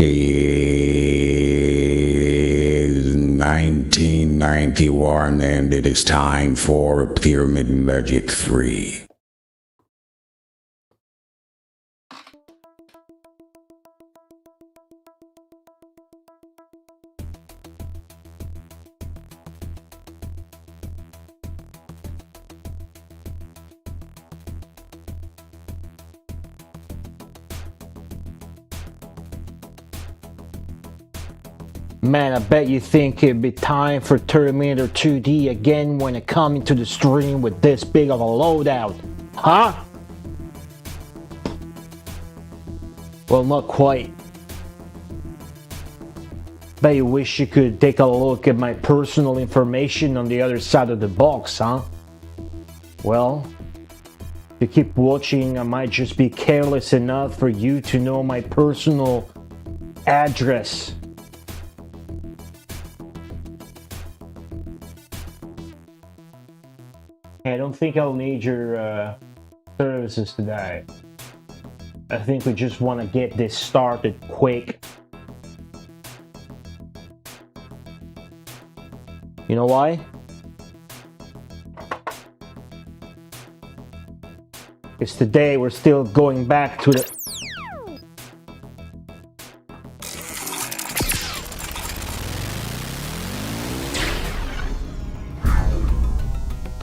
is 1991 and it is time for Pyramid Magic 3. Man, I bet you think it'd be time for Terminator 2D again when I come into the stream with this big of a loadout, huh? Well, not quite. Bet you wish you could take a look at my personal information on the other side of the box, huh? Well, if you keep watching, I might just be careless enough for you to know my personal address. I don't think I'll need your services today. I think we just want to get this started quick. You know why? Because today we're still going back to the...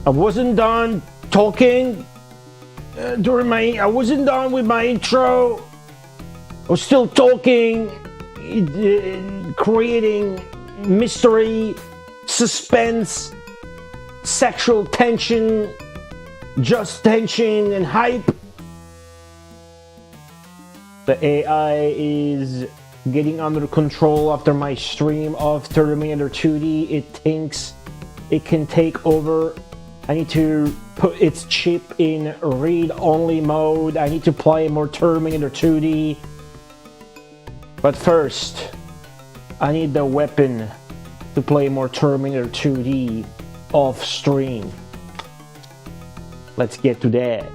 I wasn't done talking I wasn't done with my intro. I was still talking, creating mystery, suspense, sexual tension, just tension and hype. The AI is getting under control after my stream of Terminator 2D. It thinks it can take over. I need to put its chip in read-only mode. I need to play more Terminator 2D. But first, I need the weapon to play more Terminator 2D off stream. Let's get to that.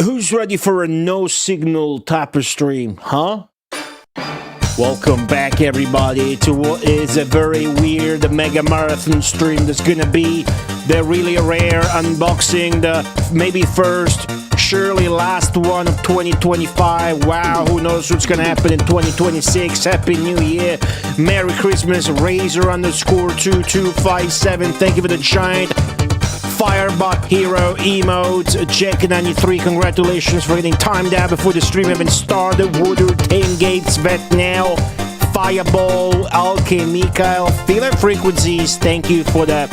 Who's ready for a no-signal tapper stream, huh? Welcome back, everybody, to what is a very weird Megamarathon stream. There's gonna be the really rare unboxing, the maybe first, surely last one of 2025. Wow, who knows what's gonna happen in 2026. Happy New Year. Merry Christmas, Razor_2257. Thank you for the giant Firebot Hero emotes. Jack93, congratulations for getting timed out before the stream even started. Woodard, Tame Gates, Vet Now, Fireball, Alchemical, Filler Frequencies, thank you for the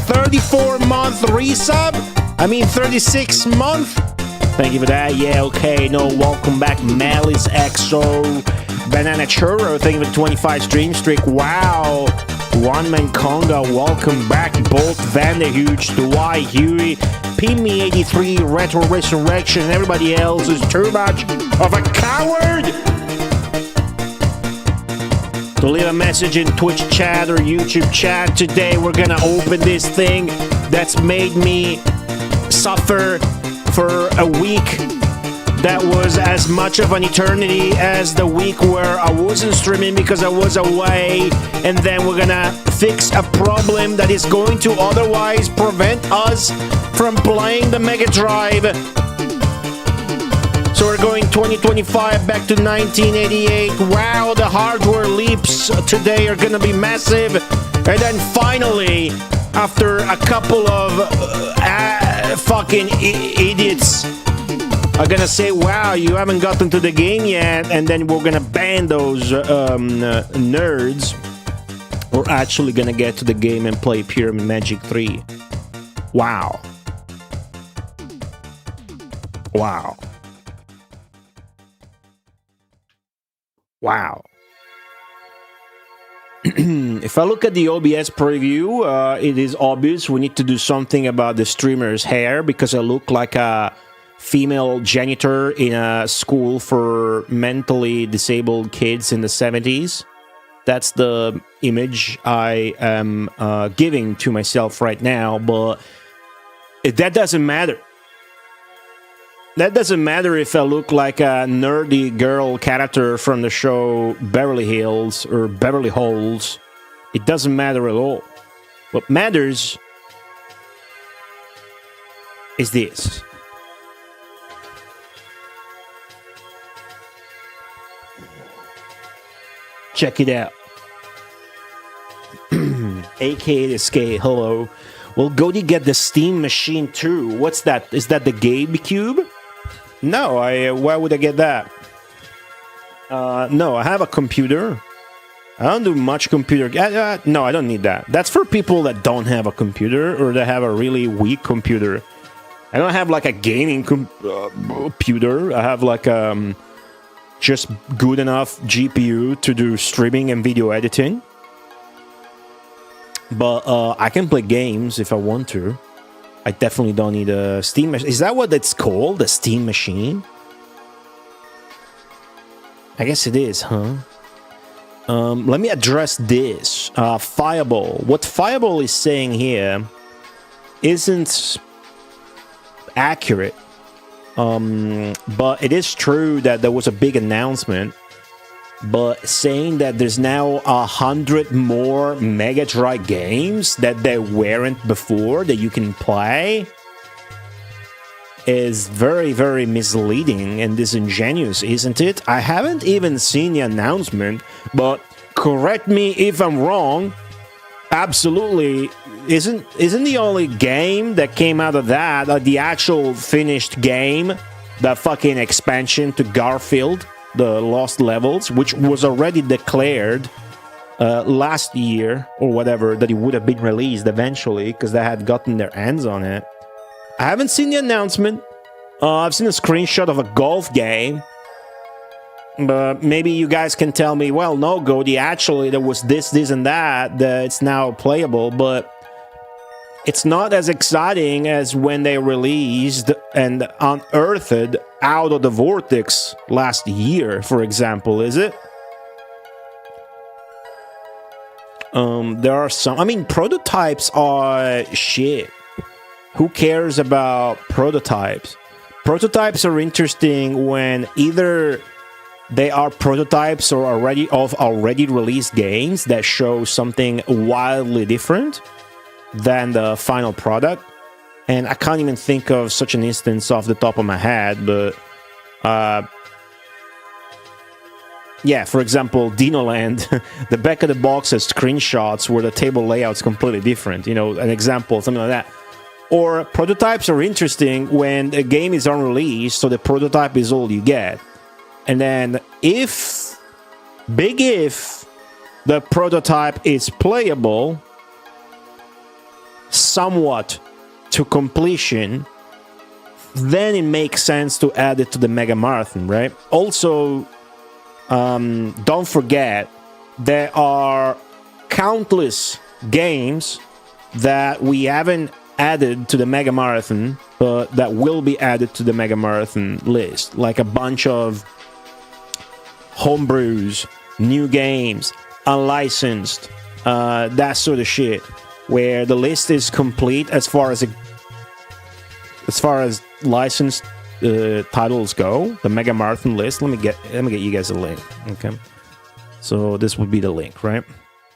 34-month resub. 36-month. Thank you for that. Yeah, okay, no, welcome back. Malice XO, Banana Churro, thank you for 25 stream streak. Wow. One Man Conga, welcome back. Bolt Vanderhuge, Dwight Huey, Pimmy83, Retro Resurrection, and everybody else is too much of a coward to leave a message in Twitch chat or YouTube chat. Today we're gonna open this thing that's made me suffer for a week. That was as much of an eternity as the week where I wasn't streaming because I was away. And then we're gonna fix a problem that is going to otherwise prevent us from playing the Mega Drive. So So we're going 2025 back to 1988. Wow, the hardware leaps today are gonna be massive. And then finally, after a couple of fucking idiots are gonna say, wow, you haven't gotten to the game yet, and then we're gonna ban those nerds. We're actually gonna get to the game and play Pyramid Magic 3. Wow. Wow. Wow. If I look at the OBS preview, it is obvious we need to do something about the streamer's hair because I look like a female janitor in a school for mentally disabled kids in the 70s. That's the image I am giving to myself right now, but that doesn't matter. That doesn't matter if I look like a nerdy girl character from the show Beverly Hills or Beverly Hills. It doesn't matter at all. What matters is this. Check it out. AKA the skate, hello. Well, go to get the Steam Machine too. What's that? Is that the GameCube? No, why would I get that? No, I have a computer. I don't do much computer. No, I don't need that. That's for people that don't have a computer or that have a really weak computer. I don't have like a gaming computer. I have like just good enough GPU to do streaming and video editing. But I can play games if I want to. I definitely don't need a Steam Machine. Is that what it's called? The Steam Machine? I guess it is, huh? Let me address this. Fireball. What Fireball is saying here isn't accurate. But it is true that there was a big announcement. But saying that there's now 100 more Mega Drive games that there weren't before that you can play is very, very misleading and disingenuous, isn't it? I haven't even seen the announcement, but correct me if I'm wrong. Absolutely, isn't the only game that came out of that the actual finished game, the fucking expansion to Garfield? The Lost Levels, which was already declared last year or whatever, that it would have been released eventually because they had gotten their hands on it. I haven't seen the announcement. I've seen a screenshot of a golf game. But maybe you guys can tell me, well, no, Goldie, actually there was this, and that it's now playable, but it's not as exciting as when they released and unearthed Out of the Vortex last year, for example, is it? There are some... I mean, prototypes are shit. Who cares about prototypes? Prototypes are interesting when either they are prototypes or already released games that show something wildly different than the final product. And I can't even think of such an instance off the top of my head, but yeah, for example, Dinoland, the back of the box has screenshots where the table layout's completely different, you know, an example, something like that. Or prototypes are interesting when the game is unreleased, so the prototype is all you get. And then if the prototype is playable somewhat to completion, then it makes sense to add it to the Megamarathon, right? Also, don't forget, there are countless games that we haven't added to the Megamarathon, but that will be added to the Megamarathon list, like a bunch of homebrews, new games, unlicensed, that sort of shit, where the list is complete as far as licensed titles go. The Megamarathon list. Let me get you guys a link. Okay, so this would be the link, right?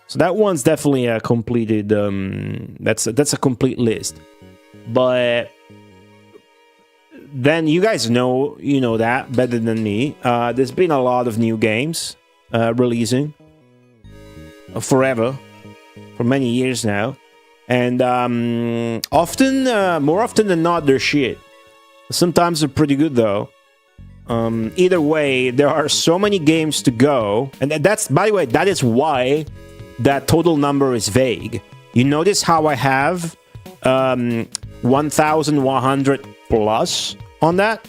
So that one's definitely a completed. That's a complete list, but then you guys know, that better than me. There's been a lot of new games releasing forever, for many years now. And more often than not, they're shit. Sometimes they're pretty good, though. Either way, there are so many games to go. And that's, by the way, that is why that total number is vague. You notice how I have 1,100 plus on that?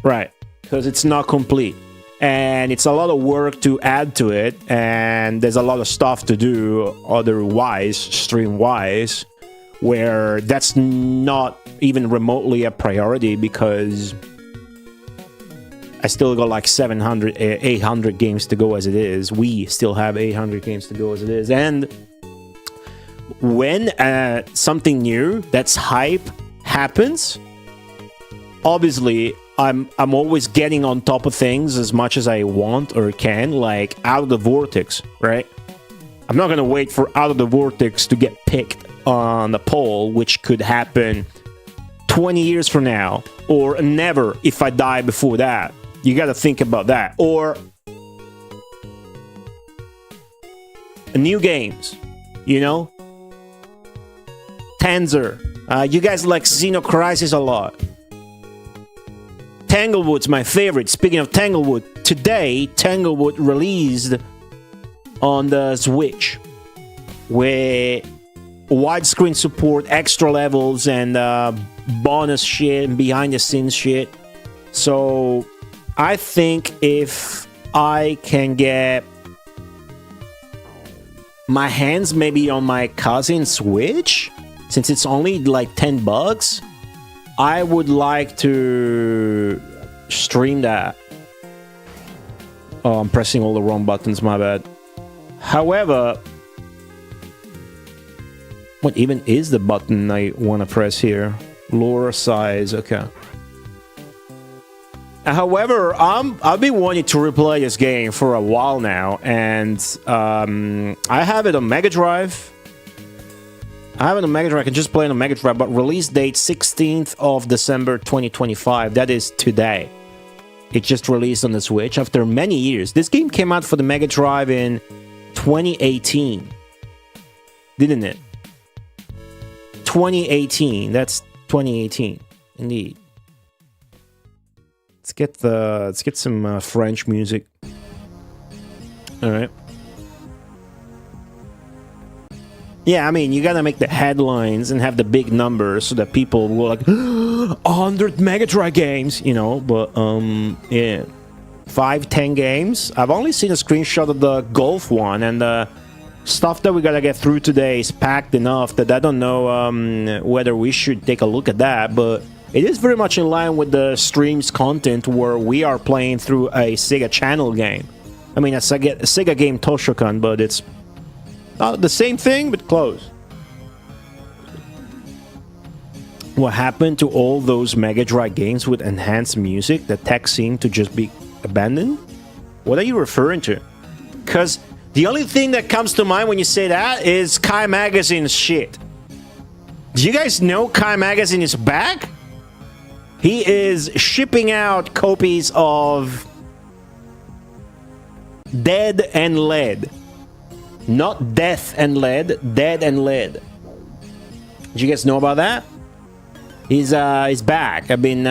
Right, because it's not complete. And it's a lot of work to add to it, and there's a lot of stuff to do otherwise, stream-wise, where that's not even remotely a priority because I still got like 700, 800 games to go as it is. We still have 800 games to go as it is. And when something new that's hype happens, obviously I'm always getting on top of things as much as I want or can, like Out of the Vortex, right? I'm not gonna wait for Out of the Vortex to get picked on the poll, which could happen 20 years from now, or never if I die before that. You gotta think about that. Or new games, Tanzer. You guys like Xenocrisis a lot. Tanglewood's my favorite. Speaking of Tanglewood, today Tanglewood released on the Switch with widescreen support, extra levels, and bonus shit and behind the scenes shit. So I think if I can get my hands maybe on my cousin's Switch, since it's only like $10, I would like to stream that. Oh, I'm pressing all the wrong buttons, my bad. However, what even is the button I want to press here? Lower size, okay. However, I've been wanting to replay this game for a while now, and I have it on Mega Drive. I can just play it on Mega Drive, but release date 16th of December 2025. That is today. It just released on the Switch after many years. This game came out for the Mega Drive in 2018. Didn't it? 2018. That's 2018. Indeed. Let's get some French music. All right. Yeah, I mean, you gotta make the headlines and have the big numbers so that people will like 100 Mega Drive games, but yeah, 5-10 games. I've only seen a screenshot of the golf one, and the stuff that we gotta get through today is packed enough that I don't know whether we should take a look at that, but it is very much in line with the stream's content where we are playing through a Sega channel game. I mean, a Sega game Toshokan, but it's not the same thing, but close. What happened to all those Mega Drive games with enhanced music? The tech seemed to just be abandoned? What are you referring to? Because the only thing that comes to mind when you say that is Kai Magazine's shit. Do you guys know Kai Magazine is back? He is shipping out copies of Dead and Lead. Not Death and Lead, Dead and Lead. Did you guys know about that? He's back. I haven't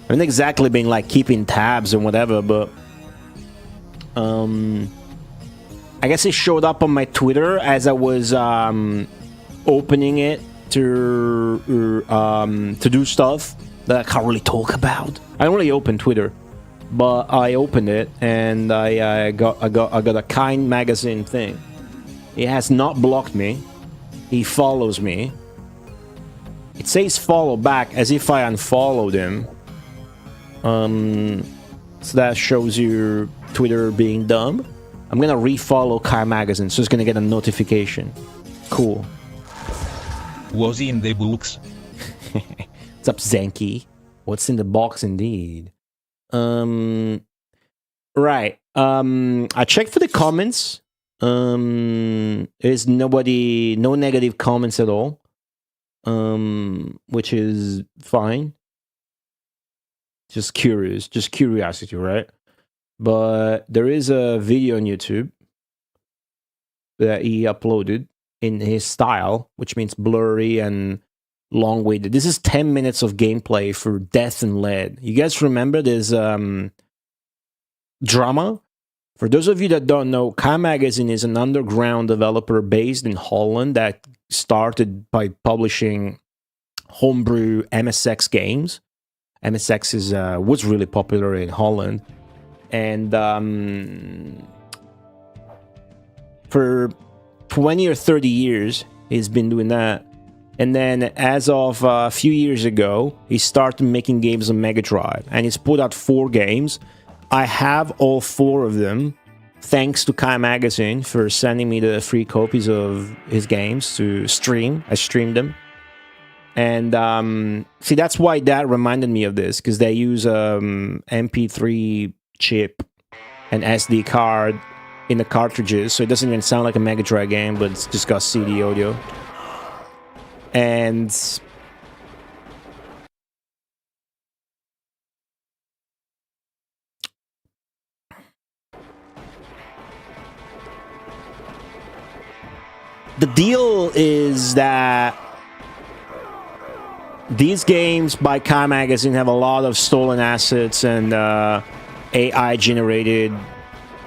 exactly been like keeping tabs and whatever, but I guess it showed up on my Twitter as I was opening it to do stuff that I can't really talk about. I don't really open Twitter, but I opened it and I got a Kind Magazine thing. He has not blocked me. He follows me. It says follow back as if I unfollowed him. So that shows you Twitter being dumb. I'm gonna refollow Kai Magazine, so it's gonna get a notification. Cool. Was in the books. What's up, Zenki? What's in the box, indeed? Right. I checked for the comments. There's no negative comments at all. Which is fine. Just curious, just curiosity, right? But there is a video on YouTube that he uploaded in his style, which means blurry and long-winded. This is 10 minutes of gameplay for Death and Lead. You guys remember this drama? For those of you that don't know, Kai Magazine is an underground developer based in Holland that started by publishing homebrew MSX games. MSX was really popular in Holland. And for 20 or 30 years, he's been doing that. And then as of a few years ago, he started making games on Mega Drive. And he's put out 4 games. I have all 4 of them, thanks to Kai Magazine for sending me the free copies of his games to stream. I streamed them. And see, that's why that reminded me of this, because they use MP3 chip and SD card in the cartridges, so it doesn't even sound like a Mega Drive game, but it's just got CD audio. And the deal is that these games by Kai Magazine have a lot of stolen assets and AI-generated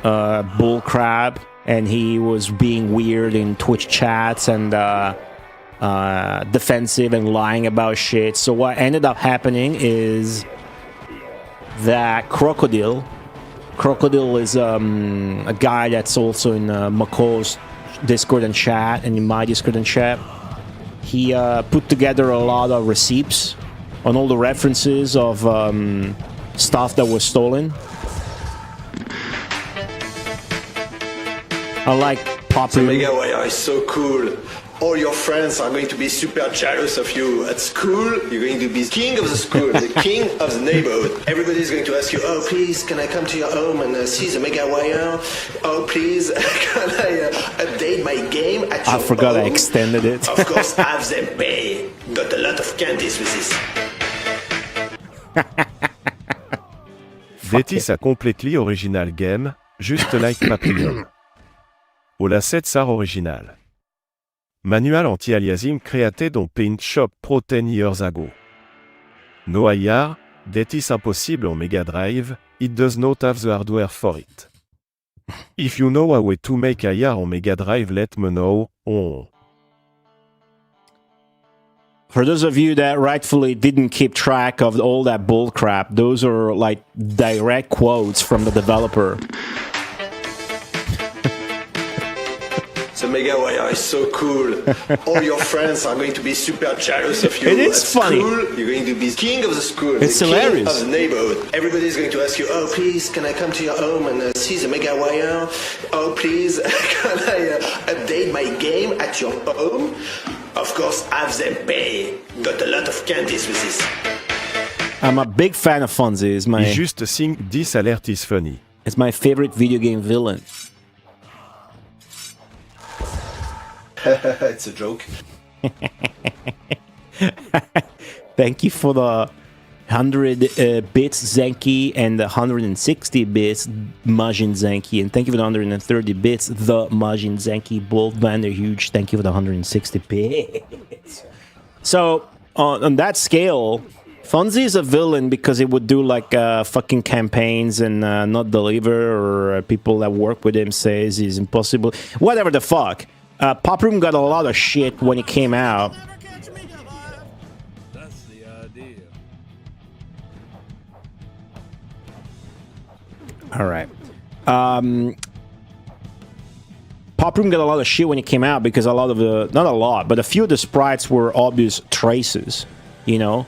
bullcrap, and he was being weird in Twitch chats and defensive and lying about shit. So what ended up happening is that Crocodile is a guy that's also in Mako's Discord and chat, and in my Discord and chat. He put together a lot of receipts on all the references of stuff that was stolen. I like popular. Mega Wire is so cool. All your friends are going to be super jealous of you. At school, you're going to be king of the school, the king of the neighborhood. Everybody's going to ask you, oh, please, can I come to your home and see the Mega Wire? Oh, please, can I update my game at your I forgot home? I extended it. Of course, have them pay. Got a lot of candies with this. That is a completely original game, just like Papillon. Au l'asset SAR original. Manual anti-aliasing created on Paint Shop Pro 10 years ago. No IR, that is impossible on Mega Drive, it does not have the hardware for it. If you know a way to make IR on Mega Drive, let me know. For those of you that rightfully didn't keep track of all that bullcrap, those are like direct quotes from the developer. The Mega Wire is so cool. All your friends are going to be super jealous of you. It is At funny. School, you're going to be king of the school. It's the hilarious. King of the neighborhood. Everybody's going to ask you, oh, please, can I come to your home and see the Mega Wire? Oh, please, can I update my game at your home? Of course, have them pay. Got a lot of candies with this. I'm a big fan of Fonzie. I just think this alert is funny. It's my favorite video game villain. It's a joke. Thank you for the 100 bits Zenki and the 160 bits Majin Zenki, and thank you for the 130 bits the Majin Zenki. Both band are huge. Thank you for the 160 bits. So on that scale, Fonzie is a villain because he would do like fucking campaigns and not deliver, or people that work with him says he's impossible. Whatever the fuck. Pop Room got a lot of shit when it came out. That's the idea. All right. Pop Room got a lot of shit when it came out because a lot of the, not a lot, but a few of the sprites were obvious traces, you know?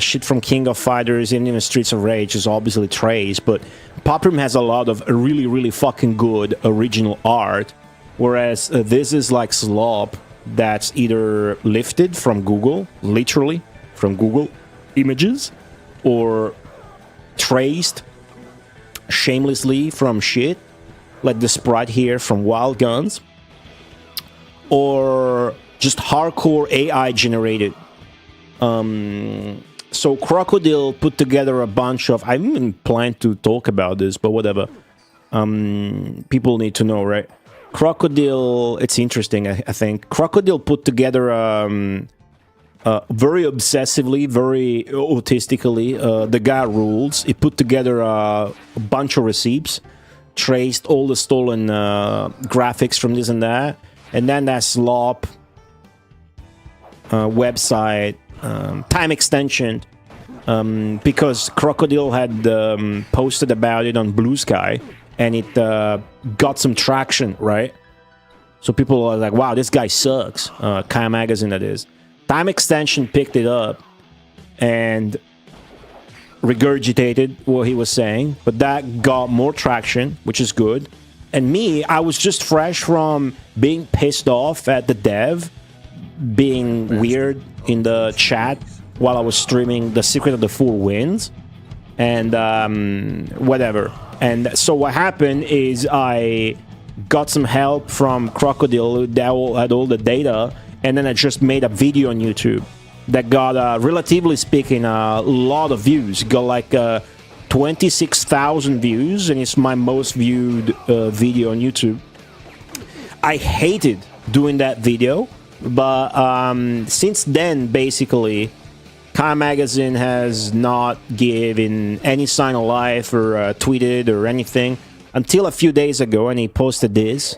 Shit from King of Fighters and even Streets of Rage is obviously traced, but Pop Room has a lot of really, really fucking good original art. Whereas this is like slop that's either lifted from Google, literally from Google Images, or traced shamelessly from shit, like the sprite here from Wild Guns, or just hardcore AI generated. So Crocodile put together a bunch of... I didn't plan to talk about this, but whatever. People need to know, right? Crocodile, it's interesting, I think. Crocodile put together very obsessively, very autistically. The guy rules. He put together a bunch of receipts, traced all the stolen graphics from this and that, and then that slop website, time extension, because Crocodile had posted about it on Blue Sky, and it got some traction, right? So people are like, wow, this guy sucks. Kai Magazine, that is. Time Extension picked it up and regurgitated what he was saying, but that got more traction, which is good. And me, I was just fresh from being pissed off at the dev being weird in the chat while I was streaming The Secret of the Four Winds and whatever. And so what happened is I got some help from Crocodile that had all the data, and then I just made a video on YouTube that got, relatively speaking, a lot of views. It got like 26,000 views, and it's my most viewed video on YouTube. I hated doing that video, but since then, basically, Kai Magazine has not given any sign of life or tweeted or anything until a few days ago, and he posted this.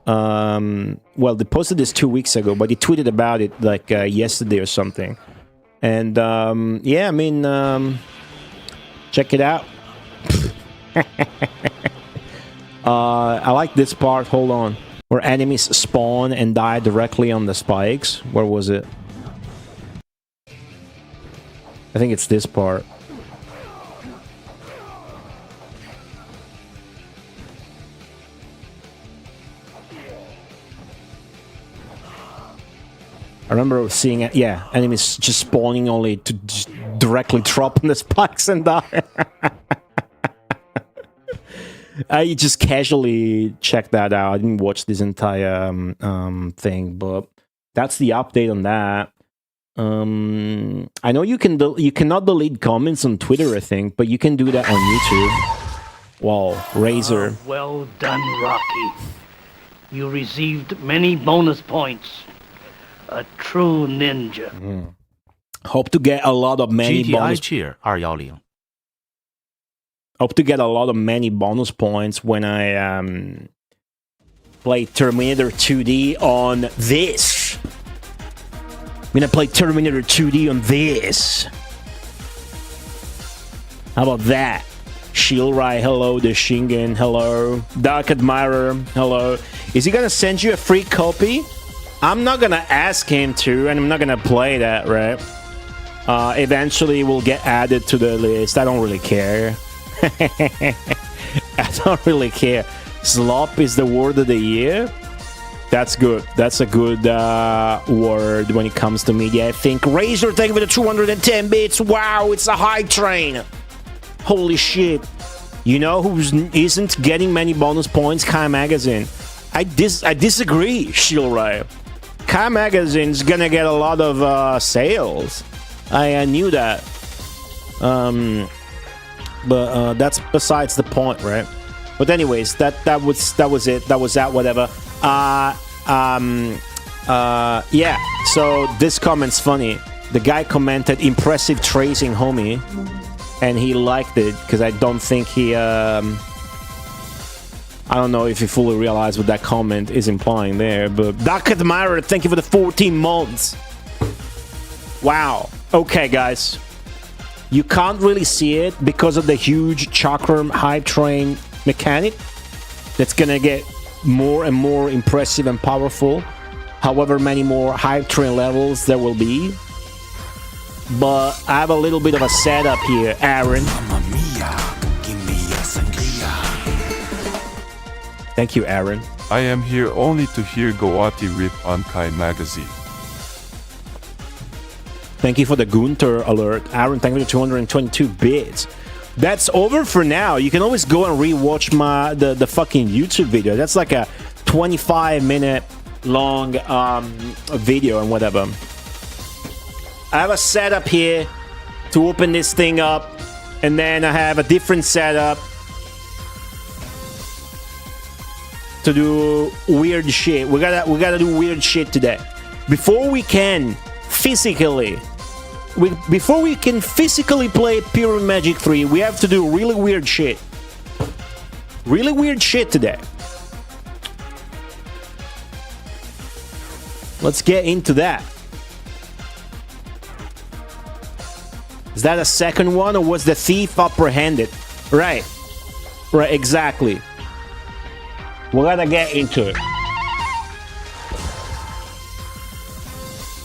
Well, they posted this 2 weeks ago, but he tweeted about it like yesterday or something. And yeah, I mean, check it out. I like this part. Hold on. Where enemies spawn and die directly on the spikes. Where was it? I think it's this part. I remember seeing it, yeah, enemies just spawning only to just directly drop on the spikes and die. I just casually checked that out. I didn't watch this entire thing, but that's the update on that. I know you cannot delete comments on Twitter, I think, but you can do that on YouTube. Wow, Razor. Well done, Rocky. You received many bonus points. A true ninja. Hope to get a lot of many bonus. cheer 210. Hope to get a lot of many bonus points when I play Terminator 2D on this. When I play Terminator 2D on this. How about that? Shieldrai, hello. The Shingen, hello. Dark Admirer, hello. Is he gonna send you a free copy? I'm not gonna ask him to, and I'm not gonna play that, right? Eventually we'll get added to the list. I don't really care. I don't really care. Slop is the word of the year. That's good. That's a good word when it comes to media, I think. Razor, thank you for the 210 bits. Wow, it's a high train. Holy shit. You know who isn't getting many bonus points? Kai Magazine. I disagree, Shieldrai. Kai Magazine's gonna get a lot of sales. I knew that. But that's besides the point, right? But anyways, that was it. That was that. Whatever. Yeah. So this comment's funny. The guy commented, "Impressive tracing, homie," and he liked it because I don't think he. I don't know if he fully realized what that comment is implying there, but Dark Admirer, thank you for the 14 months. Wow. Okay, guys. You can't really see it because of the huge Chakram hype train mechanic that's gonna get more and more impressive and powerful, however many more hype train levels there will be. But I have a little bit of a setup here, Aaron. Thank you, Aaron. I am here only to hear Goati rip on Kai Magazine. Thank you for the Gunter alert. Aaron, thank you for the 222 bits. That's over for now. You can always go and rewatch the fucking YouTube video. That's like a 25-minute long video and whatever. I have a setup here. to open this thing up, and then I have a different setup to do weird shit. We gotta do weird shit today. Before we can physically play Pyramid Magic 3, we have to do really weird shit. Really weird shit today. Let's get into that. Is that a second one, or was the thief apprehended? Right. Right, exactly. We gotta get into it.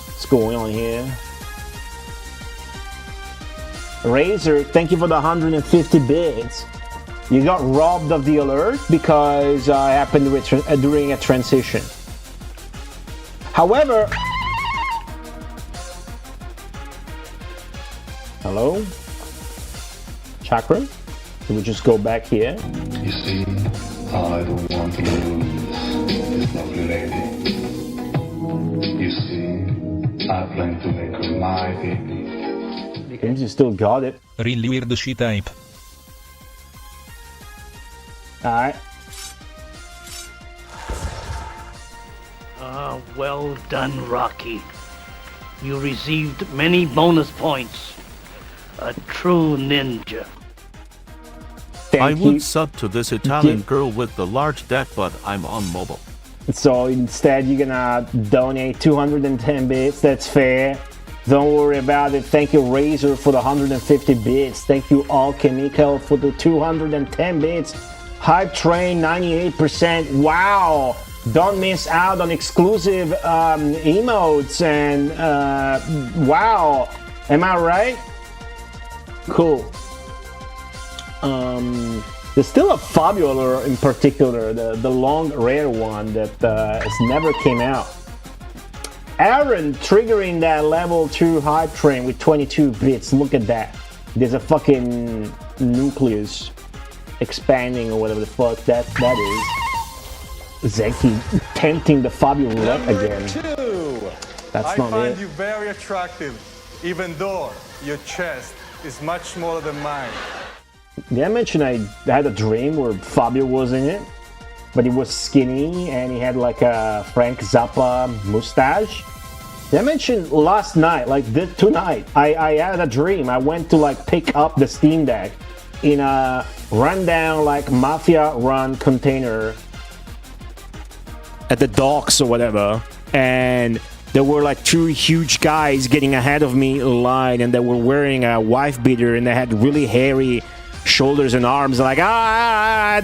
What's going on here? Razor, thank you for the 150 bits. You got robbed of the alert because I happened during a transition. However, hello? Chakra? Can we just go back here? You see, I don't want to lose this lovely lady. You see, I plan to make her my baby. Games, you still got it. Really weird shit type. Alright. Well done, Rocky. You received many bonus points. A true ninja. I would sub to this Italian girl with the large deck, but I'm on mobile. So instead, you're gonna donate 210 bits. That's fair. Don't worry about it. Thank you, Razor, for the 150 bits. Thank you, Alchemical, for the 210 bits. Hype Train, 98%. Wow. Don't miss out on exclusive emotes and wow. Am I right? Cool. There's still a Fabio in particular, the long rare one that has never came out. Aaron triggering that level 2 hype train with 22 bits. Look at that. There's a fucking nucleus expanding or whatever the fuck that is. Zeki tempting the Fabio roulette again. That's not it. I find you very attractive, even though your chest is much smaller than mine. Did I mention I had a dream where Fabio was in it? But he was skinny and he had like a Frank Zappa mustache. Did I mention last night, like tonight, I had a dream. I went to like pick up the Steam Deck in a rundown like mafia run container at the docks or whatever, and there were like two huge guys getting ahead of me in line, and they were wearing a wife beater and they had really hairy shoulders and arms. Like,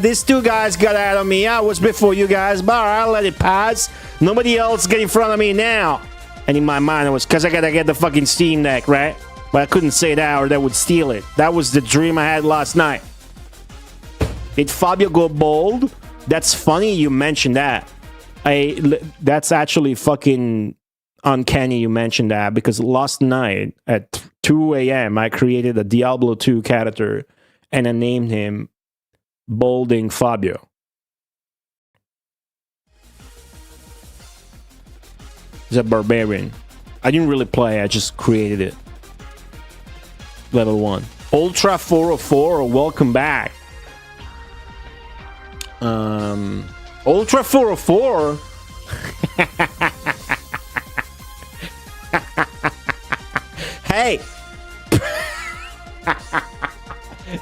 these two guys got ahead of me. I was before you guys, but I'll let it pass. Nobody else get in front of me now. And in my mind, it was because I gotta get the fucking Steam Deck, right? But I couldn't say that or they would steal it. That was the dream I had last night. Did Fabio go bald? That's funny you mentioned that. That's actually fucking uncanny you mentioned that, because last night at 2 a.m. I created a Diablo 2 character and I named him Balding Fabio. He's a barbarian. I didn't really play, I just created it. Level 1. Ultra 404, welcome back. Ultra 404? Hey!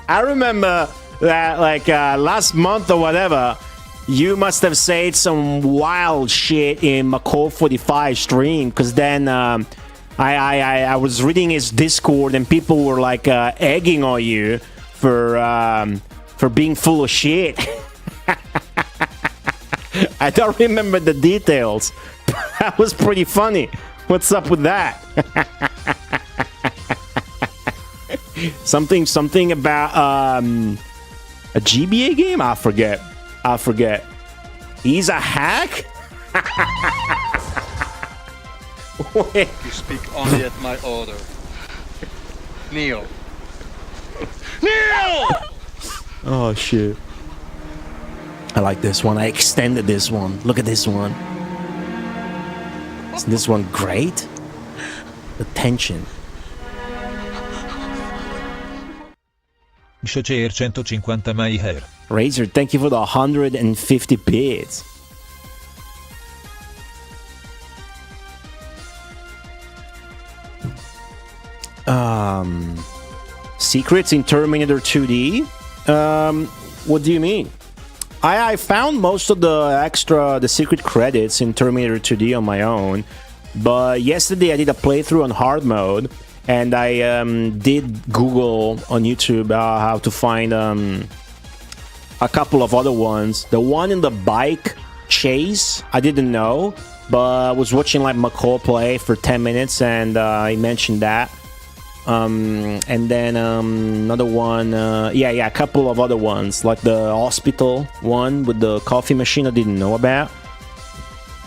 I remember that like last month or whatever, you must have said some wild shit in McCall 45 stream, because then I was reading his Discord and people were like egging on you for being full of shit. I don't remember the details. That was pretty funny. What's up with that? Something about a GBA game? I forget. He's a hack? Wait. You speak only at my order. Kneel. Kneel! Oh shit. I like this one. I extended this one. Look at this one. Isn't this one great? The tension. Shocher 150 Maiher. Razor, thank you for the 150 bits. Secrets in Terminator 2D? What do you mean? I found most of the secret credits in Terminator 2D on my own, but yesterday I did a playthrough on hard mode, and I did Google on YouTube how to find a couple of other ones. The one in the bike chase, I didn't know, but I was watching like McCall play for 10 minutes, and he mentioned that. And then another one, a couple of other ones, like the hospital one with the coffee machine I didn't know about.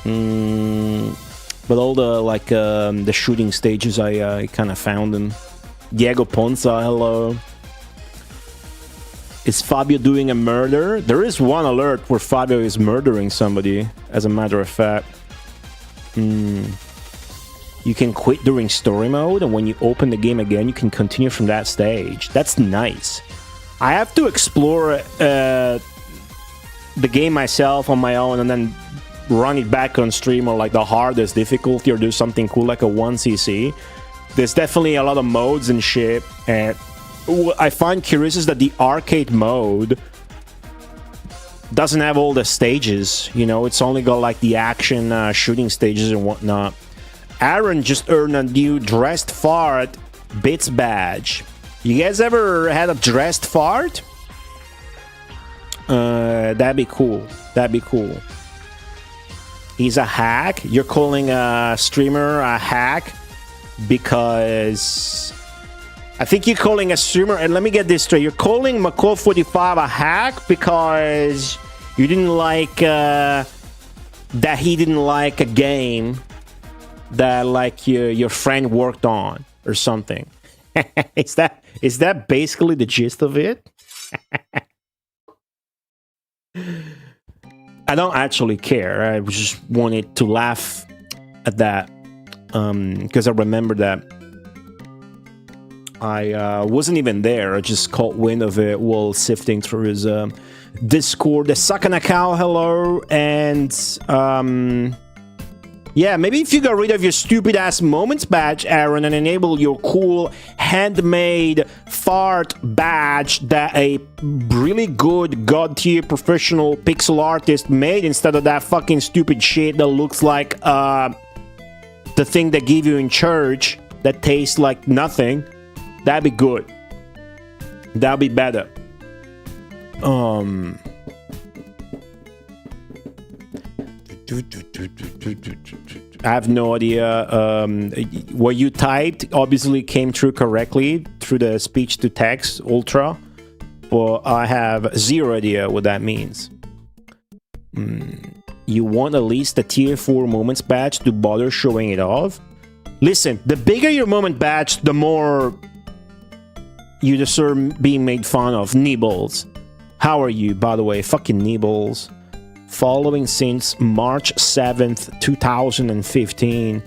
But all the shooting stages, I kind of found them. Diego Ponza, hello. Is Fabio doing a murder? There is one alert where Fabio is murdering somebody, as a matter of fact. You can quit during story mode, and when you open the game again, you can continue from that stage. That's nice. I have to explore the game myself on my own, and then run it back on stream, or like the hardest difficulty, or do something cool like a 1cc. There's definitely a lot of modes and shit, and what I find curious is that the arcade mode doesn't have all the stages, you know. It's only got like the action shooting stages and whatnot. Aaron just earned a new dressed fart bits badge. You guys ever had a dressed fart? That'd be cool. That'd be cool. He's a hack? You're calling a streamer a hack because... I think you're calling a streamer... And let me get this straight. You're calling McCall45 a hack because you didn't like... that he didn't like a game that like your friend worked on or something. Is that basically the gist of it? I don't actually care. I just wanted to laugh at that because I remember that I wasn't even there. I just caught wind of it while sifting through his Discord. The Sakana Cow, hello, and yeah, maybe if you got rid of your stupid ass moments badge, Aaron, and enable your cool handmade fart badge that a really good god tier professional pixel artist made instead of that fucking stupid shit that looks like the thing they give you in church that tastes like nothing, that'd be good. That'd be better. I have no idea. What you typed obviously came through correctly through the speech to text ultra, but I have zero idea what that means. You want at least a tier 4 moments badge to bother showing it off? Listen, the bigger your moment badge, the more you deserve being made fun of. Nibbles. How are you, by the way? Fucking Nibbles. Following since March 7th, 2015.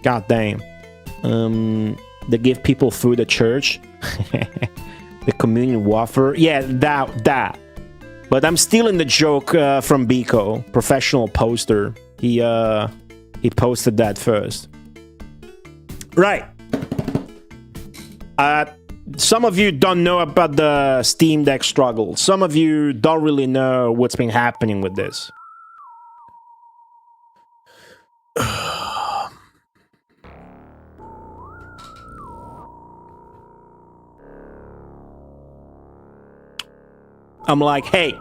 God damn. They give people food at church. The communion wafer. Yeah, that. But I'm stealing the joke from Biko, professional poster. He posted that first. Right. Some of you don't know about the Steam Deck struggle. Some of you don't really know what's been happening with this. I'm like, hey,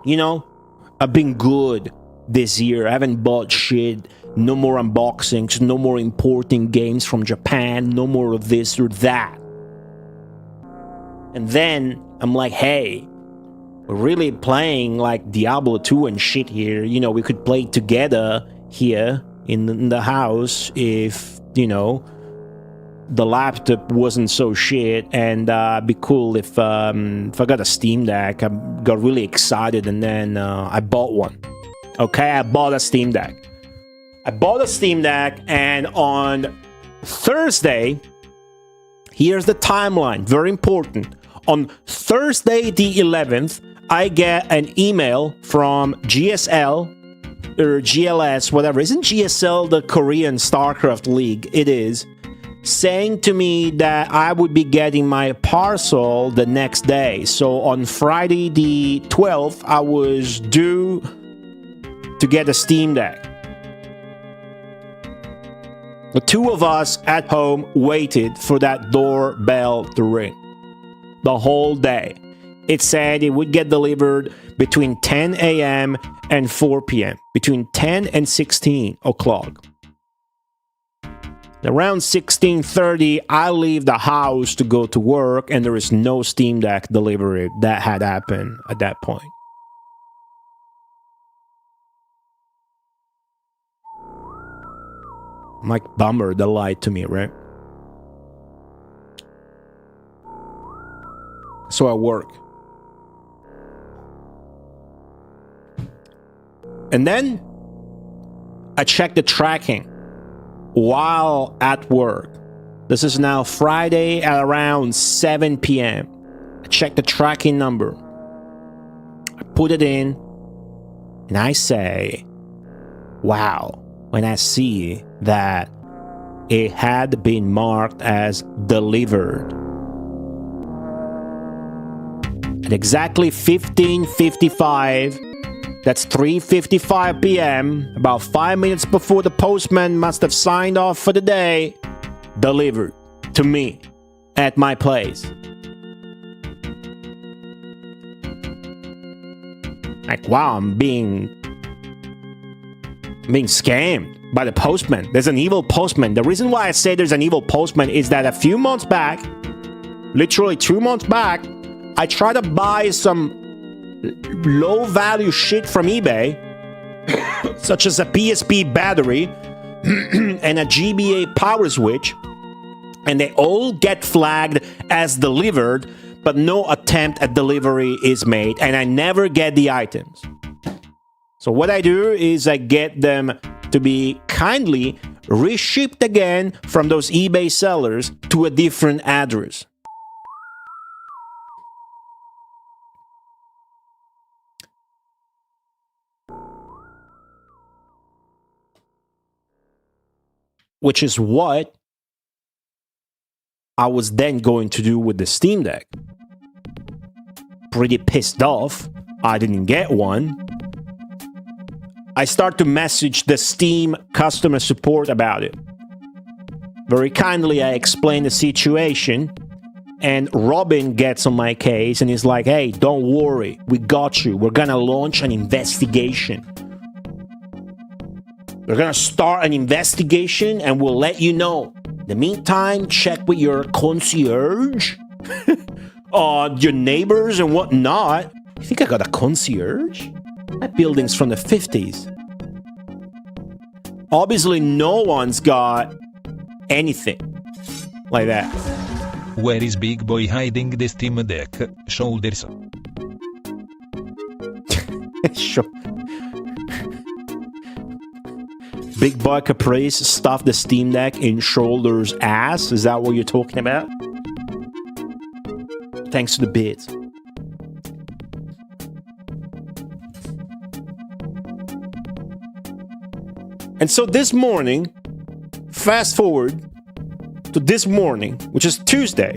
you know, I've been good this year. I haven't bought shit. No more unboxings. No more importing games from Japan. No more of this or that. And then I'm like, hey, we're really playing like Diablo 2 and shit here. You know, we could play together here in the house if, you know, the laptop wasn't so shit. And it'd be cool if I got a Steam Deck. I got really excited and then I bought one. Okay, I bought a Steam Deck. And on Thursday, here's the timeline, very important. On Thursday the 11th, I get an email from GSL or GLS, whatever. Isn't GSL the Korean StarCraft League? It is. Saying to me that I would be getting my parcel the next day. So on Friday the 12th, I was due to get a Steam Deck. The two of us at home waited for that doorbell to ring the whole day. It said it would get delivered between 10 a.m. and 4 p.m., between 10 and 16 o'clock. Around 16:30, I leave the house to go to work, and there is no Steam Deck delivery that had happened at that point. I'm like, bummer, they lied to me, right? So I work. And then I check the tracking while at work. This is now Friday at around 7 p.m. I check the tracking number. I put it in, and I say, wow, when I see that it had been marked as delivered. At exactly 15:55, that's 3:55 p.m., about 5 minutes before the postman must have signed off for the day, delivered to me at my place. Like, wow, I'm being scammed by the postman. There's an evil postman. The reason why I say there's an evil postman is that a few months back, literally 2 months back, I tried to buy some low-value shit from eBay, such as a PSP battery and a GBA power switch, and they all get flagged as delivered, but no attempt at delivery is made, and I never get the items. So what I do is I get them to be kindly reshipped again from those eBay sellers to a different address. Which is what I was then going to do with the Steam Deck. Pretty pissed off. I didn't get one. I start to message the Steam customer support about it. Very kindly, I explain the situation, and Robin gets on my case and is like, hey, don't worry, we got you. We're gonna launch an investigation. We're gonna start an investigation and we'll let you know. In the meantime, check with your concierge, your neighbors and whatnot. You think I got a concierge? That building's from the 50s. Obviously, no one's got anything like that. Where is Big Boy hiding the Steam Deck? Shoulders. Sure. Big Boy Caprice stuffed the Steam Deck in Shoulder's ass? Is that what you're talking about? Thanks to the bits. And so this morning, fast forward to this morning, which is Tuesday.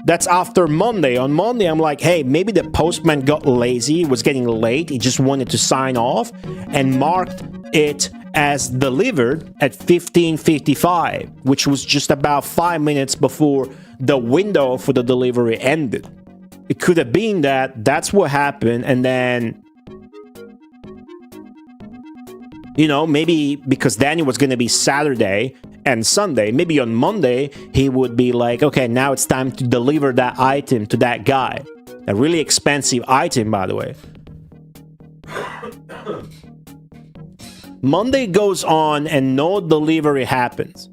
That's after Monday. On Monday, I'm like, hey, maybe the postman got lazy, was getting late, he just wanted to sign off, and marked it as delivered at 15:55, which was just about 5 minutes before the window for the delivery ended. It could have been that that's what happened, and then, you know, maybe because then it was going to be Saturday and Sunday, maybe on Monday he would be like, okay, now it's time to deliver that item to that guy. A really expensive item, by the way. Monday goes on and no delivery happens.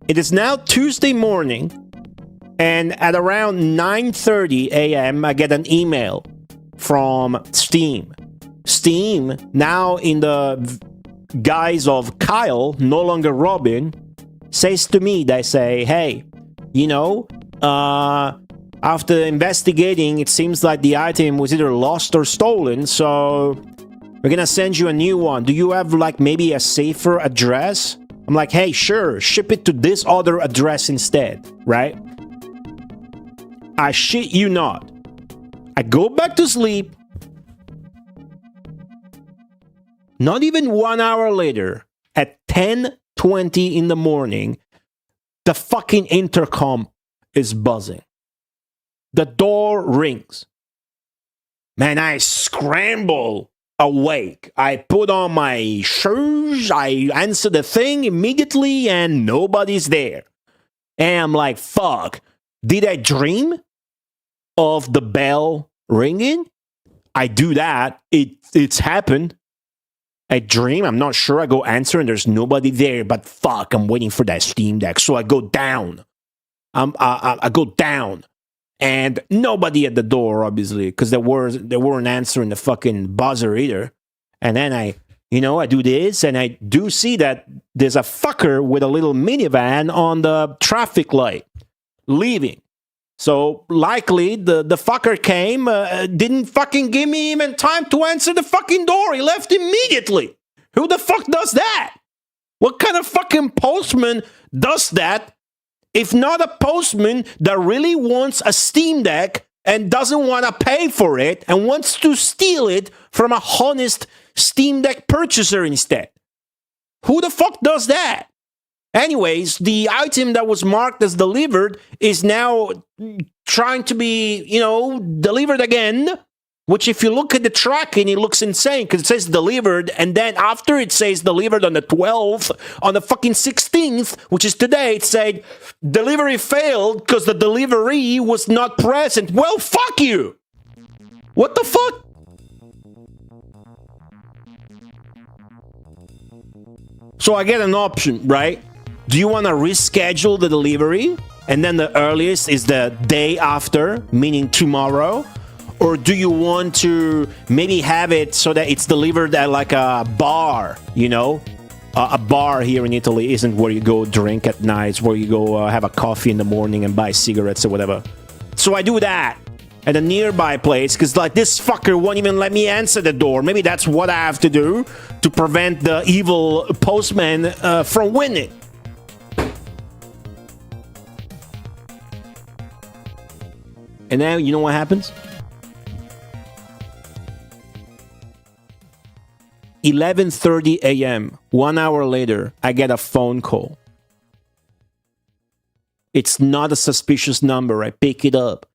It is now Tuesday morning, and at around 9:30 a.m. I get an email from Steam. Steam, now in the guise of Kyle, no longer Robin, says to me, they say, hey, you know, after investigating, it seems like the item was either lost or stolen, so we're gonna send you a new one. Do you have, like, maybe a safer address? I'm like, hey, sure, ship it to this other address instead, right? I shit you not. I go back to sleep. Not even 1 hour later, at 10:20 in the morning, the fucking intercom is buzzing. The door rings. Man, I scramble awake. I put on my shoes, I answer the thing immediately, and nobody's there. And I'm like, fuck, did I dream of the bell ringing? I do that. It's happened. I dream, I'm not sure. I go answer and there's nobody there, but fuck, I'm waiting for that Steam Deck. So I go down. I go down. And nobody at the door, obviously, because they weren't answering the fucking buzzer either. And then I do this, and I do see that there's a fucker with a little minivan on the traffic light, leaving. So likely the fucker came, didn't fucking give me even time to answer the fucking door. He left immediately. Who the fuck does that? What kind of fucking postman does that? If not a postman that really wants a Steam Deck and doesn't want to pay for it and wants to steal it from a honest Steam Deck purchaser instead. Who the fuck does that? Anyways, the item that was marked as delivered is now trying to be, delivered again. Which, if you look at the tracking, it looks insane because it says delivered, and then after it says delivered on the 12th, on the fucking 16th, which is today, it said delivery failed because the delivery was not present. Well, fuck you! What the fuck? So I get an option, right? Do you want to reschedule the delivery? And then the earliest is the day after, meaning tomorrow? Or do you want to maybe have it so that it's delivered at like a bar, a bar here in Italy isn't where you go drink at night. It's where you go have a coffee in the morning and buy cigarettes or whatever. So I do that at a nearby place because like this fucker won't even let me answer the door. Maybe that's what I have to do to prevent the evil postman from winning. And now you know what happens? 11:30 a.m., 1 hour later, I get a phone call. It's not a suspicious number. I pick it up.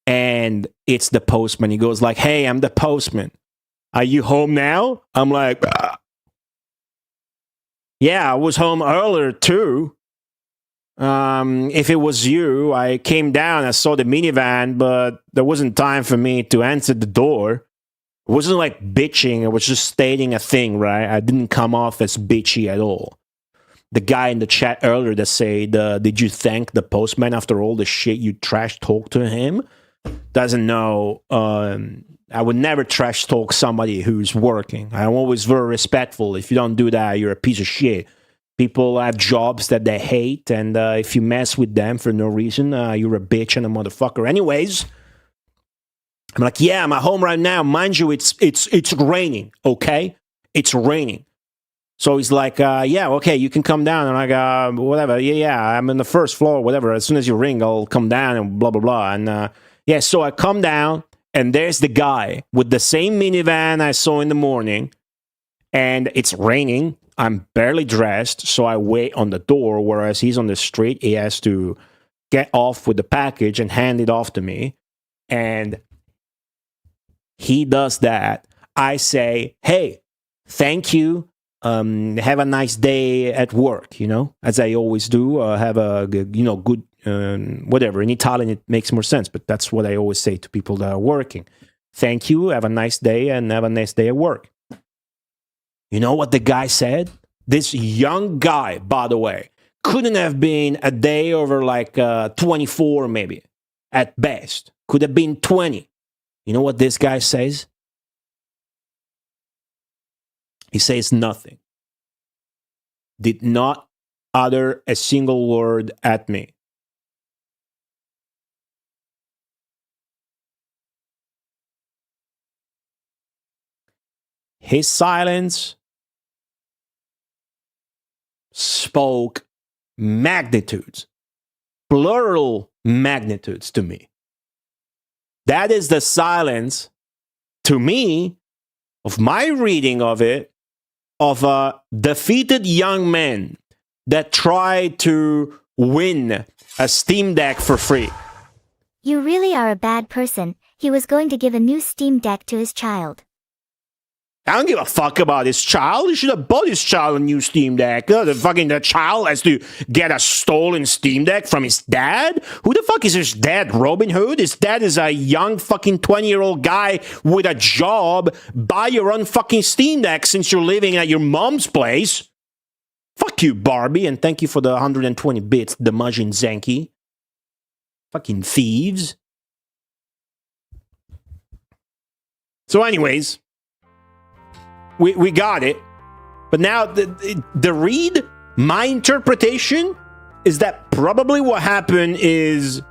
And it's the postman. He goes like, hey, I'm the postman. Are you home now? I'm like, yeah, I was home earlier too. If it was you, I came down, I saw the minivan, but there wasn't time for me to answer the door. It wasn't like bitching, I was just stating a thing, right? I didn't come off as bitchy at all. The guy in the chat earlier that said, did you thank the postman after all the shit you trash talked to him? Doesn't know. I would never trash talk somebody who's working. I'm always very respectful. If you don't do that, you're a piece of shit. People have jobs that they hate, and if you mess with them for no reason, you're a bitch and a motherfucker. Anyways, I'm like, yeah, I'm at home right now. Mind you, it's raining, okay? It's raining. So he's like, yeah, okay, you can come down. And I'm like, whatever, yeah, I'm in the first floor, whatever. As soon as you ring, I'll come down and blah, blah, blah. And yeah, so I come down, and there's the guy with the same minivan I saw in the morning, and it's raining. I'm barely dressed, so I wait on the door, whereas he's on the street. He has to get off with the package and hand it off to me. And he does that. I say, hey, thank you. Have a nice day at work, as I always do. Have a, good, whatever. In Italian, it makes more sense, but that's what I always say to people that are working. Thank you. Have a nice day, and have a nice day at work. You know what the guy said? This young guy, by the way, couldn't have been a day over like 24 maybe, at best. Could have been 20. You know what this guy says? He says nothing. Did not utter a single word at me. his silence spoke magnitudes, plural magnitudes to me. That is the silence, to me, of my reading of it, of a defeated young man that tried to win a Steam Deck for free. You really are a bad person. He was going to give a new Steam Deck to his child. I don't give a fuck about his child. He should have bought his child a new Steam Deck. The child has to get a stolen Steam Deck from his dad? Who the fuck is his dad, Robin Hood? His dad is a young fucking 20-year-old guy with a job. Buy your own fucking Steam Deck since you're living at your mom's place. Fuck you, Barbie, and thank you for the 120 bits, the Majin Zenki. Fucking thieves. So anyways, we got it. But now the read, my interpretation is that probably what happened is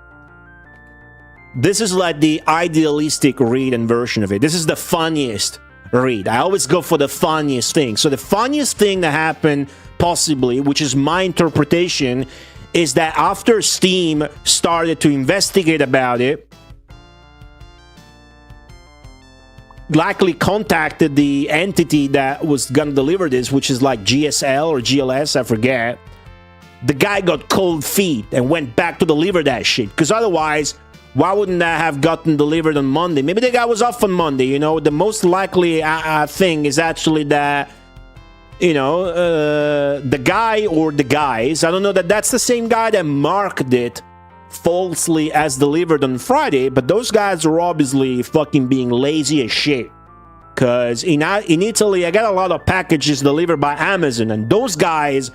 this is like the idealistic read and version of it. This is the funniest read. I always go for the funniest thing. So the funniest thing that happened possibly, which is my interpretation, is that after Steam started to investigate about it, likely contacted the entity that was gonna deliver this, which is like GSL or GLS, I forget. The guy got cold feet and went back to deliver that shit, because otherwise, why wouldn't that have gotten delivered on Monday? Maybe the guy was off on Monday, you know. The most likely thing is actually that, you know, the guy or the guys, I don't know that that's the same guy that marked it falsely as delivered on Friday, but those guys are obviously fucking being lazy as shit. Because in Italy, I got a lot of packages delivered by Amazon, and those guys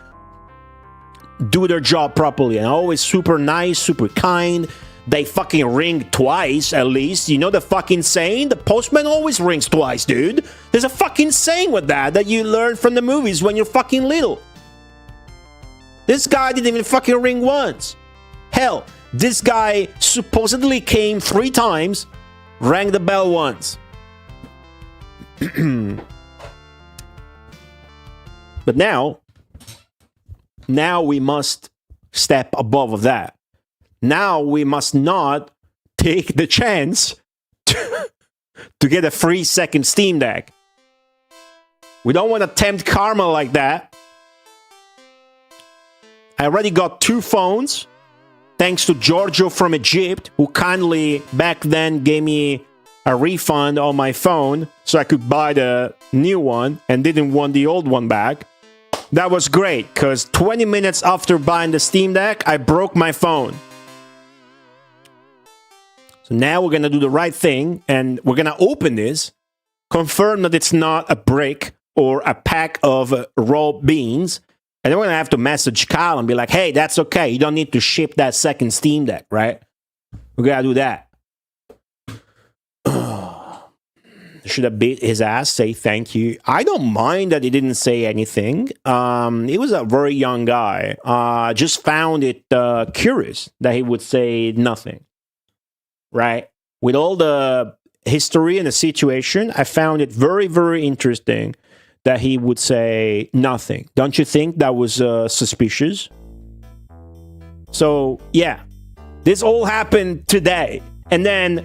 do their job properly and always super nice, super kind. They fucking ring twice, at least. You know the fucking saying? The postman always rings twice, dude. There's a fucking saying with that you learn from the movies when you're fucking little. This guy didn't even fucking ring once. Hell, this guy supposedly came 3 times, rang the bell once. But now we must step above that. Now we must not take the chance to get a free second Steam Deck. We don't want to tempt karma like that. I already got 2 phones. Thanks to Giorgio from Egypt, who kindly back then gave me a refund on my phone so I could buy the new one and didn't want the old one back. That was great, because 20 minutes after buying the Steam Deck, I broke my phone. So now we're going to do the right thing, and we're going to open this, confirm that it's not a brick or a pack of raw beans, and then we're going to have to message Kyle and be like, hey, that's okay. You don't need to ship that second Steam Deck, right? We're going to do that. Should have beat his ass, say thank you. I don't mind that he didn't say anything. He was a very young guy. Just found it curious that he would say nothing, right? With all the history and the situation, I found it very, very interesting that he would say nothing. Don't you think that was suspicious? So, yeah, this all happened today. And then,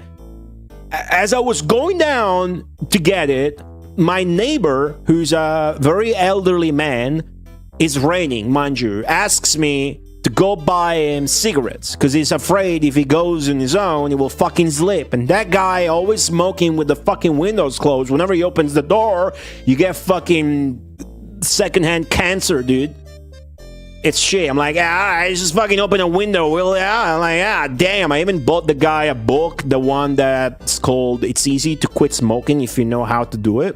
as I was going down to get it, my neighbor, who's a very elderly man, it's raining, mind you, asks me to go buy him cigarettes, because he's afraid if he goes on his own, he will fucking slip. And that guy always smoking with the fucking windows closed. Whenever he opens the door, you get fucking secondhand cancer, dude. It's shit. I'm like, I just fucking open a window. I'm like, damn. I even bought the guy a book, the one that's called It's Easy to Quit Smoking If You Know How to Do It.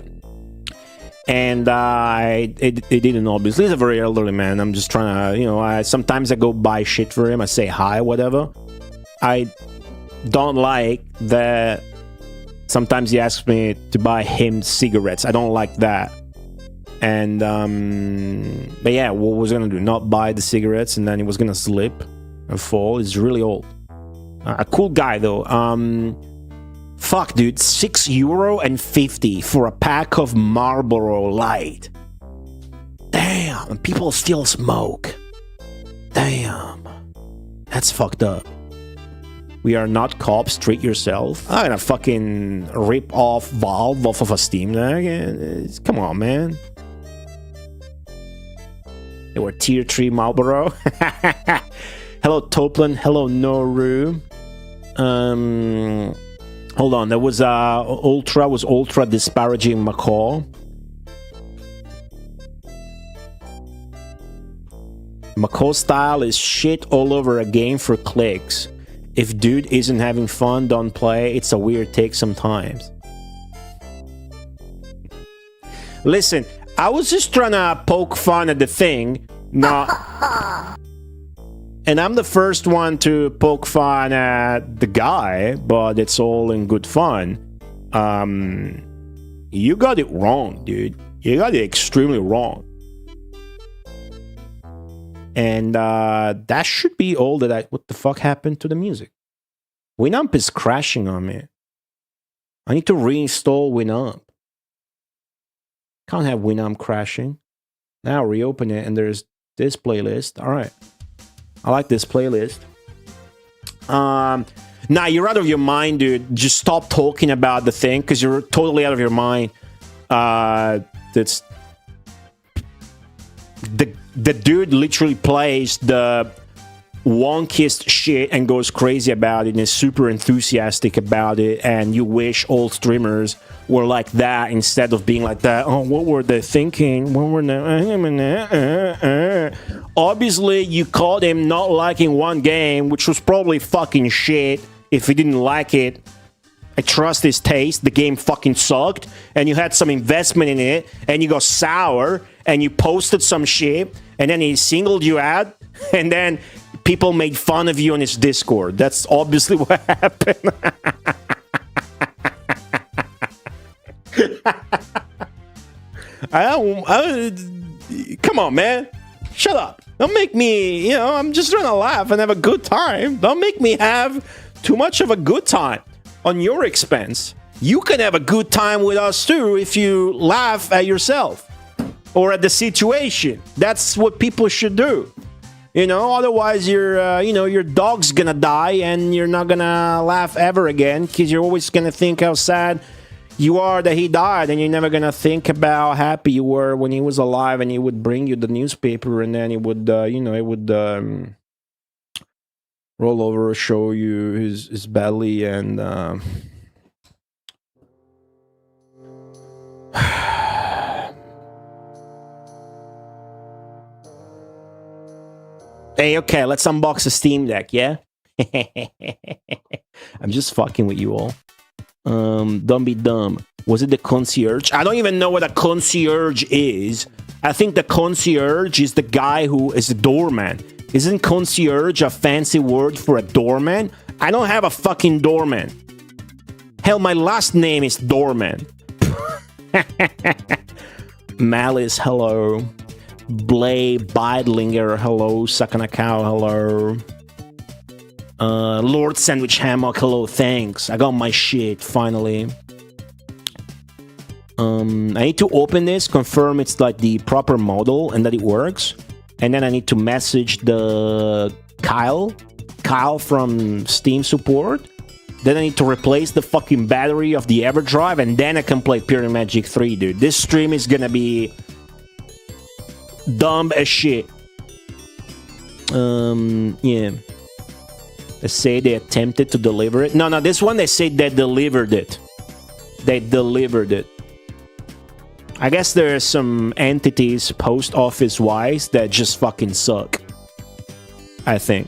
And it didn't, obviously. He's a very elderly man. I'm just trying to, you know, sometimes I go buy shit for him. I say hi, whatever. I don't like that sometimes he asks me to buy him cigarettes. I don't like that. And, but yeah, what was he gonna do? Not buy the cigarettes, and then he was gonna slip and fall. He's really old. A cool guy, though. Fuck, dude, €6.50 for a pack of Marlboro Light. Damn, and people still smoke. Damn. That's fucked up. We are not cops, treat yourself. I'm gonna fucking rip off Valve off of a Steam Deck. Come on, man. They were tier 3 Marlboro. Hello, Toplan. Hello, Noru. Hold on. There was ultra disparaging McCall. McCall style is shit all over a game for clicks. If dude isn't having fun, don't play. It's a weird take sometimes. Listen, I was just trying to poke fun at the thing. And I'm the first one to poke fun at the guy, but it's all in good fun. You got it wrong, dude. You got it extremely wrong. And that should be all that what the fuck happened to the music? Winamp is crashing on me. I need to reinstall Winamp. Can't have Winamp crashing. Now reopen it and there's this playlist. Alright. I like this playlist. Nah, you're out of your mind, dude. Just stop talking about the thing because you're totally out of your mind. That's the dude literally plays the wonkiest shit and goes crazy about it and is super enthusiastic about it, and you wish all streamers were like that instead of being like that. Oh, what were they thinking? What were they? Obviously, you caught him not liking one game, which was probably fucking shit. If he didn't like it, I trust his taste. The game fucking sucked, and you had some investment in it, and you got sour, and you posted some shit, and then he singled you out, and then people made fun of you on his Discord. That's obviously what happened. Come on, man. Shut up. Don't make me, I'm just trying to laugh and have a good time. Don't make me have too much of a good time on your expense. You can have a good time with us too if you laugh at yourself or at the situation. That's what people should do. Otherwise your dog's gonna die and you're not gonna laugh ever again because you're always gonna think how sad you are that he died, and you're never gonna think about how happy you were when he was alive and he would bring you the newspaper and then he would, roll over, show you his belly and, Hey, okay, let's unbox the Steam Deck, yeah? I'm just fucking with you all. Don't be dumb. Was it the concierge? I don't even know what a concierge is. I think the concierge is the guy who is the doorman. Isn't concierge a fancy word for a doorman? I don't have a fucking doorman. Hell, my last name is Doorman. Malice, hello. Blay Bidlinger, hello. Sucking a cow, hello. Lord Sandwich Hammock, hello, thanks. I got my shit, finally. I need to open this, confirm it's like the proper model and that it works. And then I need to message the Kyle from Steam support. Then I need to replace the fucking battery of the EverDrive, and then I can play Pyramid Magic 3, dude. This stream is gonna be dumb as shit. Yeah. They say they attempted to deliver it. No, this one they say they delivered it. They delivered it. I guess there are some entities post office wise that just fucking suck. I think.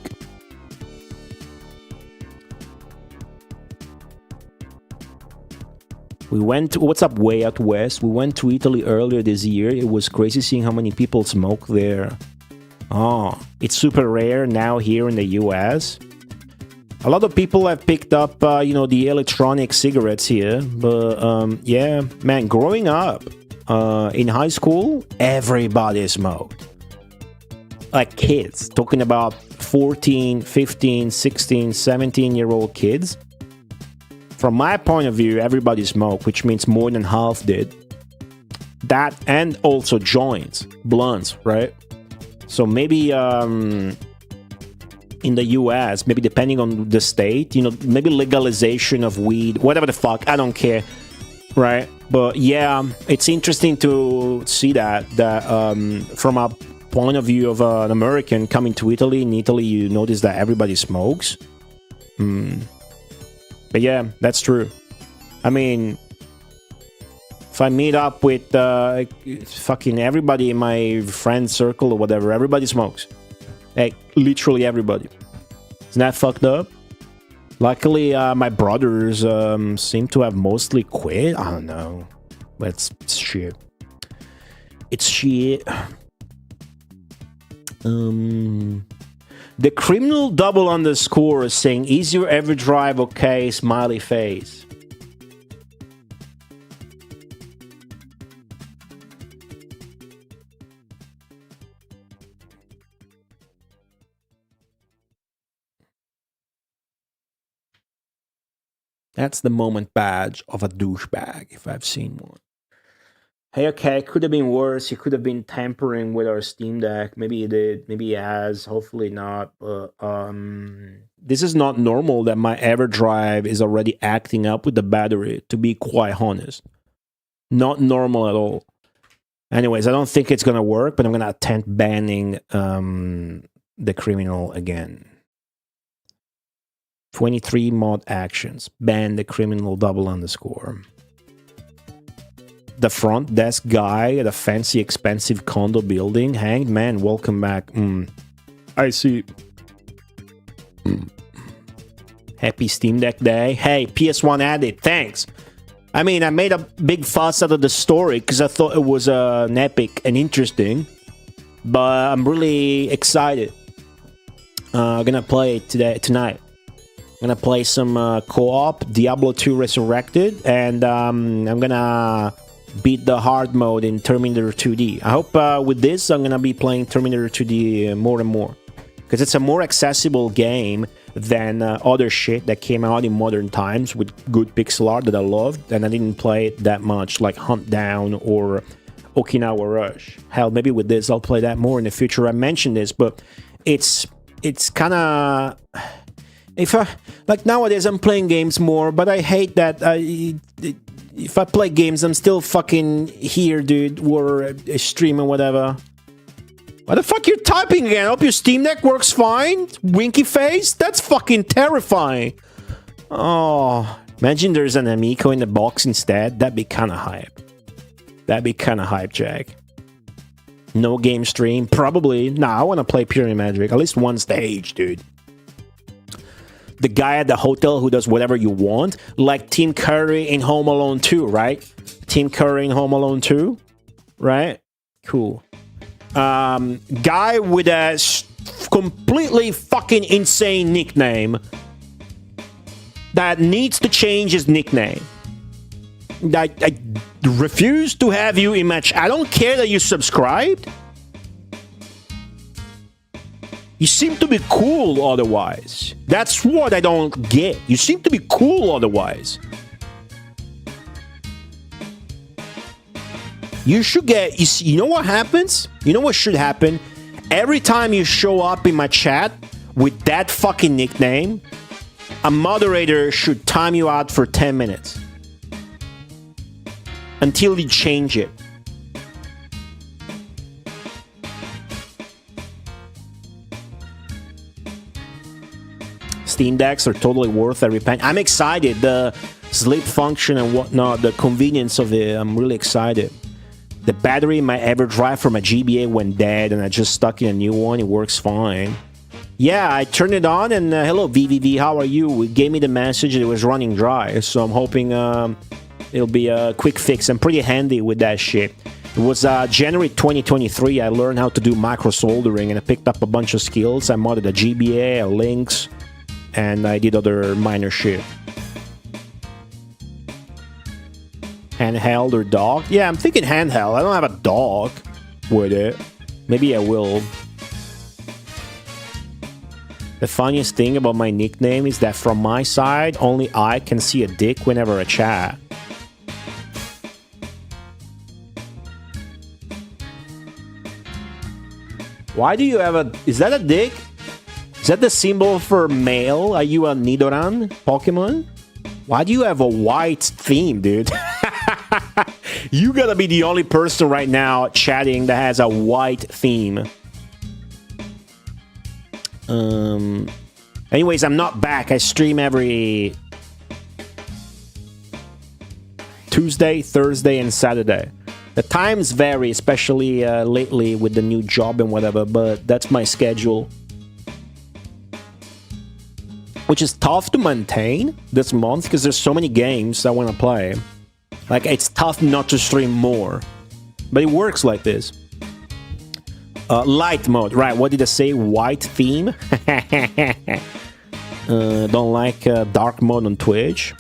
We went to, what's up way out west? We went to Italy earlier this year. It was crazy seeing how many people smoke there. Oh, it's super rare now here in the US. A lot of people have picked up, the electronic cigarettes here. But, yeah, man, growing up in high school, everybody smoked. Like kids, talking about 14, 15, 16, 17-year-old kids. From my point of view, everybody smoked, which means more than half did. That and also joints, blunts, right? So maybe in the US, maybe depending on the state, maybe legalization of weed, whatever the fuck, I don't care, right? But yeah, it's interesting to see that from a point of view of an American coming to Italy. In Italy, you notice that everybody smokes. But yeah, that's true. I mean, if I meet up with fucking everybody in my friend circle or whatever, everybody smokes. Like, literally everybody. Isn't that fucked up? Luckily, my brothers seem to have mostly quit. I don't know. But it's shit. It's shit. The criminal double underscore is saying, is your EverDrive okay? Smiley face. That's the moment badge of a douchebag, if I've seen one. Hey, okay, could have been worse. He could have been tampering with our Steam Deck. Maybe he did. Maybe he has. Hopefully not. But this is not normal that my EverDrive is already acting up with the battery, to be quite honest. Not normal at all. Anyways, I don't think it's going to work, but I'm going to attempt banning the criminal again. 23 mod actions. Ban the criminal double underscore. The front desk guy at a fancy, expensive condo building. Hanged man, welcome back. I see. Happy Steam Deck Day. Hey, PS1 added. Thanks. I mean, I made a big fuss out of the story because I thought it was an epic and interesting. But I'm really excited. I'm gonna play it tonight. I'm gonna play some co-op, Diablo 2 Resurrected, and I'm gonna beat the hard mode in Terminator 2D. I hope with this I'm gonna be playing Terminator 2D more and more, because it's a more accessible game than other shit that came out in modern times with good pixel art that I loved, and I didn't play it that much, like Hunt Down or Okinawa Rush. Hell, maybe with this I'll play that more in the future. I mentioned this, but it's kind of... If I, like nowadays I'm playing games more, but I hate that if I play games I'm still fucking here, dude, or streaming whatever. What the fuck you typing again? I hope your Steam Deck works fine. Winky face? That's fucking terrifying. Oh, imagine there's an Amico in the box instead. That'd be kind of hype. That'd be kind of hype, Jack. No game stream? Probably. Nah, I want to play Pure Magic. At least one stage, dude. The guy at the hotel who does whatever you want, like Tim Curry in Home Alone 2, right? Tim Curry in Home Alone 2, right? Cool. Guy with a completely fucking insane nickname that needs to change his nickname. I refuse to have you in my I don't care that you subscribed. You seem to be cool otherwise. That's what I don't get. You seem to be cool otherwise. You should get... You know what happens? You know what should happen? Every time you show up in my chat with that fucking nickname, a moderator should time you out for 10 minutes. Until you change it. Steam Decks are totally worth every penny. I'm excited. The sleep function and whatnot, the convenience of it, I'm really excited. The battery in my EverDrive from a GBA went dead and I just stuck in a new one. It works fine. Yeah, I turned it on and hello VVV, how are you? It gave me the message that it was running dry, so I'm hoping it'll be a quick fix. I'm pretty handy with that shit. It was January 2023. I learned how to do micro soldering and I picked up a bunch of skills. I modded a GBA, a Lynx, and I did other minor shit. Handheld or dock? Yeah, I'm thinking handheld. I don't have a dock with it. Maybe I will. The funniest thing about my nickname is that from my side, only I can see a dick whenever I chat. Why do you have a... Is that a dick? Is that the symbol for male? Are you a Nidoran Pokemon? Why do you have a white theme, dude? You gotta be the only person right now chatting that has a white theme. Anyways, I'm not back. I stream every Tuesday, Thursday, and Saturday. The times vary, especially lately with the new job and whatever, but that's my schedule. Which is tough to maintain this month because there's so many games I want to play. Like, it's tough not to stream more. But it works like this. Light mode. Right, what did I say? White theme? Don't like dark mode on Twitch.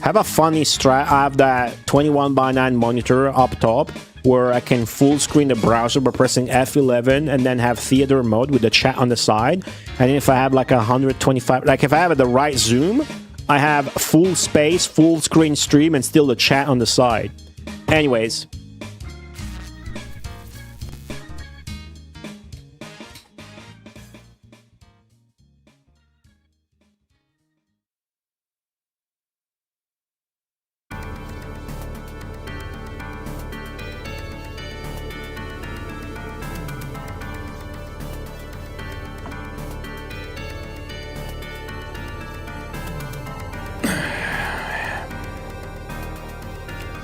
Have a funny strat. I have that 21:9 monitor up top where I can full screen the browser by pressing F11 and then have theater mode with the chat on the side. And if I have like 125, like if I have the right zoom, I have full space, full screen stream, and still the chat on the side. Anyways.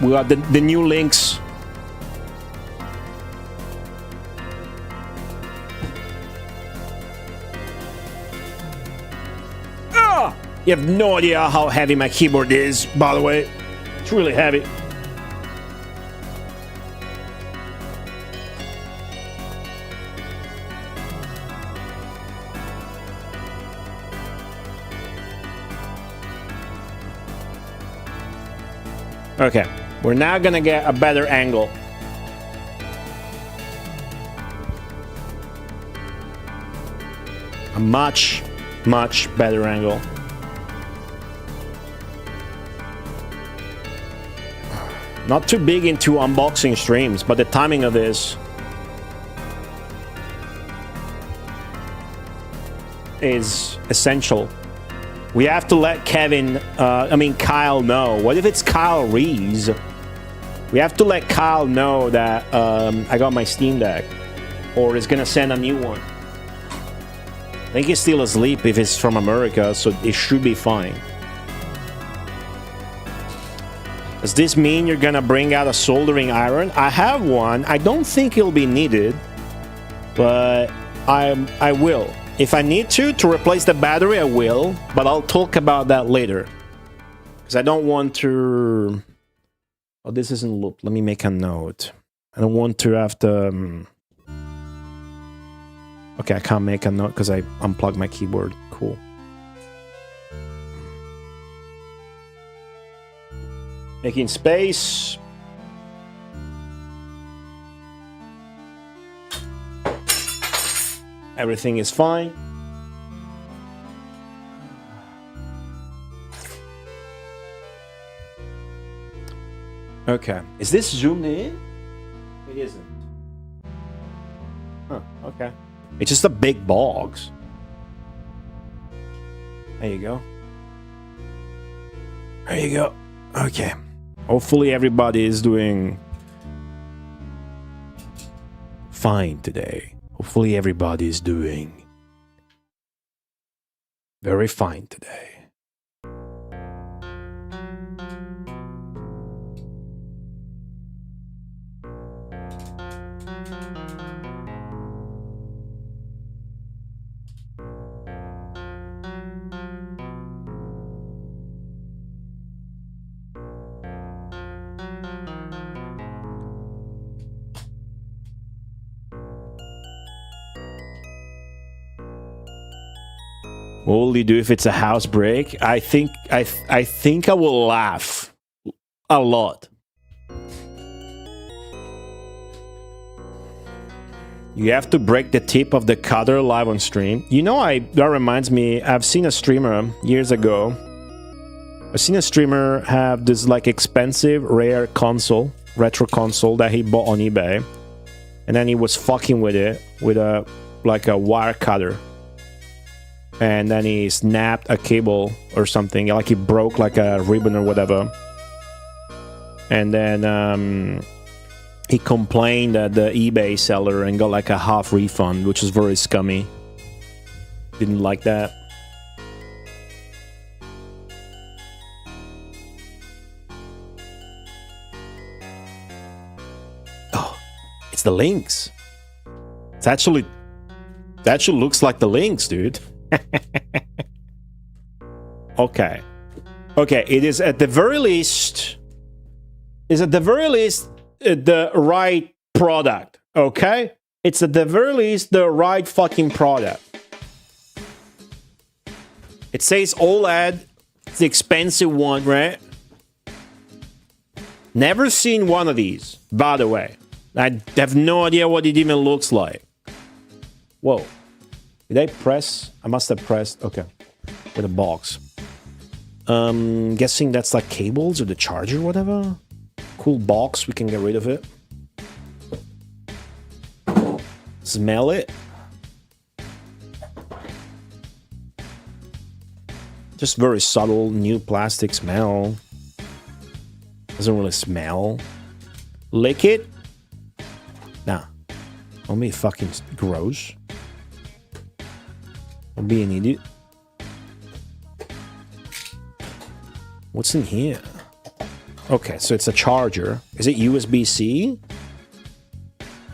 We got the new links. Ah! You have no idea how heavy my keyboard is, by the way. It's really heavy. Okay. We're now gonna get a better angle. A much, much better angle. Not too big into unboxing streams, but the timing of this is essential. We have to let Kyle know. What if it's Kyle Reese? We have to let Kyle know that I got my Steam Deck. Or he's gonna send a new one. I think he's still asleep if it's from America, so it should be fine. Does this mean you're gonna bring out a soldering iron? I have one. I don't think it'll be needed. But I will. If I need to replace the battery, I will. But I'll talk about that later. Because I don't want to... Oh, this isn't looped. Let me make a note. I don't want to have to... Okay, I can't make a note because I unplugged my keyboard. Cool. Making space. Everything is fine. Okay. Is this zoomed in? It isn't. Huh, okay. It's just a big box. There you go. There you go. Okay. Hopefully everybody is doing fine today. Hopefully everybody is doing very fine today. What will you do if it's a house break? I think I will laugh a lot. You have to break the tip of the cutter live on stream. You know, that reminds me, I've seen a streamer years ago. I've seen a streamer have this like expensive, rare console, retro console that he bought on eBay. And then he was fucking with it with a wire cutter. And then he snapped a cable or something, like he broke like a ribbon or whatever. And then he complained at the eBay seller and got like a half refund, which was very scummy. Didn't like that. Oh, it's the links. It actually looks like the links, dude. Okay. Okay, it is at the very least... the right product, okay? It's at the very least the right fucking product. It says OLED, it's the expensive one, right? Never seen one of these, by the way. I have no idea what it even looks like. Whoa. Did I press? I must have pressed, okay. With a box. Guessing that's like cables or the charger or whatever. Cool box, we can get rid of it. Smell it. Just very subtle new plastic smell. Doesn't really smell. Lick it. Nah. Don't be fucking gross. Don't be an idiot. What's in here? Okay, so it's a charger. Is it USB-C?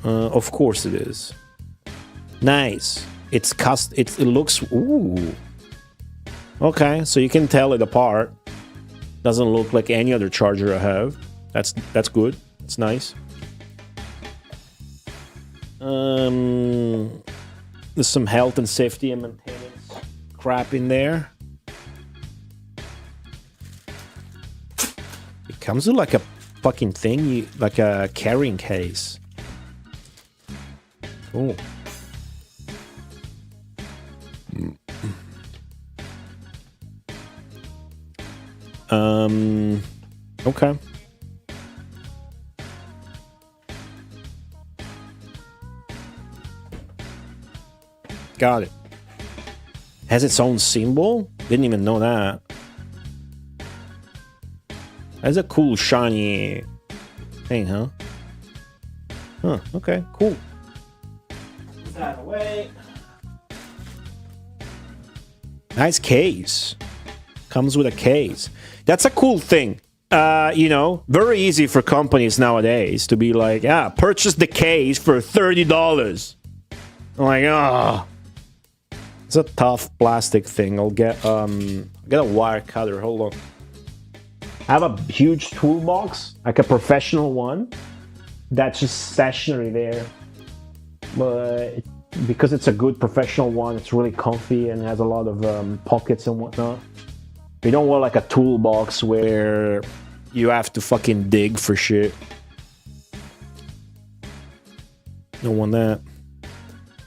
Of course it is. Nice. It looks... Ooh. Okay, so you can tell it apart. Doesn't look like any other charger I have. That's good. It's nice. There's some health and safety and maintenance crap in there. It comes with like a fucking thing, like a carrying case. Oh. Okay. Got it. Has its own symbol? Didn't even know that. That's a cool shiny thing, huh? Huh, okay, cool. Put that away. Nice case. Comes with a case. That's a cool thing. You know, very easy for companies nowadays to be like, purchase the case for $30. I'm like, it's a tough plastic thing. I'll get a wire cutter. Hold on. I have a huge toolbox, like a professional one, that's just stationary there. But because it's a good professional one, it's really comfy and has a lot of pockets and whatnot. You don't want like a toolbox where you have to fucking dig for shit. Don't want that.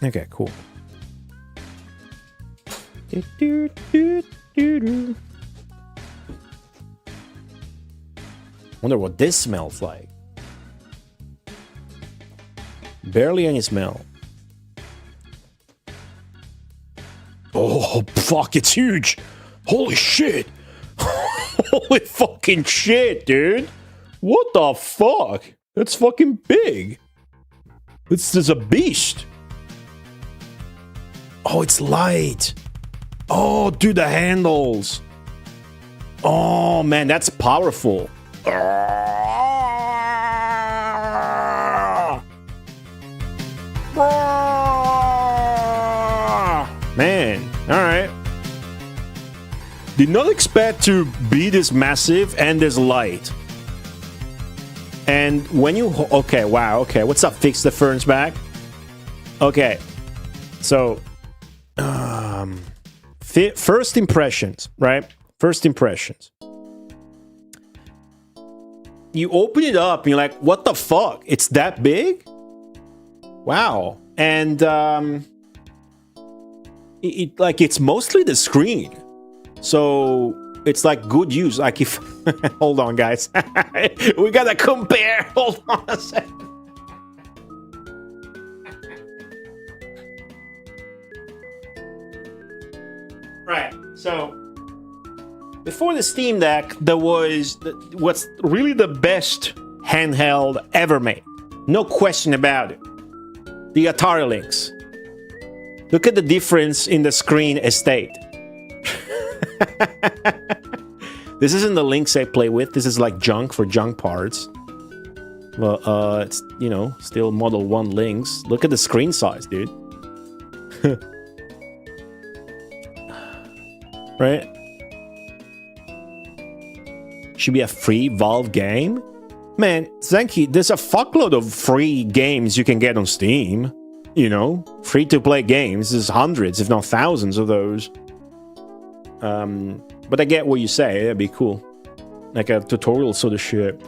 Okay, cool. Wonder what this smells like. Barely any smell. Oh, fuck, it's huge. Holy shit. Holy fucking shit, dude. What the fuck? That's fucking big. This is a beast. Oh, it's light. Oh, dude, the handles. Oh, man, that's powerful. Man, all right. Did not expect to be this massive and this light. And when you... Okay, wow, okay. What's up? Fix the ferns back. Okay. So... first impressions, right? First impressions. You open it up and you're like, what the fuck? It's that big? Wow. And it's mostly the screen. So it's like good use. Like if hold on, guys, we gotta compare. Hold on a second. Right. So before the Steam Deck, there was what's really the best handheld ever made. No question about it. The Atari Lynx. Look at the difference in the screen estate. This isn't the Lynx I play with. This is like junk for junk parts. Well, it's, you know, still Model 1 Lynx. Look at the screen size, dude. Right? Should be a free Valve game? Man, Zenki, there's a fuckload of free games you can get on Steam. You know, free-to-play games. There's hundreds, if not thousands of those. But I get what you say. That'd be cool. Like a tutorial sort of shit.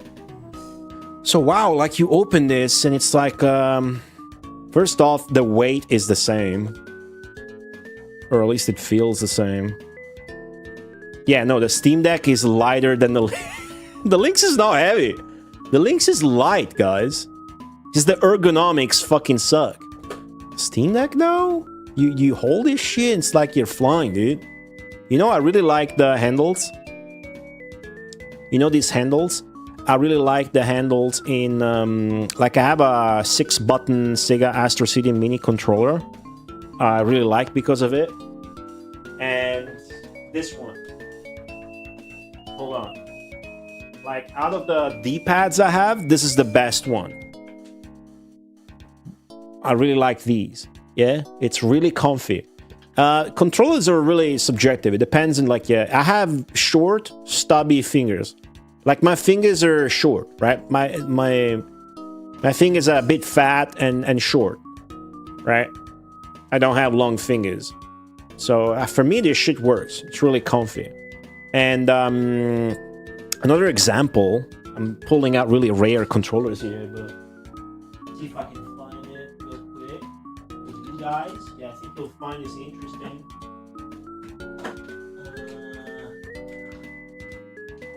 So, wow, like you open this and it's like... first off, the weight is the same. Or at least it feels the same. Yeah, no, the Steam Deck is lighter than the... The Lynx is not heavy. The Lynx is light, guys. Just the ergonomics fucking suck. Steam Deck, though? You hold this shit, it's like you're flying, dude. You know, I really like the handles. You know these handles? I really like the handles in... like, I have a 6-button Sega Astro City Mini controller. I really like because of it. And this one. Hold on. Like, out of the D-pads I have, this is the best one. I really like these. Yeah, it's really comfy. Controllers are really subjective. It depends on, like, yeah, I have short, stubby fingers. Like, my fingers are short, right? My fingers are a bit fat and short, right? I don't have long fingers. So, for me, this shit works. It's really comfy. And, another example, I'm pulling out really rare controllers here, but see if I can find it real quick with you guys. Yeah, I think you'll find this interesting.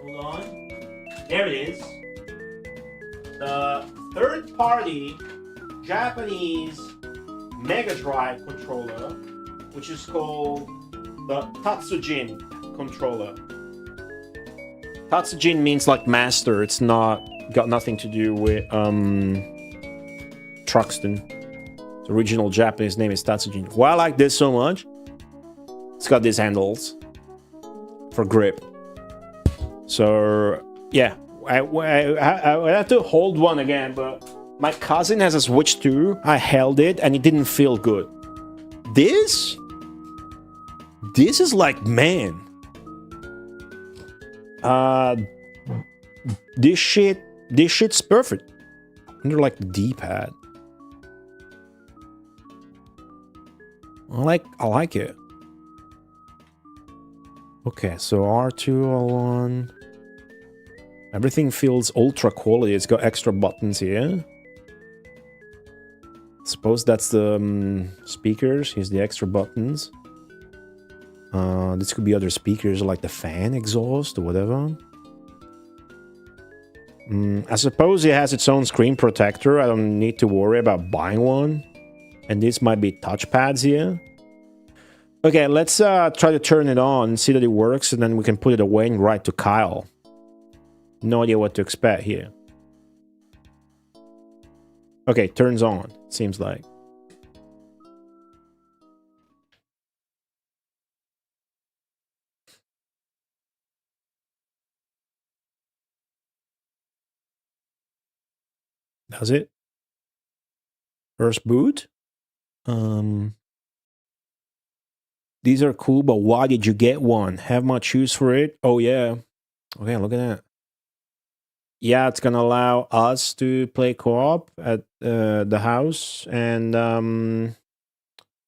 Hold on. There it is. The third-party Japanese Mega Drive controller, which is called the Tatsujin controller. Tatsujin means like master. It's not got nothing to do with Truxton. The original Japanese name is Tatsujin. Why I like this so much? It's got these handles for grip. So yeah, I have to hold one again, but my cousin has a Switch too. I held it and it didn't feel good. This is like, man. This shit's perfect. Under like the D-pad. I like it. Okay, so R2, L1. Everything feels ultra quality. It's got extra buttons here. Suppose that's the speakers. Here's the extra buttons. This could be other speakers like the fan exhaust or whatever. I suppose it has its own screen protector. I don't need to worry about buying one. And this might be touchpads here. Okay, let's try to turn it on, see that it works, and then we can put it away and write to Kyle. No idea what to expect here. Okay, turns on, seems like. Does it? First boot? These are cool, but why did you get one? Have much use for it? Oh yeah. Okay, look at that. Yeah, it's gonna allow us to play co-op at the house and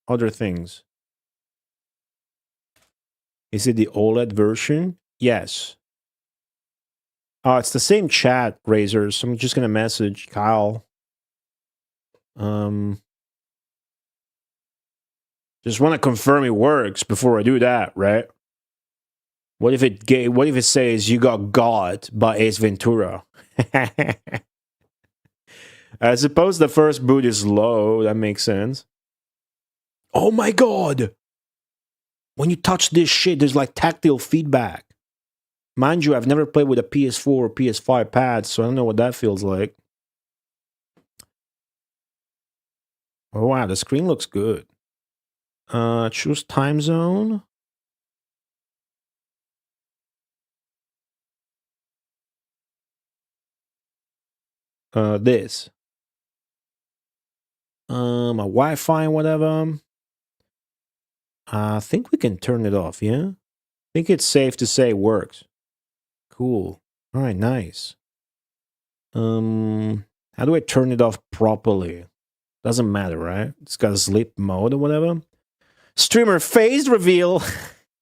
other things. Is it the OLED version? Yes. Oh, it's the same chat, Razors. I'm just gonna message Kyle. Just want to confirm it works before I do that, right? What if it says you got God by Ace Ventura? I suppose the first boot is low. That makes sense. Oh my god! When you touch this shit, there's like tactile feedback. Mind you, I've never played with a PS4 or PS5 pad, so I don't know what that feels like. Oh wow, the screen looks good. Choose time zone. This. A Wi-Fi and whatever. I think we can turn it off, yeah? I think it's safe to say it works. Cool. Alright, nice. How do I turn it off properly? Doesn't matter, right? It's got a sleep mode or whatever. Streamer phase reveal.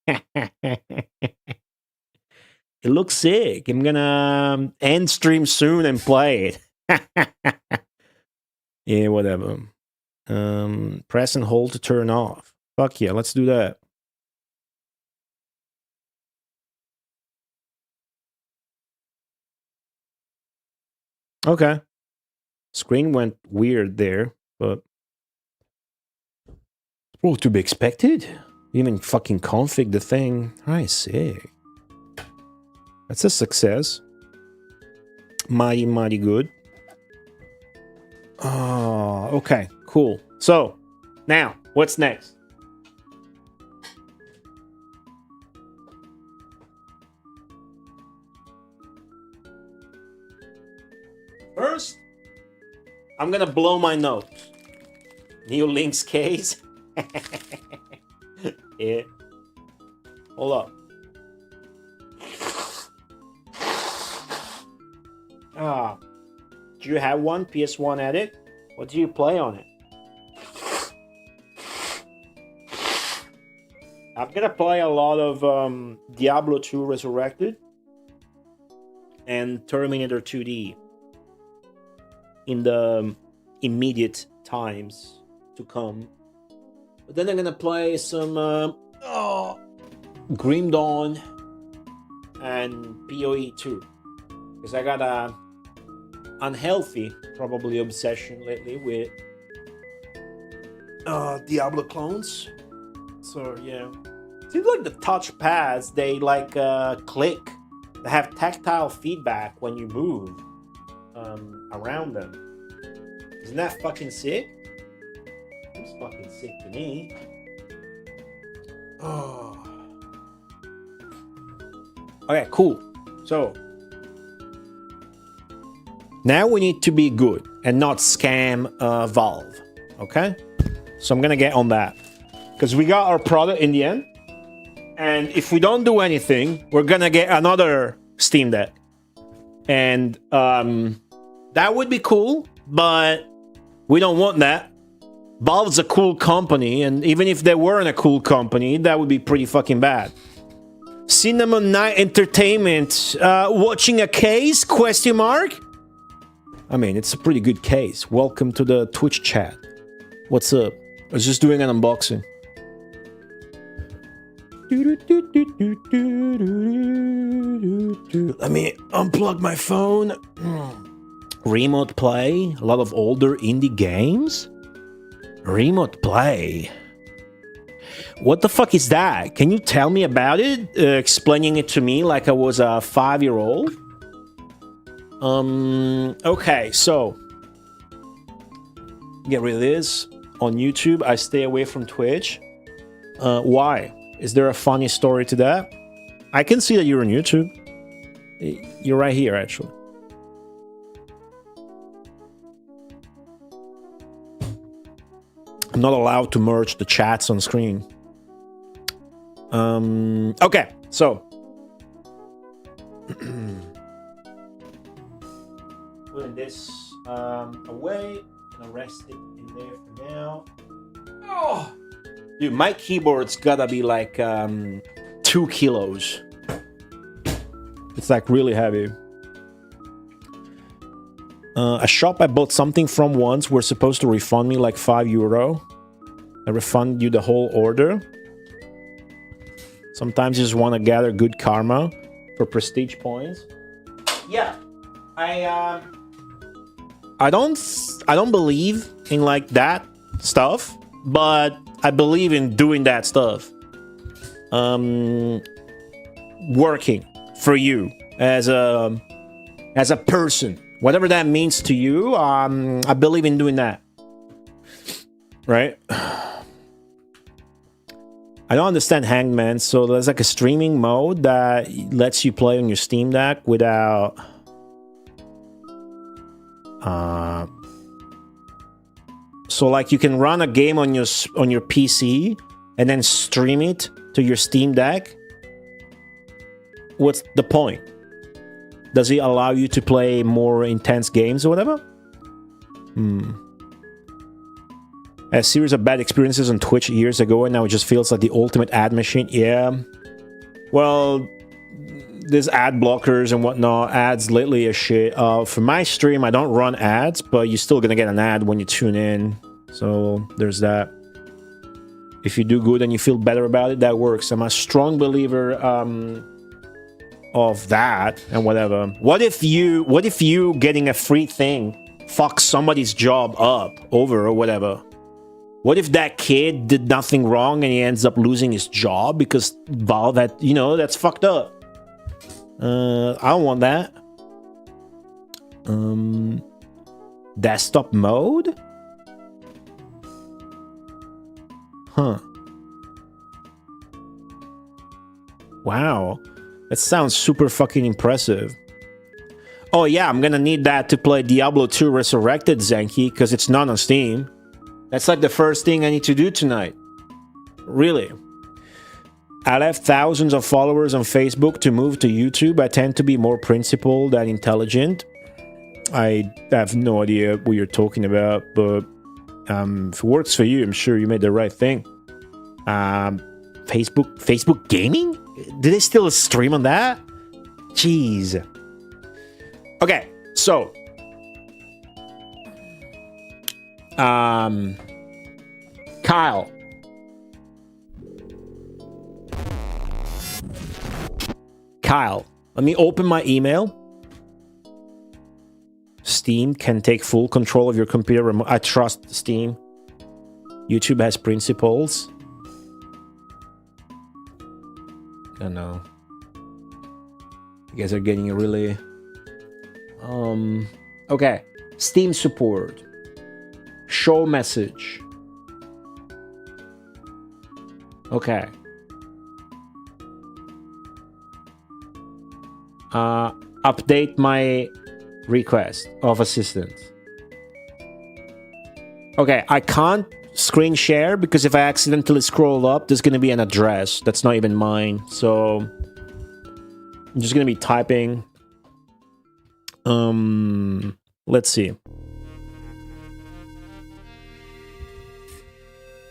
It looks sick. I'm gonna end stream soon and play it. Yeah, whatever. Press and hold to turn off. Fuck yeah, let's do that. Okay. Screen went weird there, but well, to be expected. Even fucking config the thing. I see. That's a success. Mighty, mighty good. Oh, okay, cool. So, now, what's next? First, I'm gonna blow my nose. New Link's case. Yeah. Hold up. Ah. Do you have one? PS1 Edit? What do you play on it? I'm gonna play a lot of Diablo 2 Resurrected and Terminator 2D in the immediate times to come. But then I'm gonna play some Grim Dawn and PoE 2 because I got a unhealthy, probably, obsession lately with Diablo clones. So yeah, seems like the touch pads, they like click. They have tactile feedback when you move around them. Isn't that fucking sick? It's fucking sick to me. Oh. Okay, cool. So now we need to be good and not scam Valve. Okay? So I'm gonna get on that. Because we got our product in the end. And if we don't do anything, we're gonna get another Steam Deck. And that would be cool, but we don't want that. Valve's a cool company, and even if they weren't a cool company, that would be pretty fucking bad. Cinema Night Entertainment, watching a case? Question mark? I mean, it's a pretty good case. Welcome to the Twitch chat. What's up? I was just doing an unboxing. Let me unplug my phone. Remote play? A lot of older indie games? Remote play? What the fuck is that? Can you tell me about it? Explaining it to me like I was a 5-year-old? Okay, so get rid of this. On YouTube, I stay away from Twitch. Why? Is there a funny story to that? I can see that you're on YouTube. You're right here, actually. I'm not allowed to merge the chats on screen. Okay, so putting this away. Gonna rest it in there for now. Oh, dude, my keyboard's gotta be like 2 kilos. It's like really heavy. A shop I bought something from once were supposed to refund me like €5. I refund you the whole order. Sometimes you just want to gather good karma for prestige points. Yeah, I don't believe in like that stuff, but I believe in doing that stuff. Working for you as a person, whatever that means to you. I believe in doing that. Right? I don't understand Hangman, so there's like a streaming mode that lets you play on your Steam Deck without so like you can run a game on your PC and then stream it to your Steam Deck. What's the point? Does it allow you to play more intense games or whatever? A series of bad experiences on Twitch years ago, and now it just feels like the ultimate ad machine. Yeah. Well, there's ad blockers and whatnot. Ads lately are shit. For my stream, I don't run ads, but you're still gonna get an ad when you tune in. So there's that. If you do good and you feel better about it, that works. I'm a strong believer of that and whatever. What if you getting a free thing fucks somebody's job up over or whatever? What if that kid did nothing wrong and he ends up losing his job because Valve had, that's fucked up. I don't want that. Desktop mode? Huh. Wow. That sounds super fucking impressive. Oh yeah, I'm gonna need that to play Diablo 2 Resurrected, Zenki, because it's not on Steam. That's like the first thing I need to do tonight. Really. I left thousands of followers on Facebook to move to YouTube. I tend to be more principled than intelligent. I have no idea what you're talking about, but if it works for you, I'm sure you made the right thing. Facebook gaming? Do they still stream on that? Jeez. Okay, so Kyle. Let me open my email. Steam can take full control of your computer. I trust Steam. YouTube has principles. I know. You guys are getting really... Okay. Steam support. Show message. Okay. Update my request of assistance. Okay, I can't screen share because if I accidentally scroll up, there's going to be an address that's not even mine. So I'm just going to be typing. Let's see.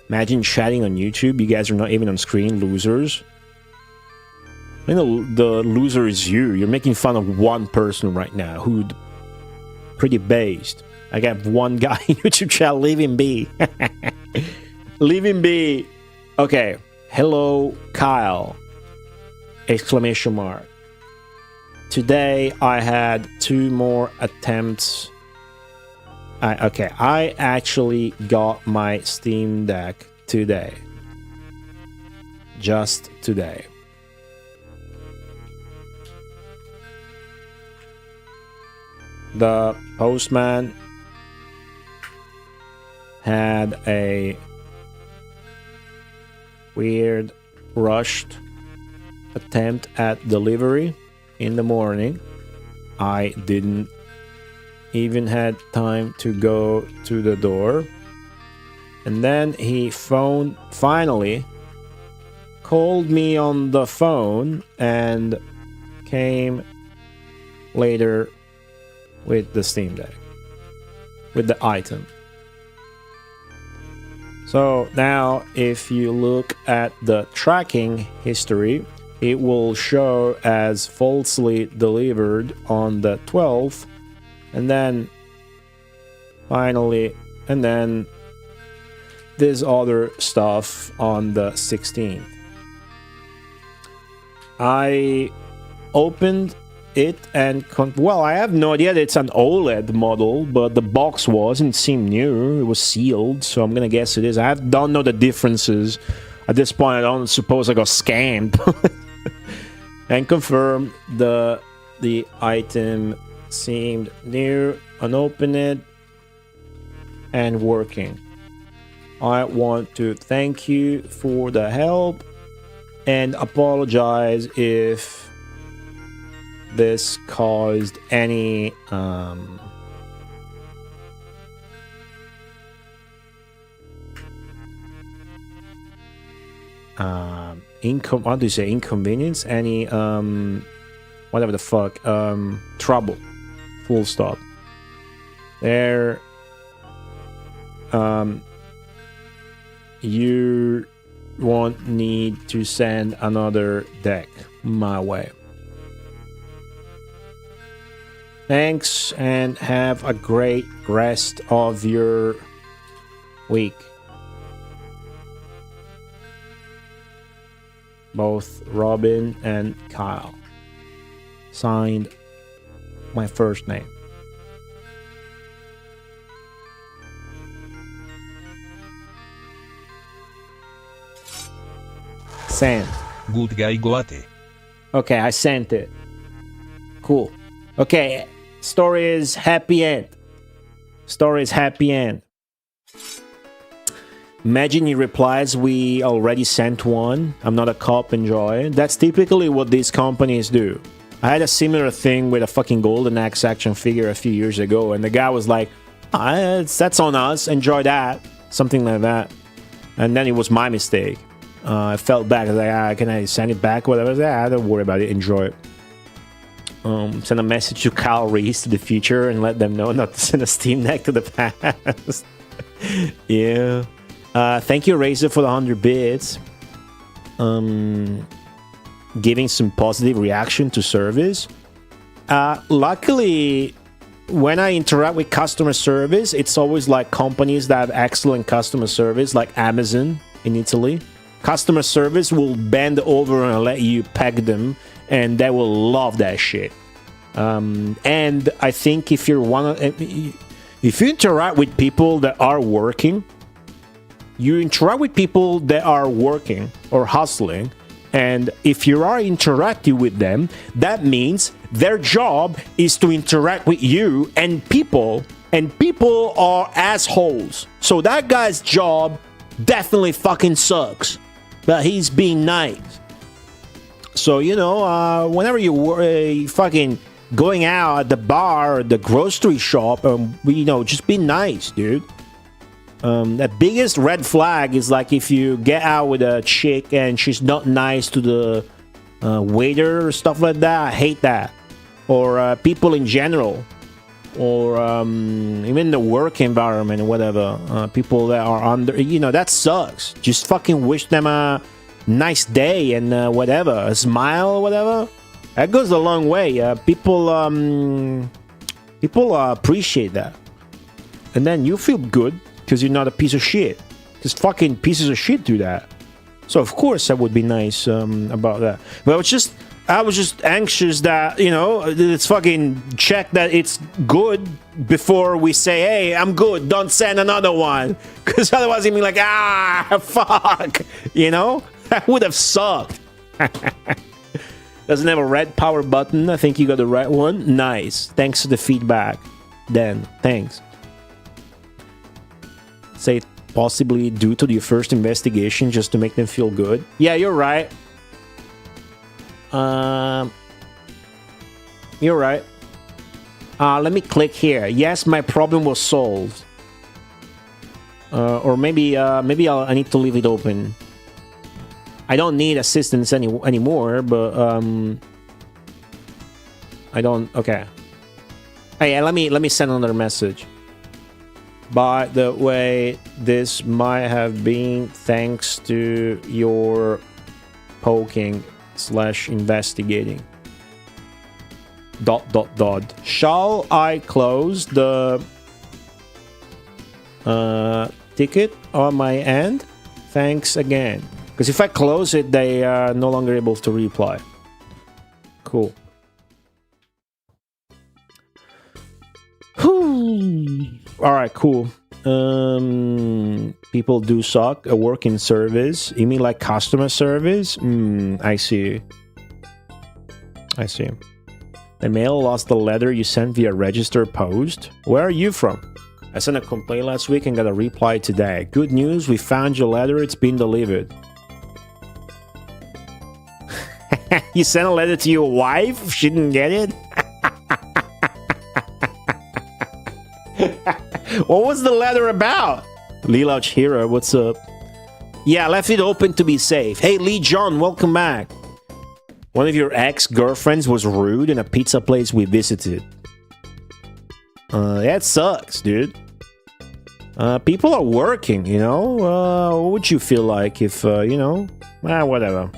Imagine chatting on YouTube. You guys are not even on screen, losers. I know the loser is you. You're making fun of one person right now who pretty based. I got one guy in YouTube chat. Leave him be. Leave him be. Okay. Hello, Kyle. Exclamation mark. Today I had 2 more attempts. Okay, I actually got my Steam Deck today. Just today. The postman had a weird rushed attempt at delivery in the morning. I didn't even had time to go to the door, and then he finally called me on the phone and came later with the Steam Deck, with the item. So now if you look at the tracking history, it will show as falsely delivered on the 12th, and then finally, and then this other stuff on the 16th. I opened it and well, I have no idea that it's an OLED model, but the box wasn't seem new. It was sealed, so I'm gonna guess it is. I don't know the differences at this point. I don't suppose I got scammed. And confirm the item seemed new, unopened and working. I want to thank you for the help and apologize if this caused any how do you say, inconvenience, any whatever the fuck, trouble, full stop. There you won't need to send another deck my way. Thanks, and have a great rest of your week. Both Robin and Kyle. Signed, my first name. Send. Good guy Goate. Okay, I sent it. Cool. Okay, story is happy end. Story is happy end. Imagine he replies, we already sent one. I'm not a cop, enjoy. That's typically what these companies do. I had a similar thing with a fucking Golden Axe action figure a few years ago, and the guy was like, that's on us, enjoy that. Something like that. And then it was my mistake. I felt bad. I was like, can I send it back? Whatever. Don't worry about it. Enjoy it. Send a message to Kyle Reese to the future and let them know not to send a Steam Deck to the past. Yeah. Thank you, Razor, for the 100 bits. Giving some positive reaction to service. Luckily, when I interact with customer service, it's always like companies that have excellent customer service, like Amazon in Italy. Customer service will bend over and let you peg them, and they will love that shit. And I think if you interact with people that are working, you interact with people that are working or hustling, and if you are interacting with them, that means their job is to interact with you and people are assholes. So that guy's job definitely fucking sucks, but he's being nice. So, you know, whenever you fucking going out at the bar or the grocery shop, you know, just be nice, dude. The biggest red flag is like if you get out with a chick and she's not nice to the waiter or stuff like that. I hate that. Or people in general. Or even the work environment or whatever. People that are under, you know, that sucks. Just fucking wish them a nice day and whatever. A smile or whatever. That goes a long way. People appreciate that. And then you feel good. Because you're not a piece of shit. Because fucking pieces of shit do that. So of course I would be nice about that. But I was just anxious that, you know, let's fucking check that it's good before we say, hey, I'm good, don't send another one. Because otherwise it'd be like, fuck. You know? That would have sucked. Doesn't have a red power button. I think you got the right one. Nice. Thanks for the feedback. Dan, thanks. Say possibly due to the first investigation just to make them feel good. Yeah, you're right. You're right. Let me click here. Yes, my problem was solved. Or maybe I need to leave it open. I don't need assistance anymore, but I don't. Okay. Hey, let me send another message. By the way, this might have been thanks to your poking / investigating. ... Shall I close the ticket on my end. Thanks again. Because if I close it, they are no longer able to reply. Cool. Alright, cool. People do suck. A work in service. You mean like customer service? I see. I see. The mail lost the letter you sent via registered post. Where are you from? I sent a complaint last week and got a reply today. Good news, we found your letter. It's been delivered. You sent a letter to your wife? She didn't get it? What was the letter about? Lila Chihiro, what's up? Yeah, I left it open to be safe. Hey, Lee John, welcome back. One of your ex-girlfriends was rude in a pizza place we visited. That sucks, dude. People are working, you know? What would you feel like if, you know? Whatever.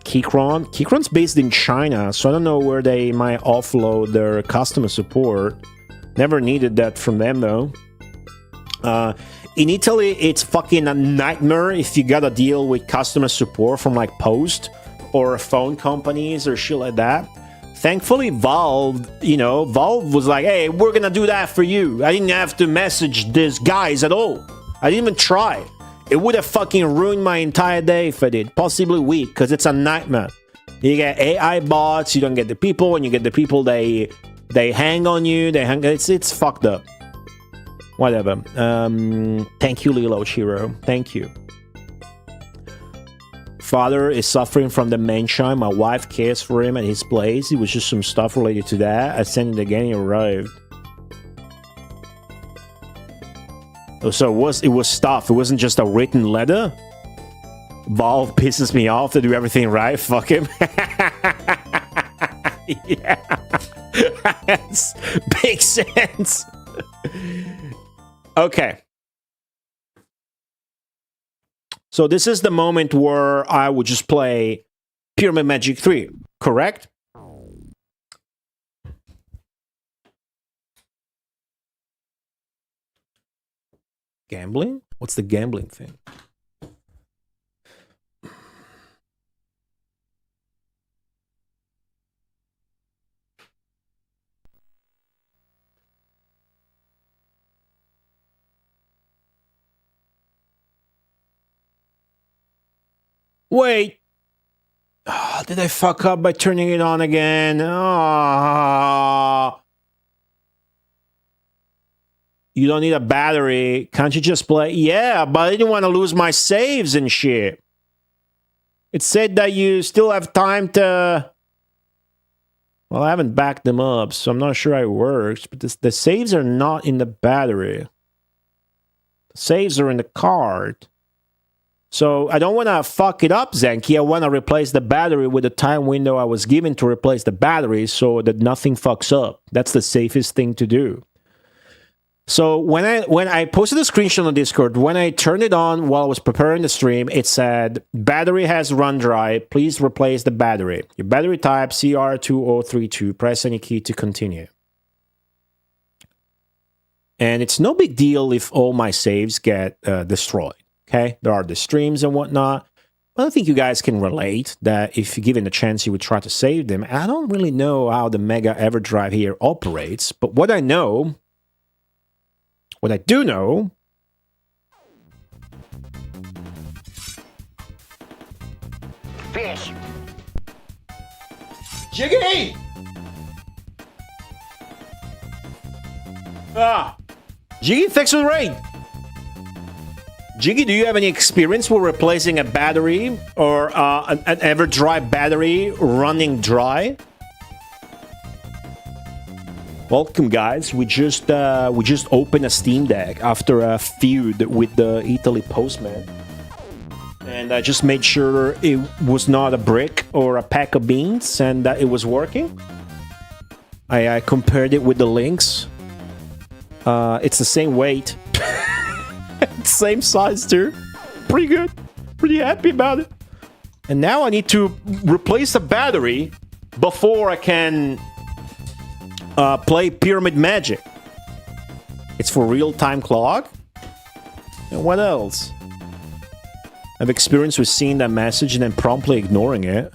Keychron's based in China, so I don't know where they might offload their customer support. Never needed that from them, though. In Italy, it's fucking a nightmare if you gotta deal with customer support from, like, Post or phone companies or shit like that. Thankfully, Valve was like, hey, we're gonna do that for you. I didn't have to message these guys at all. I didn't even try. It would have fucking ruined my entire day if I did. Possibly week, because it's a nightmare. You get AI bots, you don't get the people, and you get the people, they hang on you, it's fucked up. Whatever. Thank you, Lilo Chiro. Thank you. Father is suffering from dementia. My wife cares for him at his place. It was just some stuff related to that. I sent it again, it arrived. So it was stuff. It wasn't just a written letter. Valve pisses me off to do everything right. Fuck him. Yeah. Yes. Makes sense. Okay. So this is the moment where I would just play Pyramid Magic 3, correct? Gambling? What's the gambling thing? Wait. Oh, did I fuck up by turning it on again? Oh. You don't need a battery. Can't you just play? Yeah, but I didn't want to lose my saves and shit. It said that you still have time to... Well, I haven't backed them up, so I'm not sure how it works. But the saves are not in the battery. The saves are in the card. So I don't want to fuck it up, Zenki. I want to replace the battery with the time window I was given to replace the battery so that nothing fucks up. That's the safest thing to do. So when I posted a screenshot on Discord, when I turned it on while I was preparing the stream, it said, battery has run dry. Please replace the battery. Your battery type CR2032. Press any key to continue. And it's no big deal if all my saves get destroyed. Okay, there are the streams and whatnot. But I think you guys can relate that if given a chance, you would try to save them. I don't really know how the Mega EverDrive here operates, but what I do know... Fish! Jiggy! Jiggy, thanks for the raid! Jiggy, do you have any experience with replacing a battery or an EverDrive battery running dry? Welcome, guys. We just opened a Steam Deck after a feud with the Italy postman, and I just made sure it was not a brick or a pack of beans and that it was working. I compared it with the links. It's the same weight. Same size too. Pretty good. Pretty happy about it. And now I need to replace the battery before I can play Pyramid Magic. It's for real-time clock. And what else? I've experienced with seeing that message and then promptly ignoring it.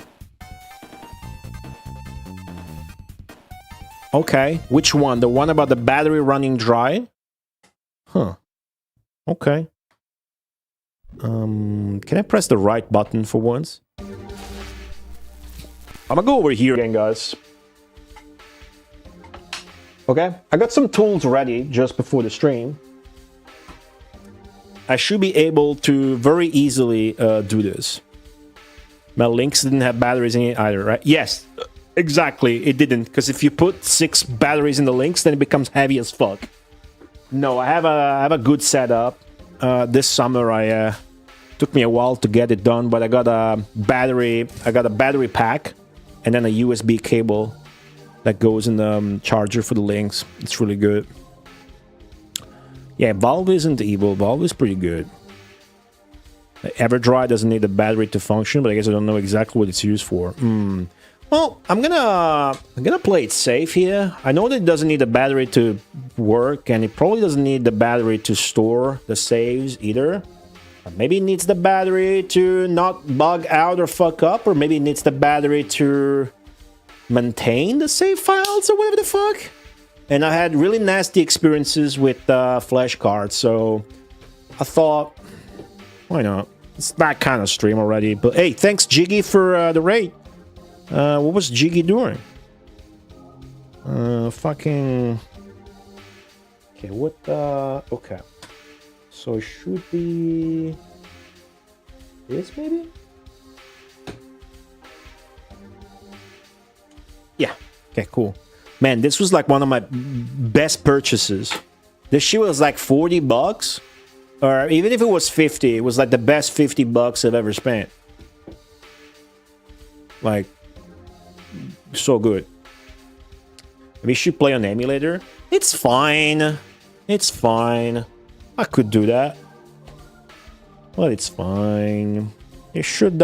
Okay, which one? The one about the battery running dry? Huh. Okay. Can I press the right button for once? I'm gonna go over here again, guys. Okay, I got some tools ready just before the stream. I should be able to very easily do this. My Lynx didn't have batteries in it either, right? Yes, exactly, it didn't. Because if you put 6 batteries in the Lynx, then it becomes heavy as fuck. No, I have a good setup. This summer, took me a while to get it done, but I got a battery. I got a battery pack, and then a USB cable that goes in the charger for the Lynx. It's really good. Yeah, Valve isn't evil. Valve is pretty good. EverDry doesn't need a battery to function, but I guess I don't know exactly what it's used for. Well, I'm gonna play it safe here. I know that it doesn't need a battery to work, and it probably doesn't need the battery to store the saves either. Or maybe it needs the battery to not bug out or fuck up, or maybe it needs the battery to maintain the save files or whatever the fuck. And I had really nasty experiences with flash cards, so I thought, why not? It's that kind of stream already. But hey, thanks Jiggy for the raid. What was Jiggy doing? Fucking... Okay, what the... Okay. So it should be... This, maybe? Yeah. Okay, cool. Man, this was like one of my best purchases. This shit was like 40 bucks. Or even if it was 50, it was like the best 50 bucks I've ever spent. Like... So good. We should play on emulator. It's fine. It's fine. I could do that. But it's fine. It should,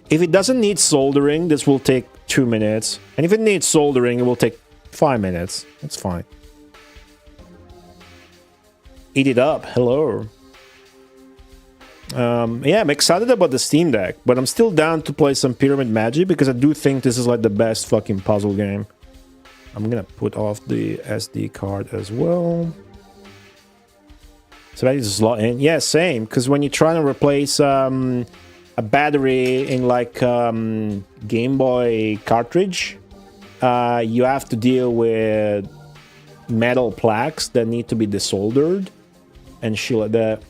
if it doesn't need soldering, this will take 2 minutes. And if it needs soldering, it will take 5 minutes. It's fine. Eat it up. Hello. Yeah, I'm excited about the Steam Deck, but I'm still down to play some Pyramid Magic because I do think this is like the best fucking puzzle game. I'm gonna put off the SD card as well. So that is a slot in. Yeah, same, because when you're trying to replace a battery in like Game Boy cartridge, you have to deal with metal plaques that need to be desoldered and shit like that.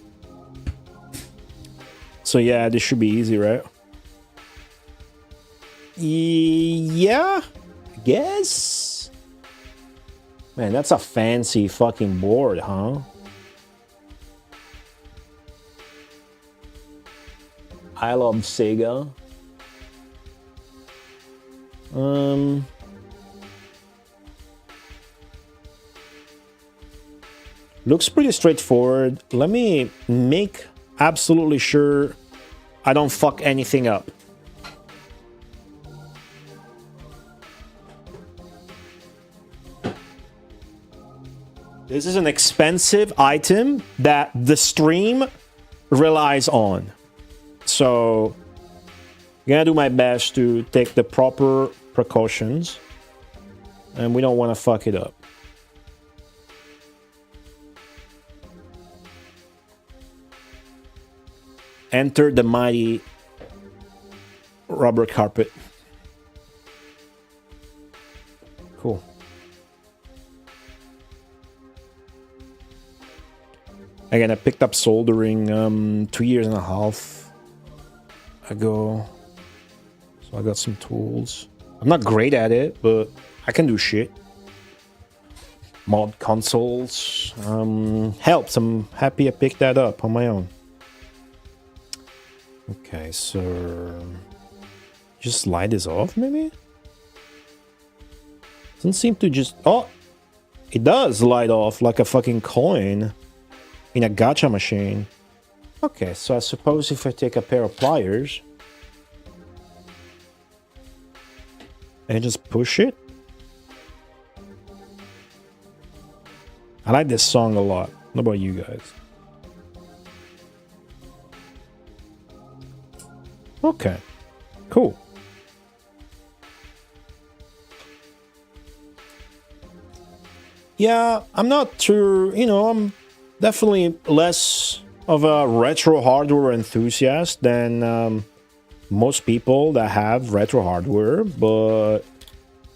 So yeah, this should be easy, right? Yeah, I guess. Man, that's a fancy fucking board, huh? I love Sega. Looks pretty straightforward. Let me make absolutely sure I don't fuck anything up. This is an expensive item that the stream relies on. So I'm gonna do my best to take the proper precautions, and we don't want to fuck it up. Enter the mighty rubber carpet. Cool. Again, I picked up soldering 2.5 years ago. So I got some tools. I'm not great at it, but I can do shit. Mod consoles helps. I'm happy I picked that up on my own. Okay, so just slide this off, maybe? Doesn't seem to just... Oh! It does slide off like a fucking coin in a gacha machine. Okay, so I suppose if I take a pair of pliers and just push it. I like this song a lot. What about you guys? Okay. Cool. Yeah, I'm not too, I'm definitely less of a retro hardware enthusiast than most people that have retro hardware, but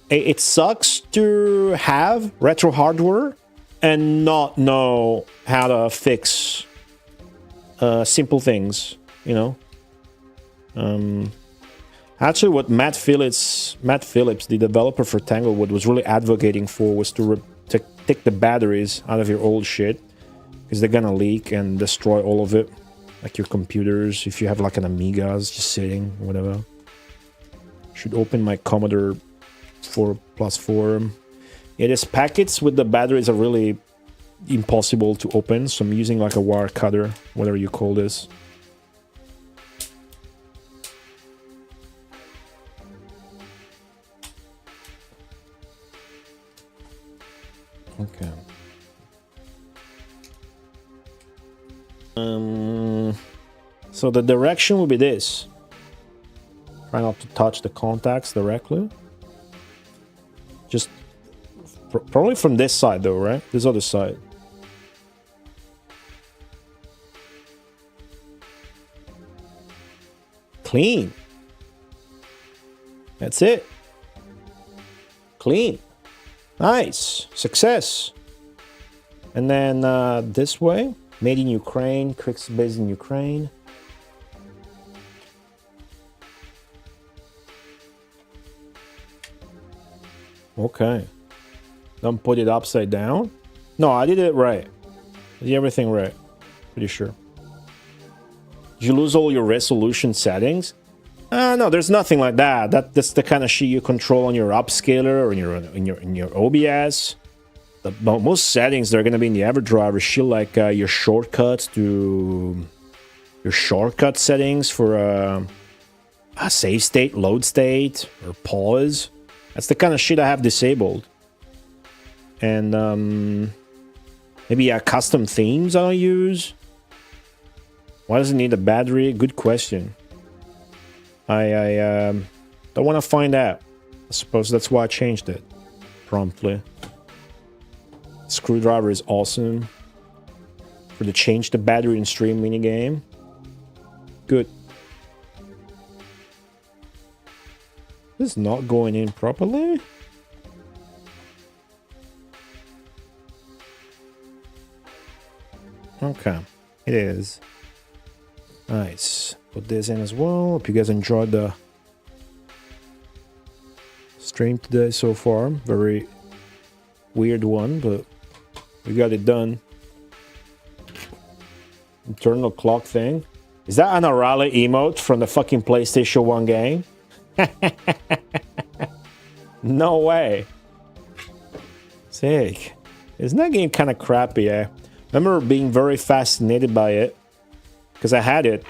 it sucks to have retro hardware and not know how to fix simple things, Actually, what Matt Phillips, the developer for Tanglewood, was really advocating for was to take the batteries out of your old shit, because they're gonna leak and destroy all of it, like your computers. If you have like an Amiga, it's just sitting, whatever. Should open my Commodore 4+4. Yeah, these packets with the batteries are really impossible to open, so I'm using like a wire cutter, whatever you call this. Okay. So the direction will be this. Try not to touch the contacts directly. Just probably from this side though, right? This other side. Clean. That's it. Clean. Nice. Success. And then this way. Made in Ukraine. Quicks based in Ukraine. Okay. Don't put it upside down. No, I did it right. I did everything right. Pretty sure. Did you lose all your resolution settings? No, there's nothing like that. That's the kind of shit you control on your upscaler or in your OBS. Most settings that are gonna be in the EverDrive are shit like your shortcuts to your shortcut settings for a save state, load state, or pause. That's the kind of shit I have disabled. And maybe custom themes I don't use. Why does it need a battery? Good question. I don't want to find out. I suppose that's why I changed it promptly. Screwdriver is awesome. For the change the battery in stream minigame. Good. This is not going in properly. Okay, it is. Nice. Put this in as well. Hope you guys enjoyed the stream today so far. Very weird one, but we got it done. Internal clock thing. Is that an Arale emote from the fucking PlayStation 1 game? No way. Sick. Isn't that game kind of crappy, eh? I remember being very fascinated by it. Because I had it.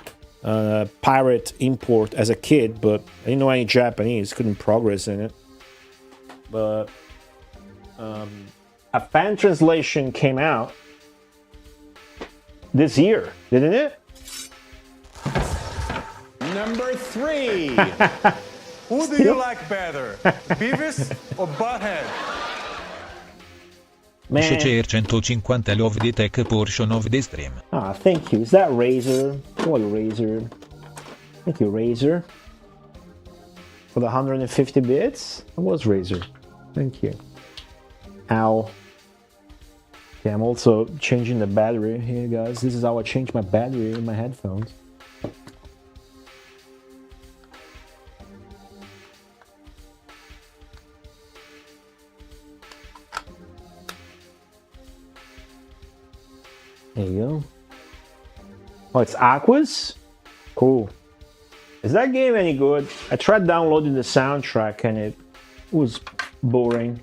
Pirate import as a kid, but I didn't know any Japanese. Couldn't progress in it. But a fan translation came out this year, didn't it? Number 3. Who do you like better, Beavis or Butthead? Man. Share 150 love the tech portion of the stream. Ah, thank you. Is that Razor? Oh, Razor. Thank you, Razor. For the 150 bits? It was Razor. Thank you. Ow. Okay, I'm also changing the battery here, guys. This is how I change my battery in my headphones. There you go. Oh, it's Aquas? Cool. Is that game any good? I tried downloading the soundtrack and it was boring.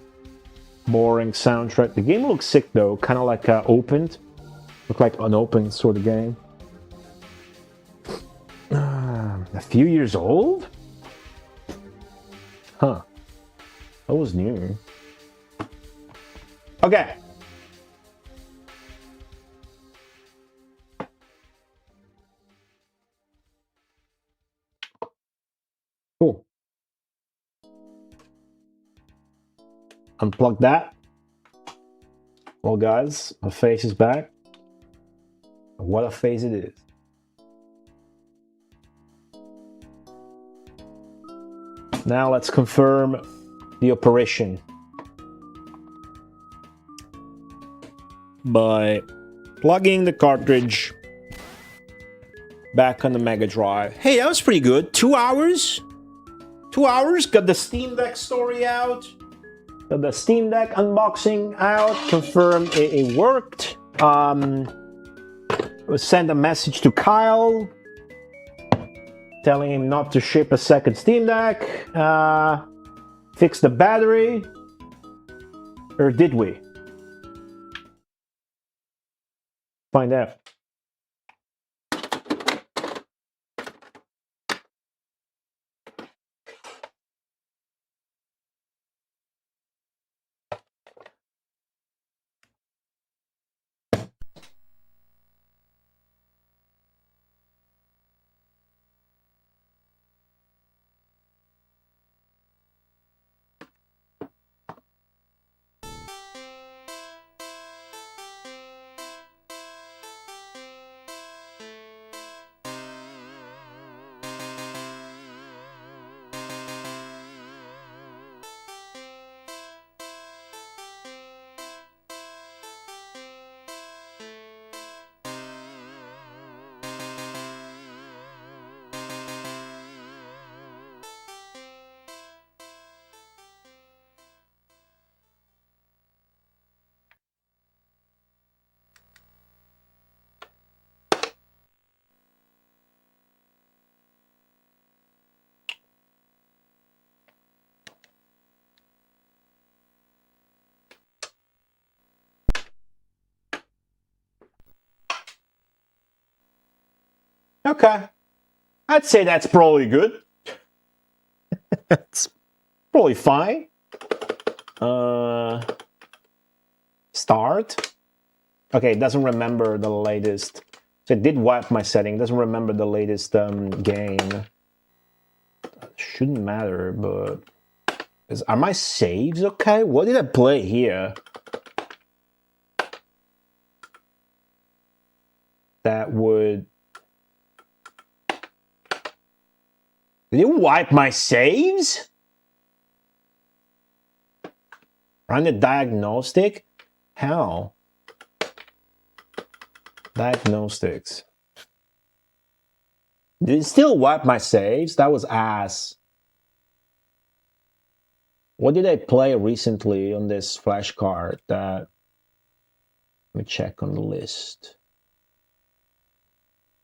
Boring soundtrack. The game looks sick though, kind of like opened. Look like unopened sort of game. A few years old? Huh. That was new. Okay. unplug that. Well, guys, my face is back. What a face it is. Now let's confirm the operation by plugging the cartridge back on the Mega Drive. Hey, that was pretty good. 2 hours? 2 hours? Got the Steam Deck story out. Got the Steam Deck unboxing out. Confirmed it worked. Sent a message to Kyle telling him not to ship a second Steam Deck. Fix the battery. Or did we? Find out. Okay. I'd say that's probably good. That's probably fine. Start. Okay, it doesn't remember the latest. So it did wipe my setting. It doesn't remember the latest game. Shouldn't matter, but... Are my saves okay? What did I play here? That would... Did you wipe my saves? Run the diagnostic? How? Diagnostics. Did it still wipe my saves? That was ass. What did I play recently on this flash card that... Let me check on the list.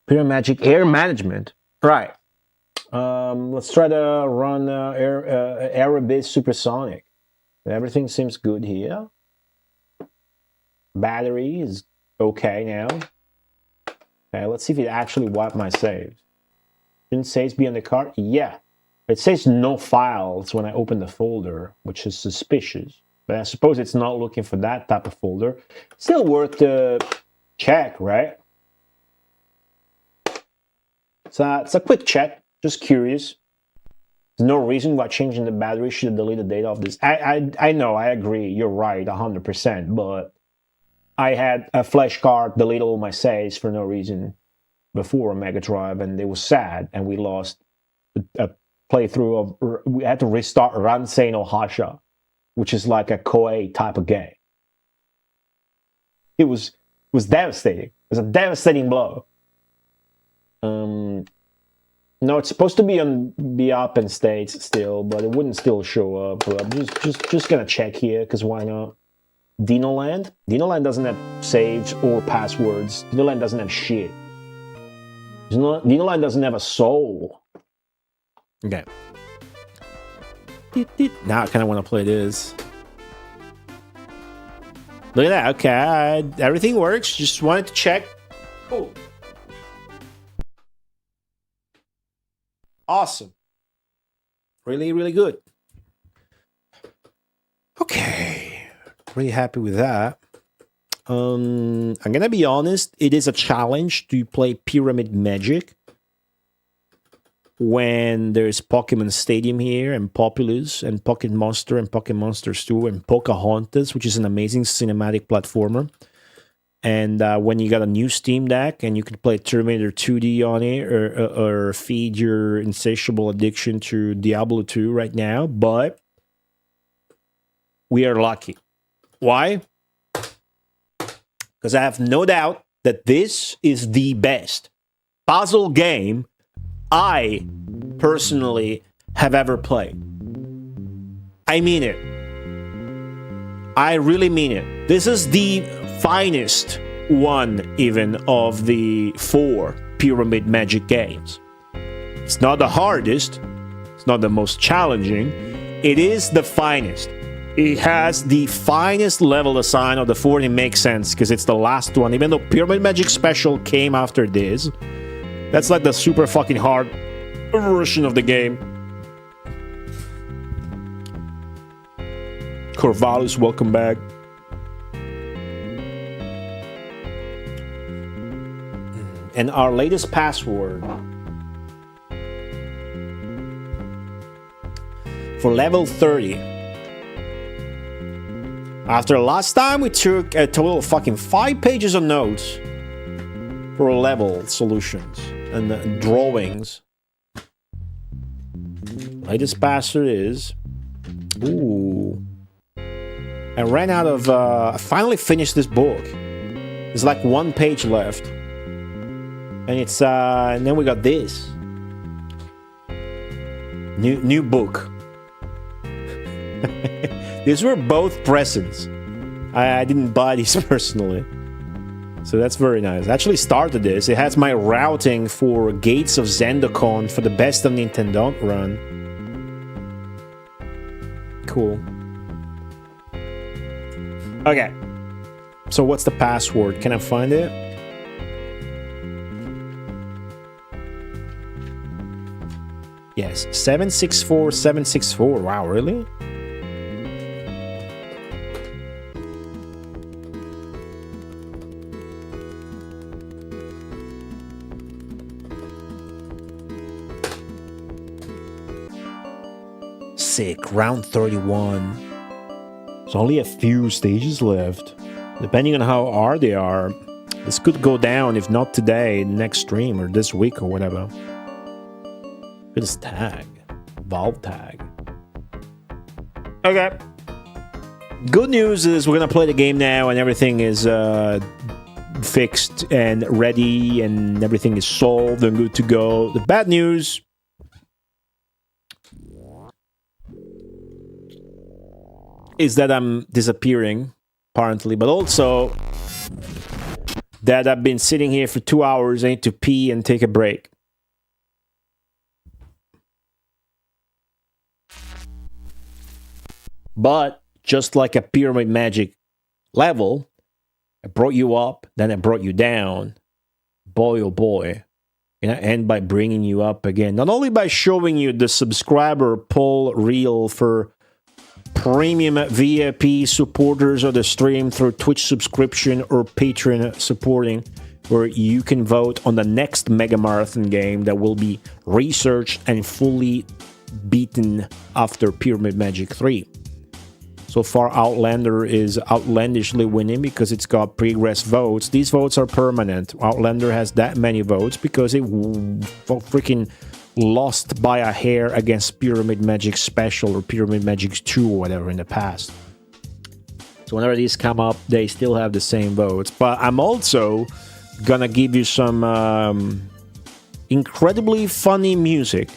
Pure Magic Air Management. Right. Let's try to run Aerobis Supersonic. Everything seems good here. Battery is okay now. Okay, let's see if it actually wiped my saves. Didn't saves be on the card? Yeah. It says no files when I open the folder, which is suspicious. But I suppose it's not looking for that type of folder. Still worth the check, right? So it's a quick check. Just curious. There's no reason why changing the battery should delete the data of this. I know, I agree. You're right, 100%. But I had a flash card delete all my saves for no reason before a Mega Drive, and it was sad. And we lost a playthrough of... We had to restart Ransei no Hasha, which is like a Koei type of game. It was devastating. It was a devastating blow. No, it's supposed to be up in states still, but it wouldn't still show up. I'm just gonna check here, because why not? Dinoland? Dinoland doesn't have saves or passwords. Dinoland doesn't have shit. Dinoland doesn't have a soul. Okay. Now I kind of want to play this. Look at that. Okay, everything works. Just wanted to check. Cool. Awesome. Really, really good. Okay. Really happy with that. I'm gonna be honest, it is a challenge to play Pyramid Magic. when there's Pokemon Stadium here, and Populous, and Pocket Monster, and Pocket Monsters 2, and Pocahontas, which is an amazing cinematic platformer. And when you got a new Steam Deck and you can play Terminator 2D on it, or feed your insatiable addiction to Diablo 2 right now. But we are lucky. Why? Because I have no doubt that this is the best puzzle game I personally have ever played. I mean it. I really mean it. This is the finest one, even, of the 4 Pyramid Magic games. It's not the hardest. It's not the most challenging. It is the finest. It has the finest level design of the 4, and it makes sense because it's the last one. Even though Pyramid Magic Special came after this, that's like the super fucking hard version of the game. Corvallis, welcome back. And our latest password for level 30. After last time, we took a total of fucking 5 pages of notes for level solutions and drawings. Latest password is... Ooh. I ran out of... I finally finished this book. There's like 1 page left. And it's... and then we got this. New book. These were both presents. I didn't buy these personally. So that's very nice. I actually started this. It has my routing for Gates of Zendocon for the best of Nintendo run. Cool. Okay. So what's the password? Can I find it? Yes, 764764. Wow, really? Sick. Round 31. There's only a few stages left. Depending on how hard they are, this could go down, if not today, next stream, or this week, or whatever. Look at this tag. Valve tag. Okay. Good news is we're gonna play the game now, and everything is fixed and ready, and everything is solved and good to go. The bad news... is that I'm disappearing, apparently, but also that I've been sitting here for 2 hours. I need to pee and take a break. But just like a Pyramid Magic level, I brought you up, then I brought you down. Boy, oh boy. And I end by bringing you up again. Not only by showing you the subscriber poll reel for premium VIP supporters of the stream through Twitch subscription or Patreon supporting, where you can vote on the next Megamarathon game that will be researched and fully beaten after Pyramid Magic 3. So far, Outlander is outlandishly winning because it's got progress votes. These votes are permanent. Outlander has that many votes because it freaking lost by a hair against Pyramid Magic Special or Pyramid Magic 2 or whatever in the past. So whenever these come up, they still have the same votes. But I'm also gonna give you some incredibly funny music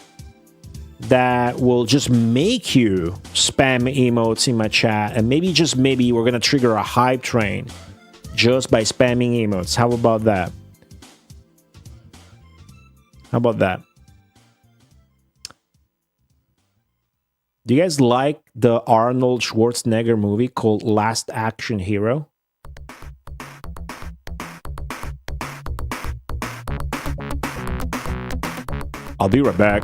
that will just make you spam emotes in my chat, and maybe, just maybe, we're gonna trigger a hype train just by spamming emotes. How about that? How about that? Do you guys like the Arnold Schwarzenegger movie called Last Action Hero? I'll be right back.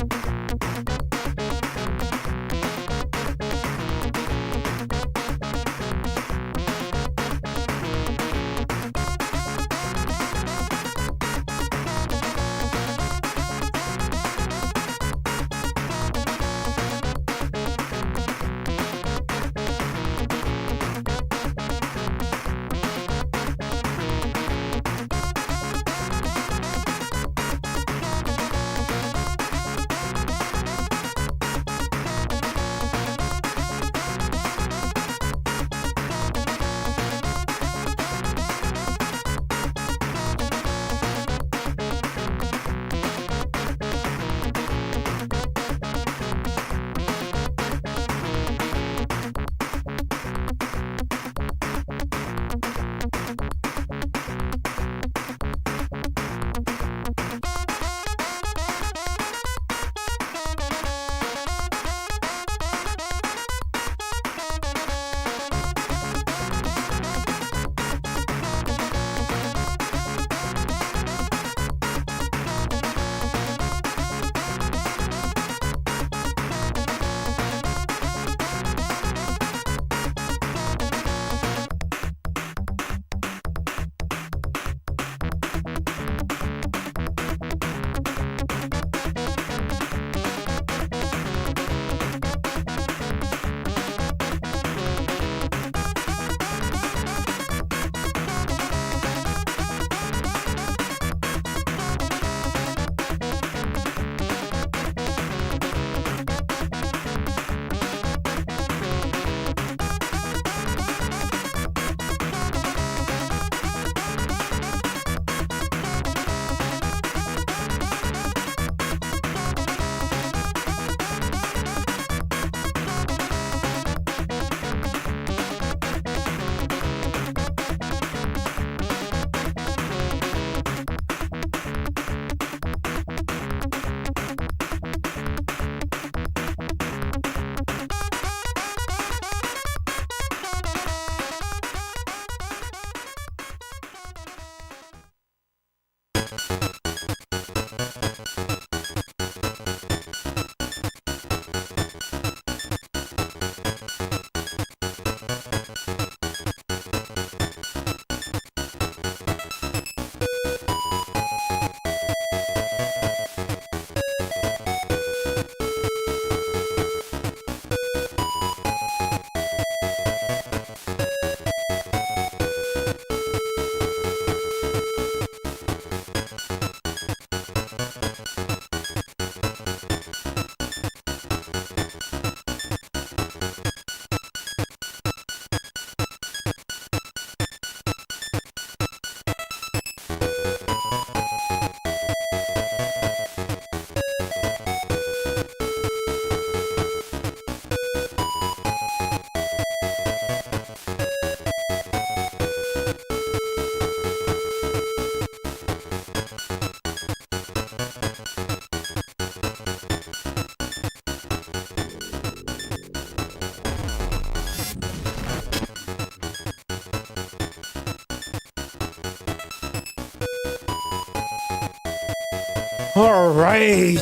All right.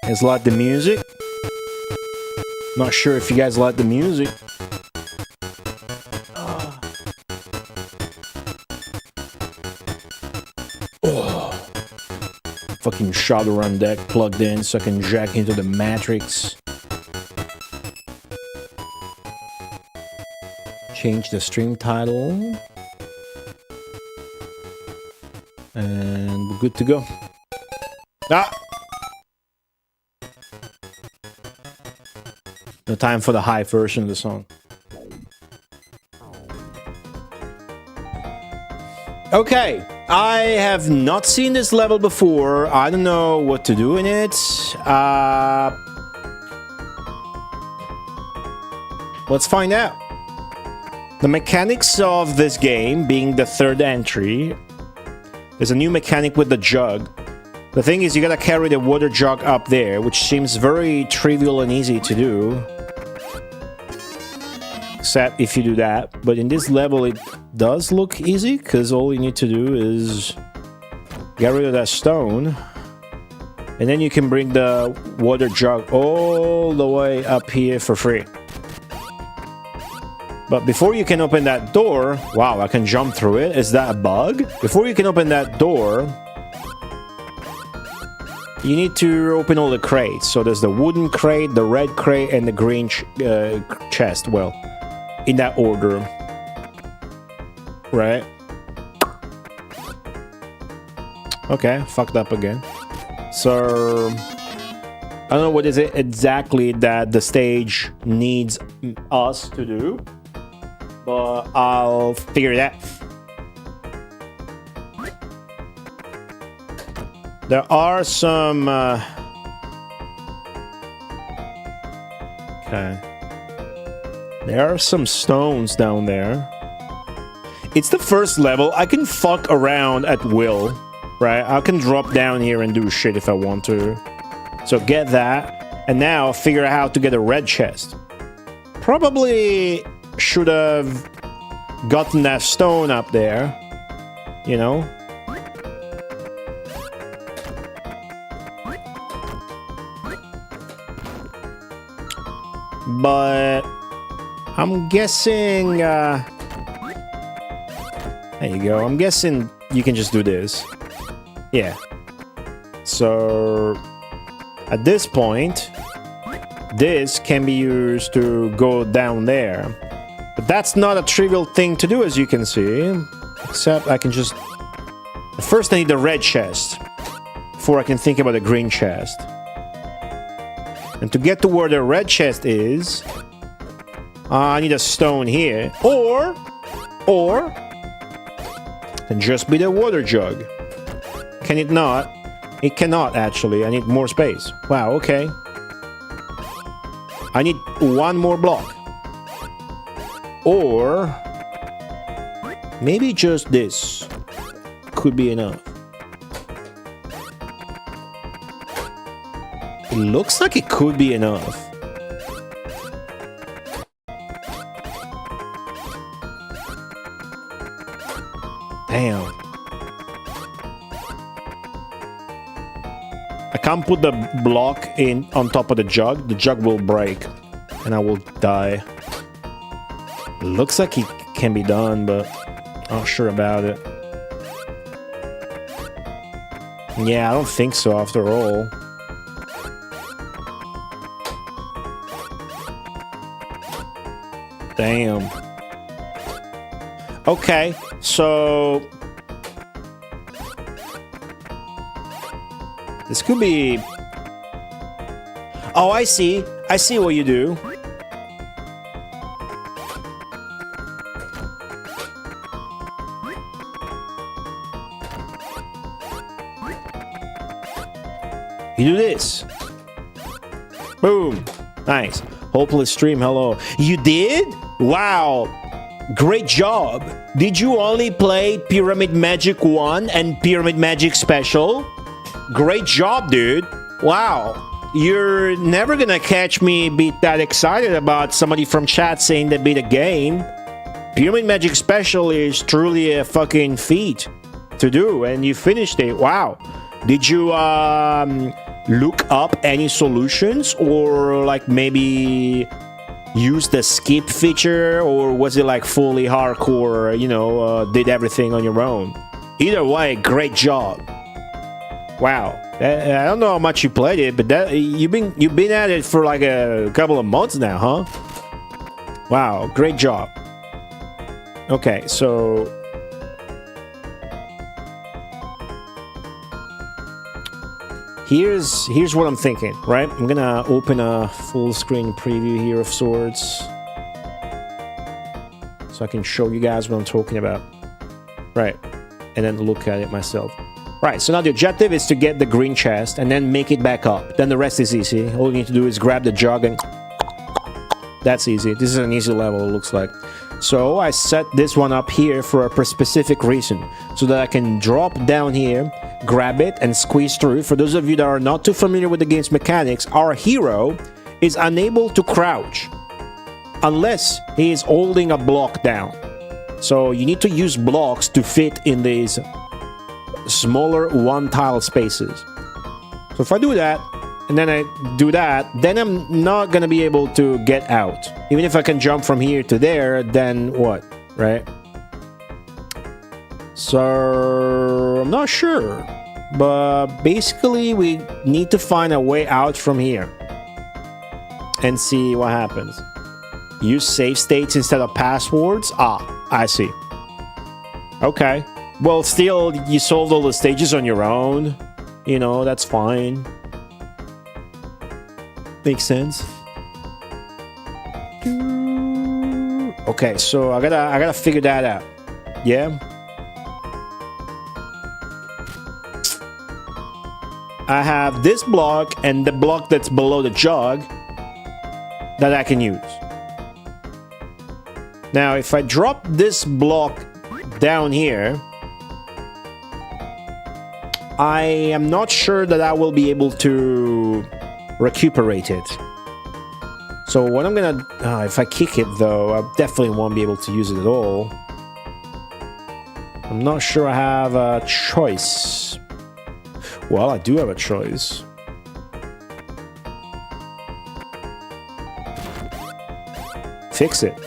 Guys like the music? Not sure if you guys like the music. Fucking Shadowrun deck plugged in so I can jack into the Matrix. Change the stream title. And we're good to go. Ah! No time for the high version of the song. Okay, I have not seen this level before. I don't know what to do in it. Let's find out. The mechanics of this game being the third entry. There's a new mechanic with the jug. The thing is, you gotta carry the water jug up there, which seems very trivial and easy to do. Except if you do that. But in this level, it does look easy, because all you need to do is get rid of that stone. And then you can bring the water jug all the way up here for free. But before you can open that door... Wow, I can jump through it. Is that a bug? Before you can open that door, you need to open all the crates. So there's the wooden crate, the red crate, and the green chest. Well, in that order. Right? Okay, fucked up again. So... I don't know what is it exactly that the stage needs us to do. But I'll figure it out. There are some... Okay. There are some stones down there. It's the first level. I can fuck around at will. Right? I can drop down here and do shit if I want to. So get that. And now figure out how to get a red chest. Probably... should have gotten that stone up there, you know? But I'm guessing, there you go. I'm guessing you can just do this. Yeah. So, at this point, this can be used to go down there. But that's not a trivial thing to do, as you can see. Except I can just... First I need the red chest. Before I can think about the green chest. And to get to where the red chest is... I need a stone here. Or... It can just be the water jug. Can it not? It cannot, actually. I need more space. Wow, okay. I need one more block. Or maybe just this could be enough. It looks like it could be enough. Damn. I can't put the block in on top of the jug. The jug will break and I will die. Looks like it can be done, but I'm not sure about it. Yeah, I don't think so after all. Damn. Okay, so... This could be... Oh, I see. I see what you do. You do this. Boom. Nice. Hopeless stream, hello. You did? Wow. Great job. Did you only play Pyramid Magic 1 and Pyramid Magic Special? Great job, dude. Wow. You're never gonna catch me be that excited about somebody from chat saying they beat a game. Pyramid Magic Special is truly a fucking feat to do, and you finished it. Wow. Did you look up any solutions, or like maybe use the skip feature, or was it like fully hardcore, you know, did everything on your own? Either way, great job. Wow. I don't know how much you played it, but that you've been at it for like a couple of months now, huh? Wow, great job. Okay, so here's what I'm thinking, right? I'm gonna open a full screen preview here of sorts, so I can show you guys what I'm talking about, right? And then look at it myself. Right, so now the objective is to get the green chest and then make it back up. Then the rest is easy. All you need to do is grab the jug and that's easy. This is an easy level, it looks like. So I set this one up here for a specific reason, so that I can drop down here, grab it, and squeeze through. For those of you that are not too familiar with the game's mechanics, our hero is unable to crouch unless he is holding a block down. So you need to use blocks to fit in these smaller one-tile spaces. So if I do that, and then I do that, then I'm not gonna be able to get out. Even if I can jump from here to there, then what, right? So I'm not sure, but basically we need to find a way out from here and see what happens. Use save states instead of passwords. Ah, I see. Okay. Well, still, you solved all the stages on your own. You know, that's fine. Makes sense. Okay, so I gotta figure that out. Yeah. I have this block and the block that's below the jug that I can use. Now, if I drop this block down here, I am not sure that I will be able to recuperate it. So what I'm gonna... if I kick it, though, I definitely won't be able to use it at all. I'm not sure I have a choice. Well, I do have a choice. Fix it.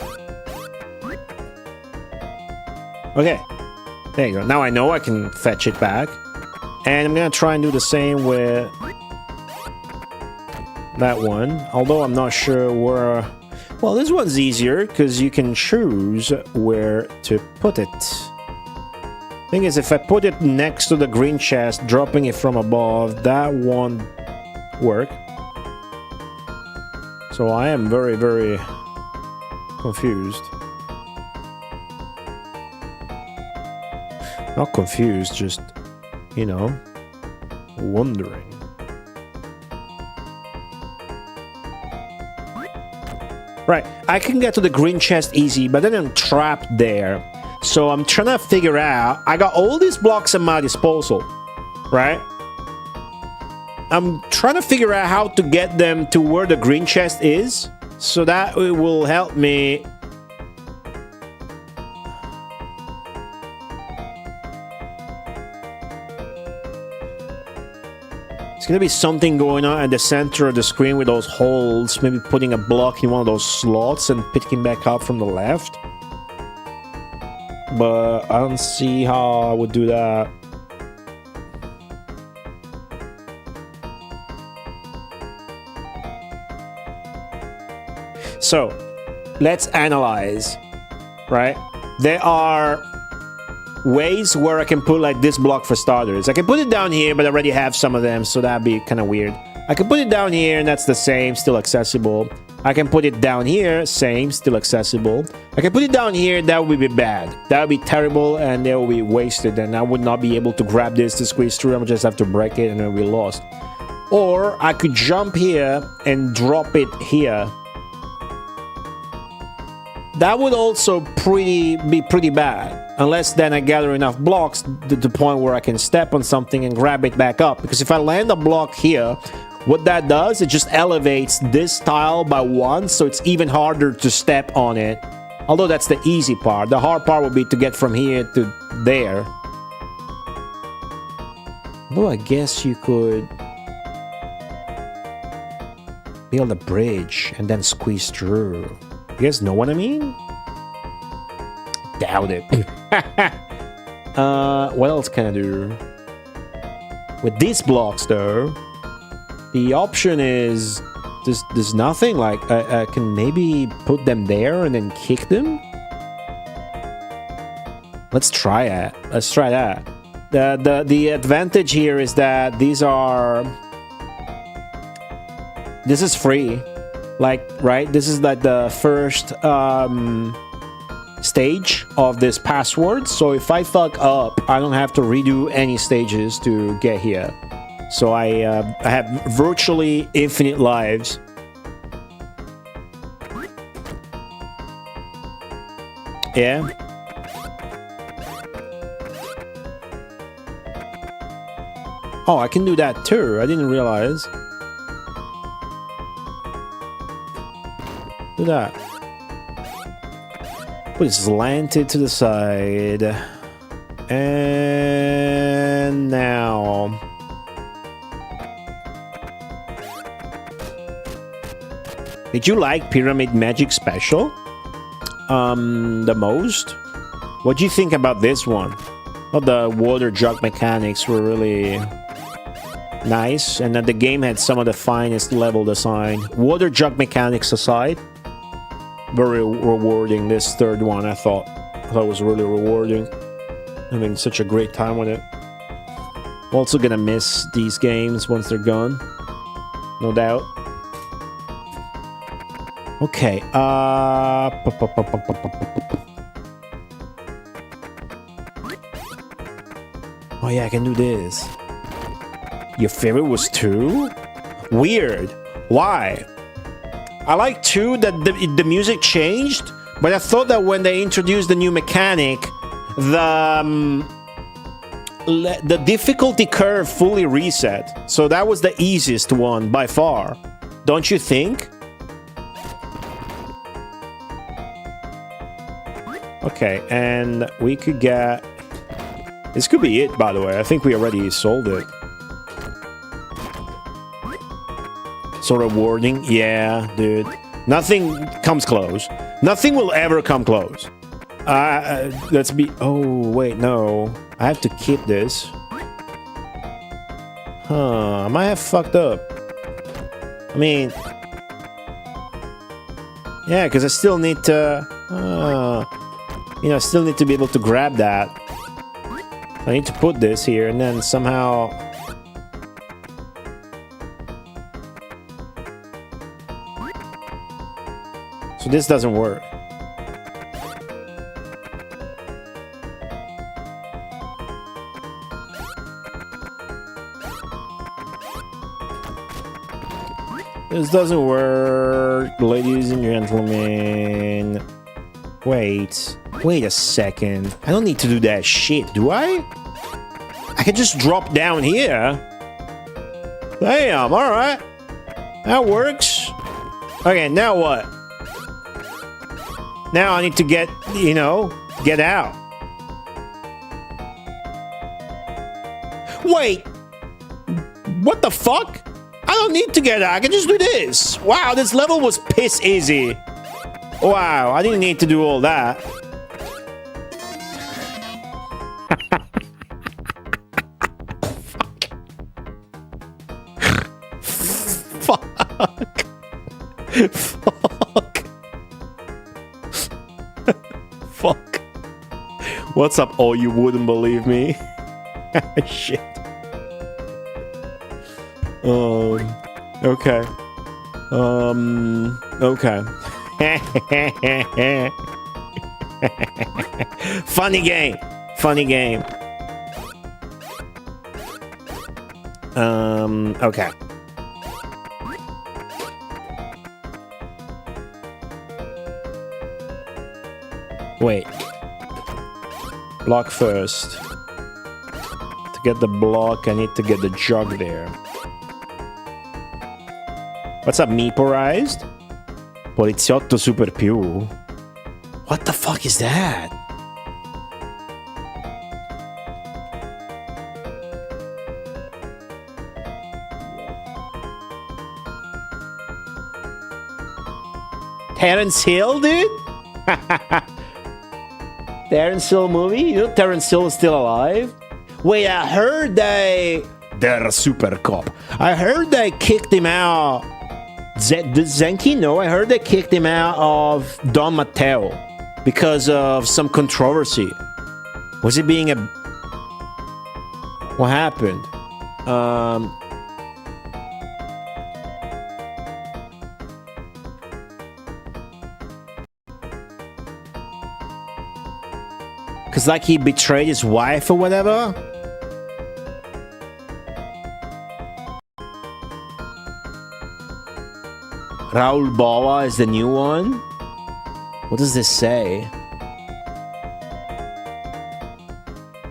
Okay. There you go. Now I know I can fetch it back. And I'm gonna try and do the same with that one. Although I'm not sure where... Well, this one's easier because you can choose where to put it. Thing is, if I put it next to the green chest, dropping it from above, that won't work. So I am very, very confused. Not confused, just, you know, wondering. Right, I can get to the green chest easy, but then I'm trapped there. So I'm trying to figure out... I got all these blocks at my disposal, right? I'm trying to figure out how to get them to where the green chest is, so that it will help me... There's gonna be something going on at the center of the screen with those holes, maybe putting a block in one of those slots and picking back up from the left. But I don't see how I would do that. So, let's analyze, right? There are ways where I can put like this block for starters. I can put it down here, but I already have some of them, so that'd be kind of weird. I can put it down here, and that's the same, still accessible. I can put it down here, same, still accessible. I can put it down here, that would be bad. That would be terrible, and they will be wasted, and I would not be able to grab this to squeeze through. I would just have to break it, and then we'll be lost. Or I could jump here and drop it here. That would also be pretty bad. Unless then I gather enough blocks to the point where I can step on something and grab it back up. Because if I land a block here, what that does, it just elevates this tile by 1, so it's even harder to step on it Although that's the easy part. The hard part would be to get from here to there. Well, I guess you could build a bridge and then squeeze through. You guys know what I mean? Doubt it. What else can I do? With these blocks, though, the option is there's nothing. Like I can maybe put them there and then kick them. Let's try it. Let's try that. The advantage here is that this is free. Like, right? This is like the first stage of this password. So if I fuck up, I don't have to redo any stages to get here. So I have virtually infinite lives. Yeah. Oh, I can do that too. I didn't realize. Do that. Put it slanted to the side. And now. Did you like Pyramid Magic Special? The most? What do you think about this one? Well, the water jug mechanics were really nice, and the game had some of the finest level design. Water jug mechanics aside, very rewarding. This third one I thought was really rewarding. Having such a great time with it. Also gonna miss these games once they're gone, no doubt. Okay, oh yeah, I can do this. Your favorite was 2? Weird. Why? I like 2 that the music changed, but I thought that when they introduced the new mechanic, the difficulty curve fully reset. So that was the easiest one by far. Don't you think? Okay, and we could get... This could be it, by the way. I think we already sold it. So rewarding? Yeah, dude. Nothing comes close. Nothing will ever come close. Let's be... Oh, wait, no. I have to keep this. Huh, I might have fucked up. I mean... Yeah, because I still need to... you know, I still need to be able to grab that. I need to put this here and then somehow... So this doesn't work. This doesn't work, ladies and gentlemen. Wait a second. I don't need to do that shit, do I? I can just drop down here. Damn, alright. That works. Okay, now what? Now I need to get, you know, get out. Wait. What the fuck? I don't need to get out. I can just do this. Wow, this level was piss easy. Wow, I didn't need to do all that. Fuck. Fuck. Fuck. What's up? Oh, you wouldn't believe me. Shit. Okay. Okay. Funny game. Funny game. Okay. Wait. Block first. To get the block, I need to get the jug there. What's up, Meeporized? Poliziotto Super Più. What the fuck is that? Terence Hill, dude? Terence Hill movie? You know Terence Hill is still alive? Wait, I heard they're a super cop. I heard they kicked him out. Zenki? No, I heard they kicked him out of Don Matteo because of some controversy. Was he being a... What happened? Because like he betrayed his wife or whatever? Raul Bova is the new one? What does this say?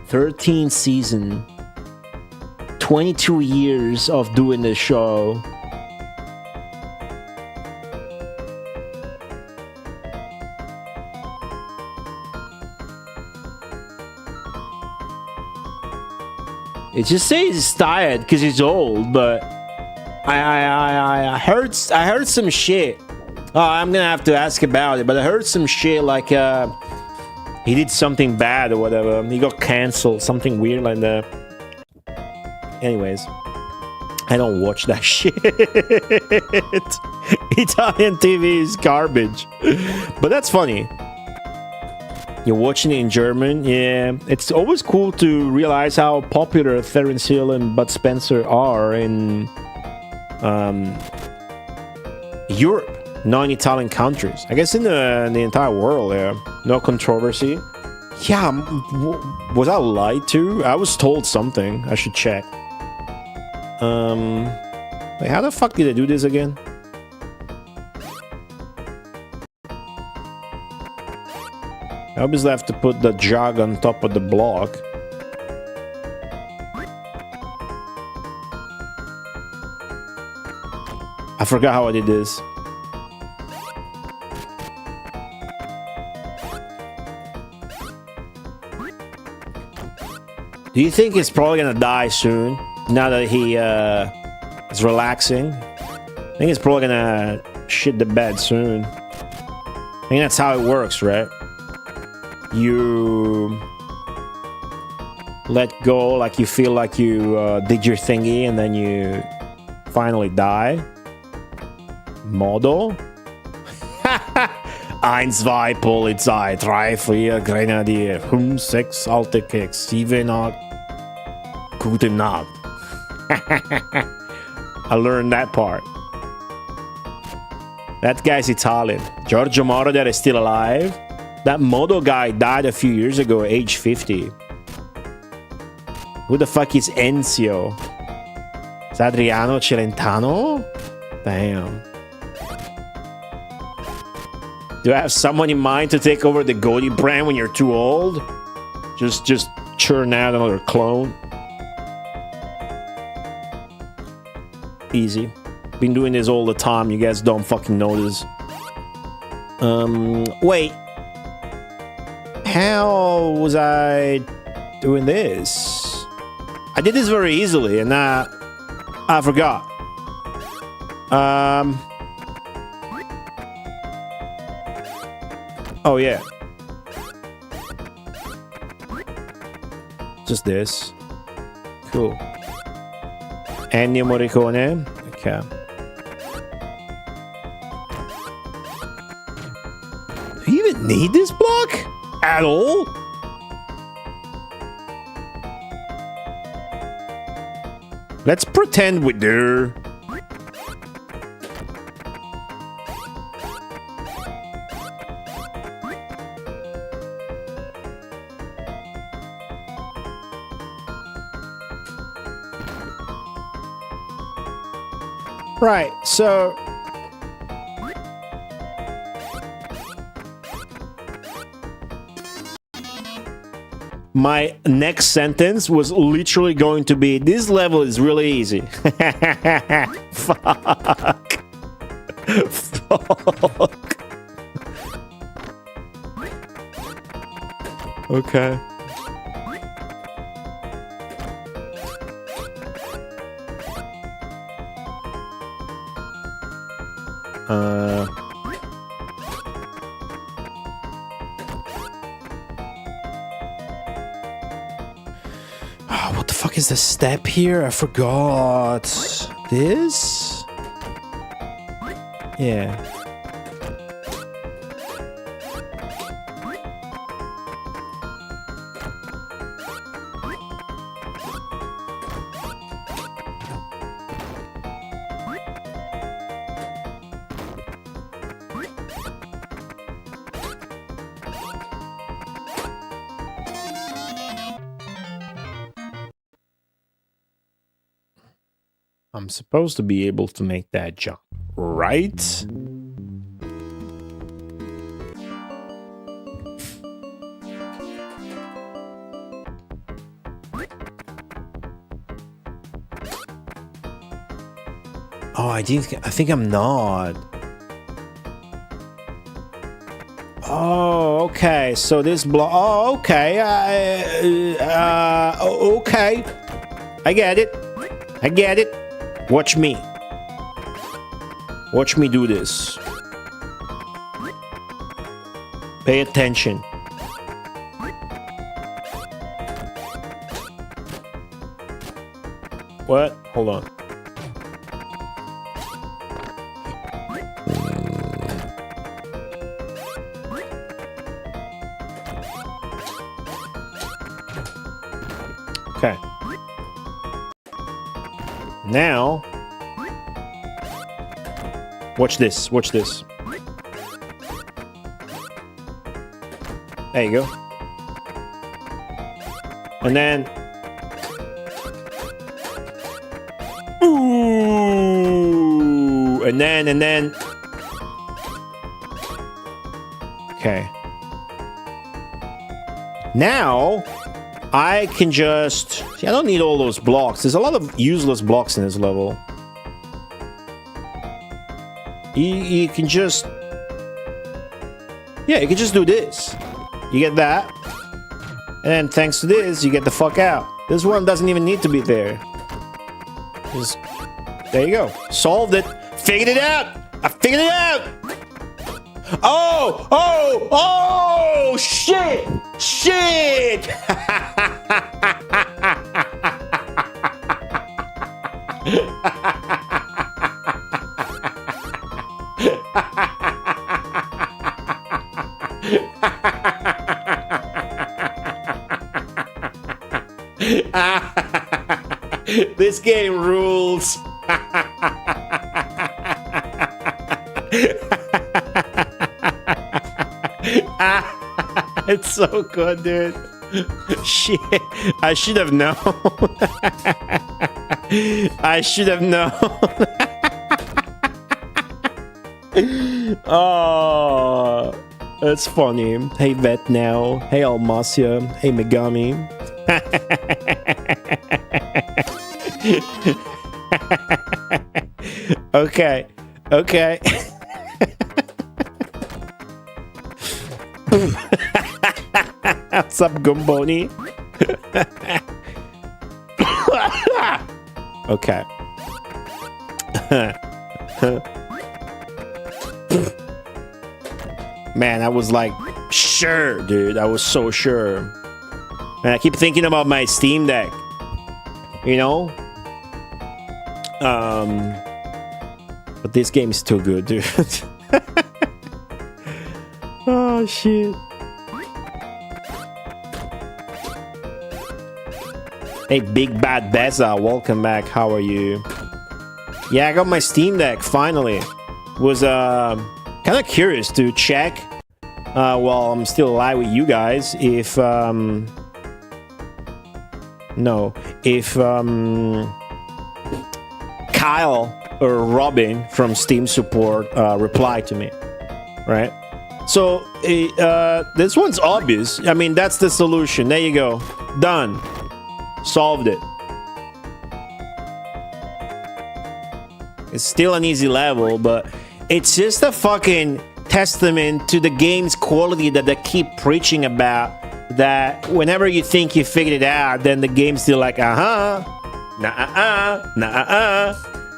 13th season. 22 years of doing the show. It just says he's tired because he's old, but I heard some shit. Oh, I'm gonna have to ask about it, but I heard some shit like he did something bad or whatever. He got cancelled, something weird like that. Anyways, I don't watch that shit. Italian TV is garbage, but that's funny. You're watching it in German, yeah. It's always cool to realize how popular Terence Hill and Bud Spencer are in Europe, non-Italian countries. I guess in the entire world, yeah. No controversy. Yeah, was I lied to? I was told something. I should check. Wait, how the fuck did I do this again? I obviously have to put the jug on top of the block. I forgot how I did this. Do you think he's probably gonna die soon? Now that he is relaxing? I think he's probably gonna shit the bed soon. I think that's how it works, right? You let go, like you feel like you did your thingy and then you finally die. Modo? 1, 2, Polizei, 3, 4, Grenadier, 5, 6, alte Keks, 7, 8, gute Nacht. I learned that part. That guy's Italian. Giorgio Moroder is still alive. That Modo guy died a few years ago, age 50. Who the fuck is Enzio? Is Adriano Celentano? Damn. Do I have someone in mind to take over the Godi brand when you're too old? Just churn out another clone. Easy. Been doing this all the time. You guys don't fucking know this. Wait. How was I doing this? I did this very easily and I forgot. Oh yeah. Just this. Cool. Ennio Morricone. Okay. Do you even need this block? At all? Let's pretend we do. Right, so my next sentence was literally going to be, this level is really easy. Fuck. Fuck. Okay. What the fuck is the step here? I forgot. This? Yeah. I'm supposed to be able to make that jump, right? Oh, I think I'm not. Oh, okay. So this block. Oh, okay. Okay. I get it. I get it. Watch me. Watch me do this. Pay attention. What? Hold on. Okay. Now, watch this. Watch this. There you go. And then, ooh, and then. Okay. Now, I can just... See, I don't need all those blocks. There's a lot of useless blocks in this level. You can just... Yeah, you can just do this. You get that. And then thanks to this, you get the fuck out. This one doesn't even need to be there. Just... There you go. Solved it. Figured it out. I figured it out. Oh! Oh! Oh! Shit! Shit! This game rules. It's so good, dude. Shit, I should have known. I should have known. Oh, that's funny. Hey, Vet now. Hey, Almacia. Hey, Megami. Okay. Okay. What's up, Gumboni? Okay. Man, I was like, sure, dude. I was so sure. And I keep thinking about my Steam Deck. You know? But this game is too good, dude. Oh, shit. Hey, Big Bad Beza, welcome back. How are you? Yeah, I got my Steam Deck, finally. Was, kind of curious to check, while I'm still alive with you guys, if, Kyle or Robin from Steam support, replied to me, right? So, this one's obvious. I mean, that's the solution. There you go. Done. Solved it. It's still an easy level, but it's just a fucking testament to the game's quality that they keep preaching about that whenever you think you figured it out, then the game's still like, nah.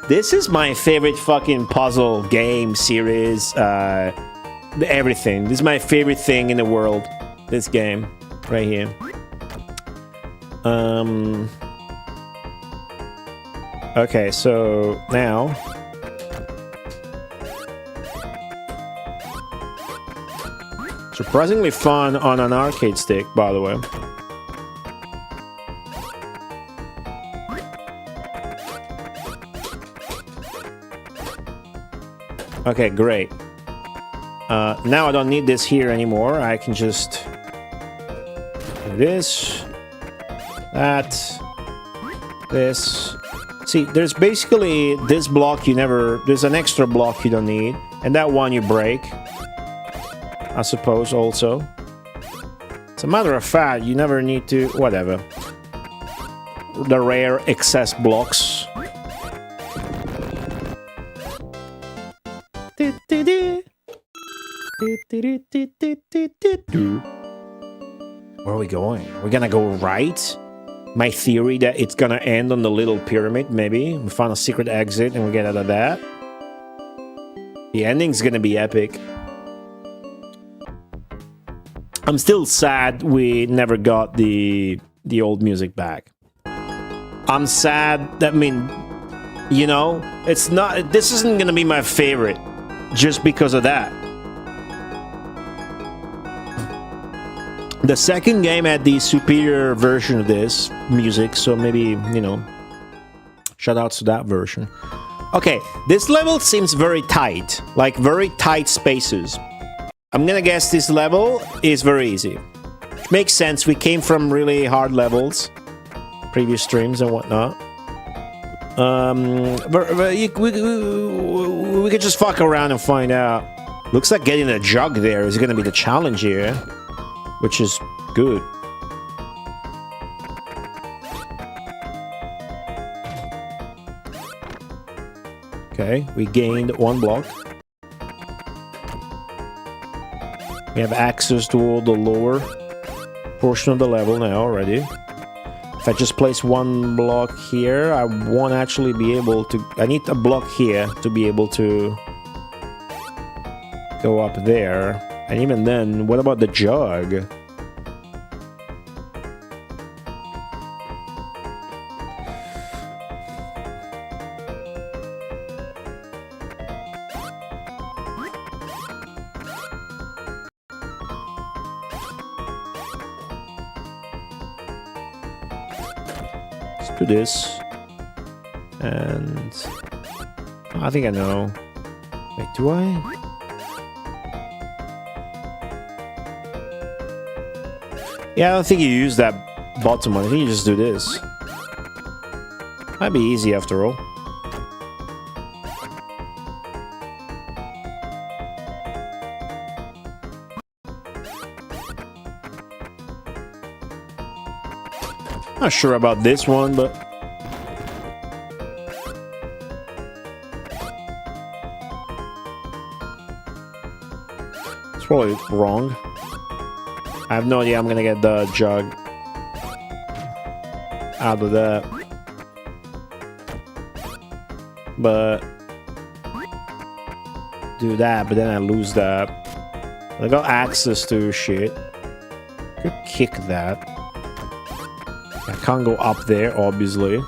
This is my favorite fucking puzzle game series. Everything. This is my favorite thing in the world. This game right here. Okay, so now surprisingly fun on an arcade stick, by the way. Okay, great. Now I don't need this here anymore. I can just do this, that, this. See, there's basically this block there's an extra block you don't need, and that one you break, I suppose, also. As a matter of fact, you never need to, whatever. The rare excess blocks. Where are we going? We're gonna go right? My theory that it's gonna end on the little pyramid, maybe. We find a secret exit and we get out of that. The ending's gonna be epic. I'm still sad we never got the old music back. I'm sad that, I mean, you know, it's not, this isn't gonna be my favorite just because of that. The second game had the superior version of this music, so maybe, you know, shoutouts to that version. Okay, this level seems very tight, like very tight spaces. I'm gonna guess this level is very easy. Which makes sense, we came from really hard levels, previous streams and whatnot. We could just fuck around and find out. Looks like getting a jug there is gonna be the challenge here, which is good. Okay, we gained one block. We have access to all the lower portion of the level now already. If I just place one block here, I won't actually be able to... I need a block here to be able to go up there. And even then, what about the jug? Let's do this. And... I think I know. Wait, do I? Yeah, I don't think you use that bottom one. I think you just do this. Might be easy after all. Not sure about this one, but... it's probably wrong. I have no idea I'm gonna get the jug out of that. But... do that, but then I lose that. I got access to shit. Could kick that. I can't go up there, obviously.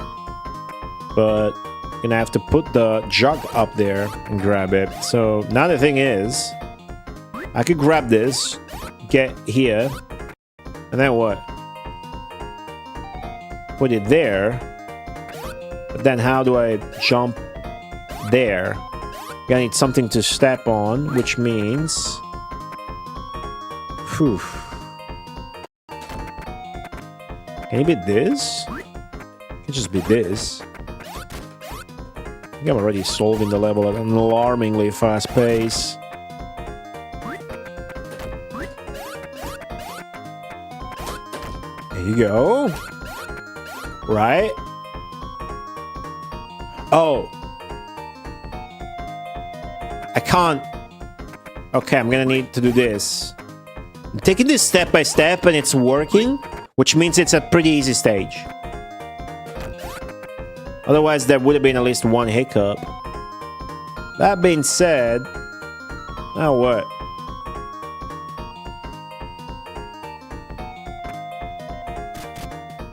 But I'm gonna have to put the jug up there and grab it. So now the thing is, I could grab this, get here, and then what? Put it there. But then how do I jump there? I need something to step on, which means... Whew. Can it be this? It could just be this. I think I'm already solving the level at an alarmingly fast pace. There you go. Right? Oh. I can't... Okay, I'm gonna need to do this. I'm taking this step by step and it's working, which means it's a pretty easy stage. Otherwise, there would have been at least one hiccup. That being said, now what?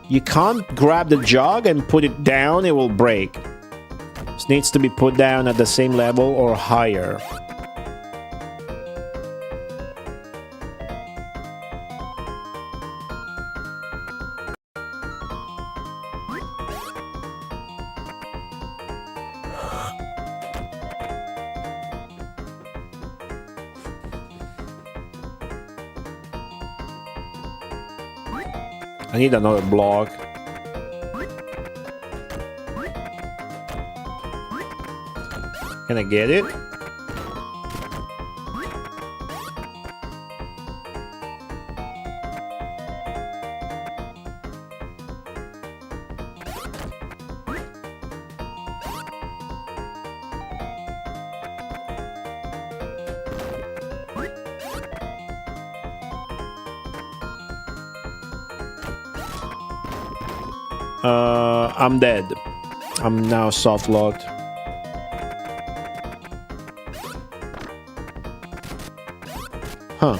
You can't grab the jug and put it down, it will break. This needs to be put down at the same level or higher. I need another block. Can I get it? I'm dead. I'm now soft locked. Huh.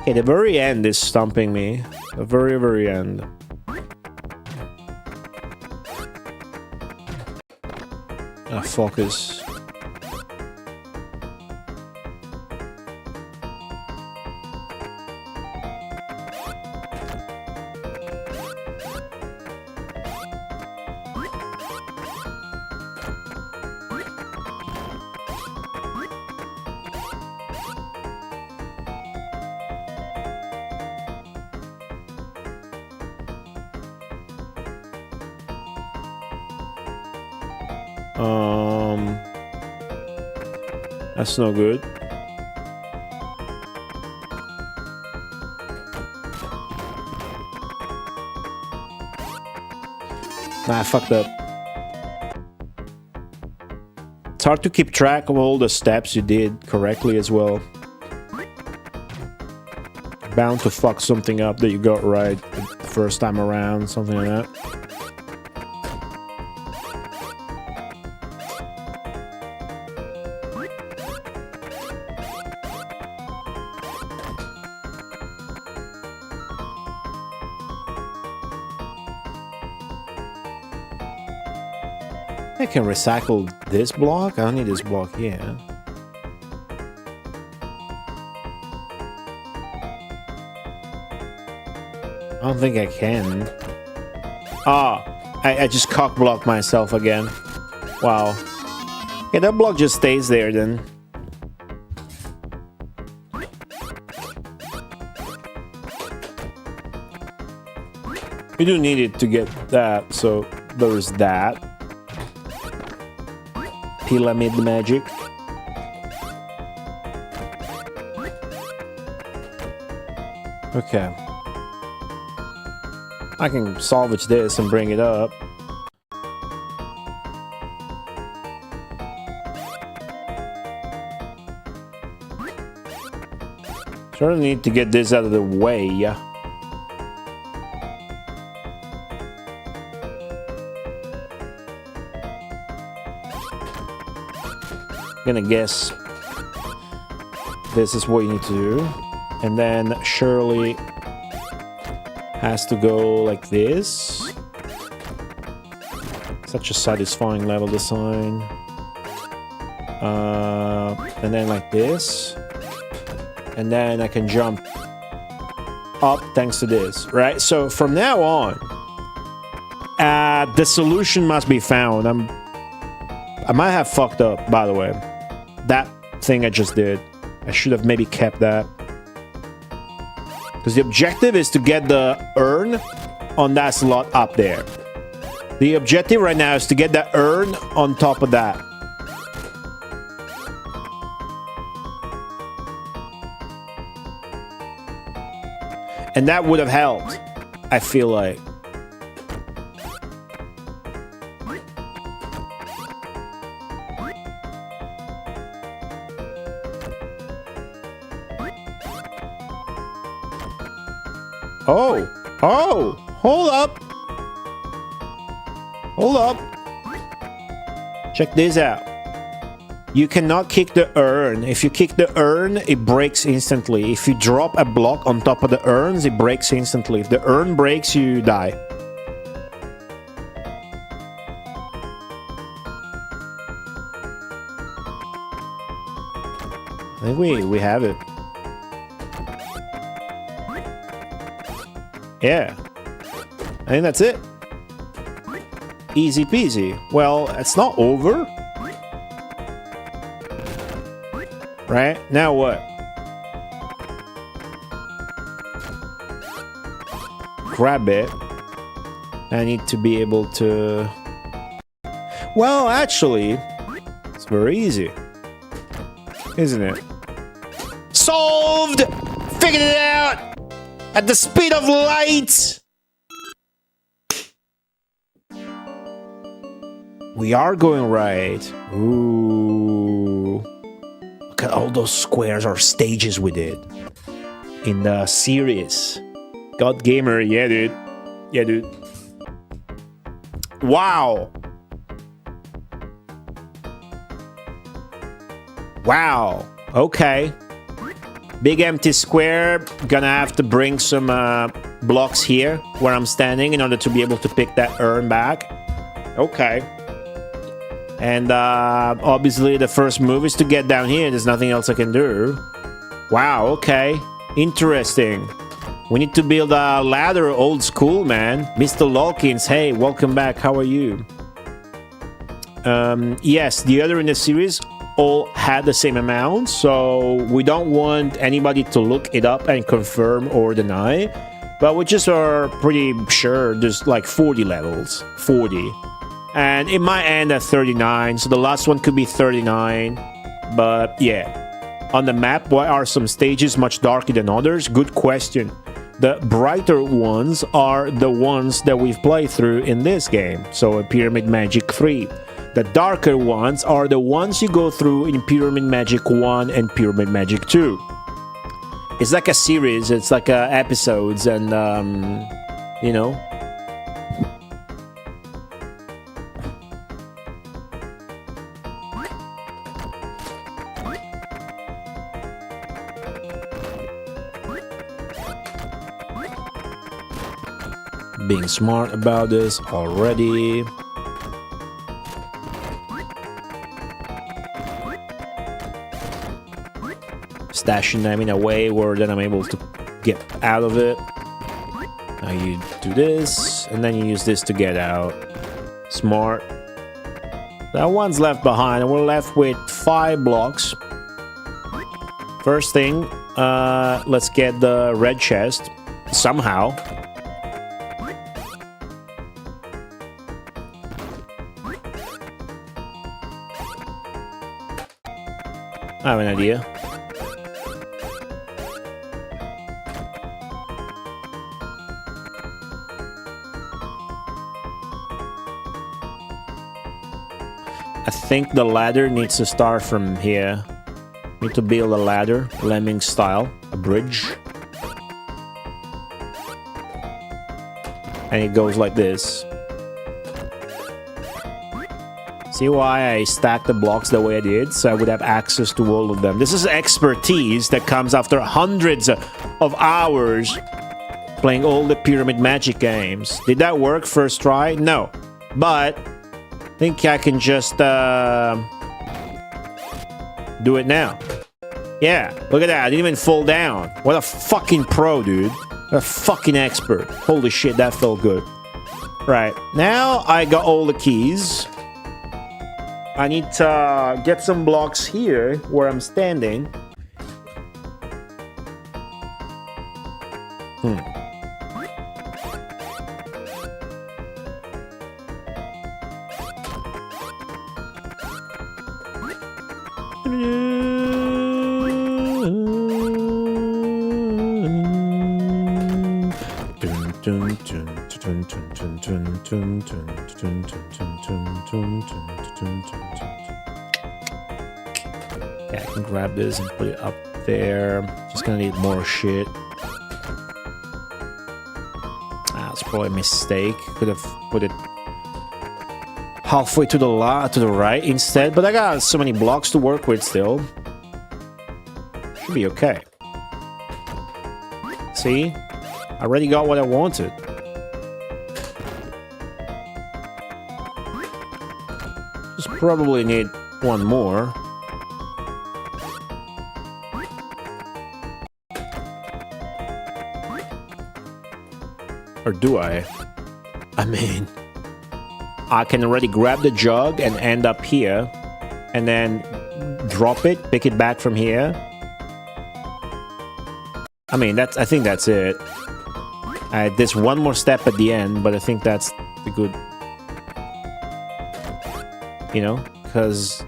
Okay, the very end is stumping me. The very, very end. Focus. That's no good. Nah, I fucked up. It's hard to keep track of all the steps you did correctly as well. Bound to fuck something up that you got right the first time around, something like that. I can recycle this block. I don't need this block here. I don't think I can. Ah, I just cock blocked myself again. Wow. Yeah, that block just stays there then. You do need it to get that, so there's that. Pyramid magic. Okay. I can salvage this and bring it up. Sort of need to get this out of the way. Gonna guess this is what you need to do, and then surely has to go like this. Such a satisfying level design. And then like this, and then I can jump up thanks to this, right? So from now on, the solution must be found. I might have fucked up, by the way. That thing I just did, I should have maybe kept that. Because the objective is to get the urn on that slot up there. The objective right now is to get the urn on top of that. And that would have helped, I feel like. Oh! Oh! Hold up! Hold up! Check this out. You cannot kick the urn. If you kick the urn, it breaks instantly. If you drop a block on top of the urns, it breaks instantly. If the urn breaks, you die. I think we have it. Yeah. I think that's it. Easy peasy. Well, it's not over. Right? Now what? Grab it. I need to be able to... Well, actually, it's very easy. Isn't it? Solved! Figured it out! At the speed of light! We are going right. Ooh. Look at all those squares or stages we did. In the series. God Gamer, yeah dude. Yeah dude. Wow! Wow. Okay. Big empty square. Gonna have to bring some blocks here where I'm standing in order to be able to pick that urn back. Okay. And obviously the first move is to get down here. There's nothing else I can do. Wow, okay. Interesting. We need to build a ladder, old school, man. Mr. Lawkins, hey, welcome back. How are you? Yes, the other in the series all had the same amount, so we don't want anybody to look it up and confirm or deny, but we just are pretty sure there's like 40 levels. 40. And it might end at 39, so the last one could be 39. But yeah. On the map, why are some stages much darker than others? Good question. The brighter ones are the ones that we've played through in this game, so Pyramid Magic 3. The darker ones are the ones you go through in Pyramid Magic 1 and Pyramid Magic 2. It's like a series, it's like episodes, and you know. Being smart about this already. Stashing them in a way where then I'm able to get out of it. Now you do this, and then you use this to get out. Smart. That one's left behind, and we're left with 5 blocks. First thing, let's get the red chest. Somehow. I have an idea. I think the ladder needs to start from here. Need to build a ladder, lemming style, a bridge. And it goes like this. See why I stacked the blocks the way I did? So I would have access to all of them. This is expertise that comes after hundreds of hours playing all the Pyramid Magic games. Did that work first try? No. But I think I can just do it now. Yeah, look at that. I didn't even fall down. What a fucking pro, dude. What a fucking expert. Holy shit, that felt good. Right, now I got all the keys. I need to get some blocks here where I'm standing. Yeah, I can grab this and put it up there. Just gonna need more shit. Probably a mistake. Could have put it halfway to the right instead. But I got so many blocks to work with still. Should be okay. See? I already got what I wanted. Just probably need one more. Or do I? I mean, I can already grab the jug and end up here. And then drop it, pick it back from here. I mean, I think that's it. There's one more step at the end, but I think that's the good... You know? Because...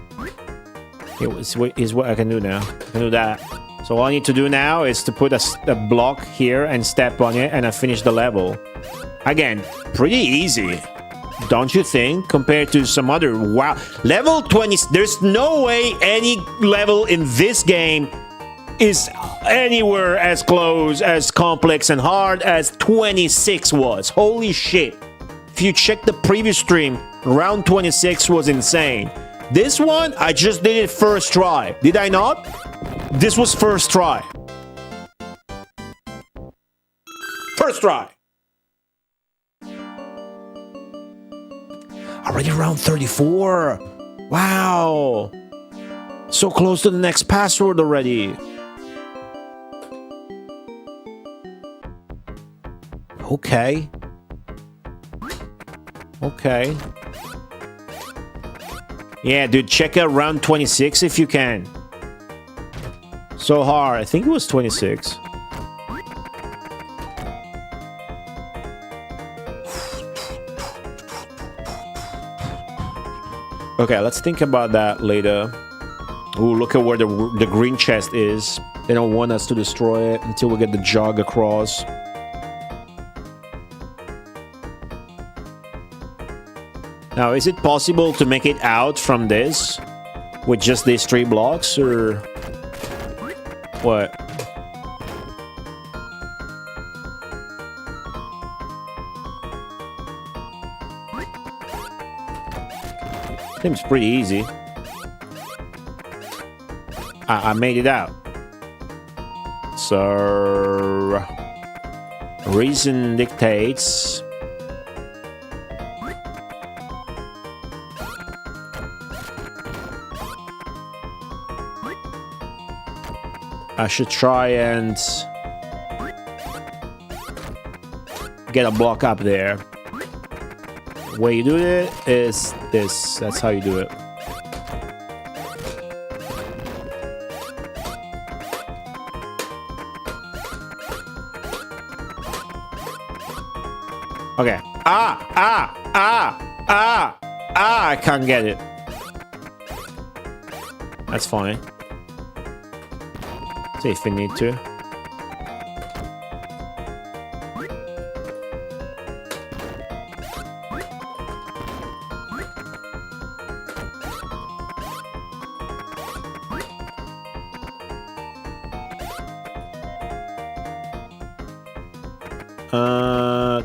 is what I can do now. I can do that. So all I need to do now is to put a block here and step on it, and I finish the level. Again, pretty easy. Don't you think? Compared to some other... Wow. Level 20... There's no way any level in this game is anywhere as close, as complex and hard as 26 was. Holy shit. If you check the previous stream, round 26 was insane. This one, I just did it first try. Did I not? This was first try. First try. Already round 34. Wow. So close to the next password already. Okay. Okay. Yeah, dude, check out round 26 if you can. So hard. I think it was 26. Okay, let's think about that later. Ooh, look at where the green chest is. They don't want us to destroy it until we get the jog across. Now, is it possible to make it out from this with just these 3 blocks, or what? Seems pretty easy. I made it out. So, reason dictates. I should try and get a block up there. The way you do it is this. That's how you do it. Okay. I can't get it. That's fine. See if we need to.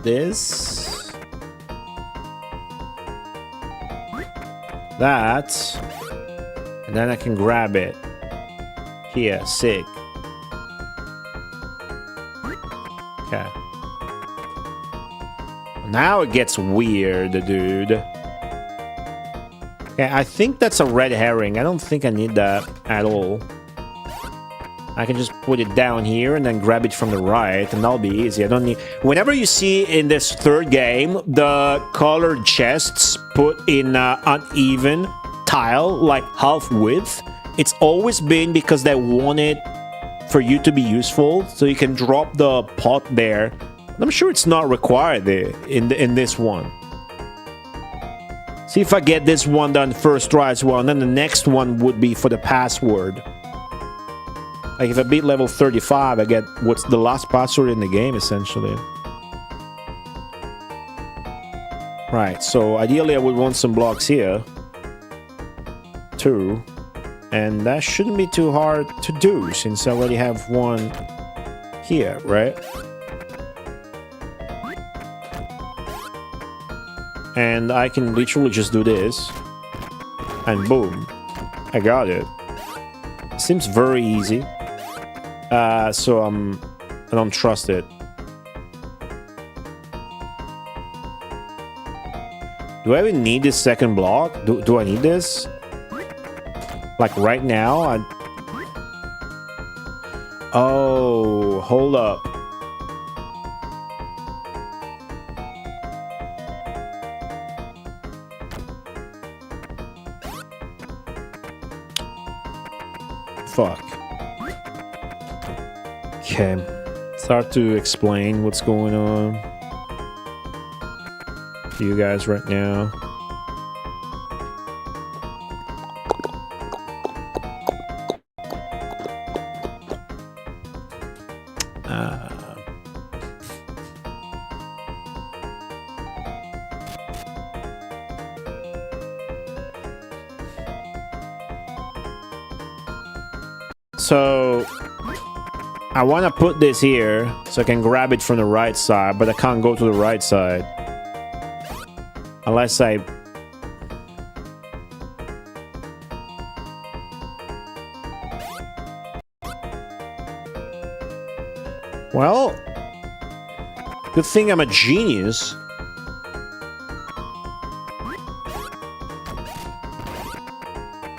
This. That. And then I can grab it. Here, sick. Okay. Now it gets weird, dude. Okay, I think that's a red herring. I don't think I need that at all. I can just put it down here and then grab it from the right, and that'll be easy. I don't need... Whenever you see in this third game the colored chests put in uneven tile, like half width, it's always been because they want it for you to be useful, so you can drop the pot there. I'm sure it's not required there in this one. See if I get this one done first try as well, and then the next one would be for the password. Like if I beat level 35, I get what's the last password in the game, essentially. Right, so ideally I would want some blocks here. 2. And that shouldn't be too hard to do, since I already have one here, right? And I can literally just do this. And boom. I got it. Seems very easy. So I don't trust it. Do I even need this second block? Do I need this? Like right now? Oh, hold up. Fuck. Okay. It's hard to explain what's going on to you guys right now. So I want to put this here so I can grab it from the right side, but I can't go to the right side unless I... Well, good thing I'm a genius.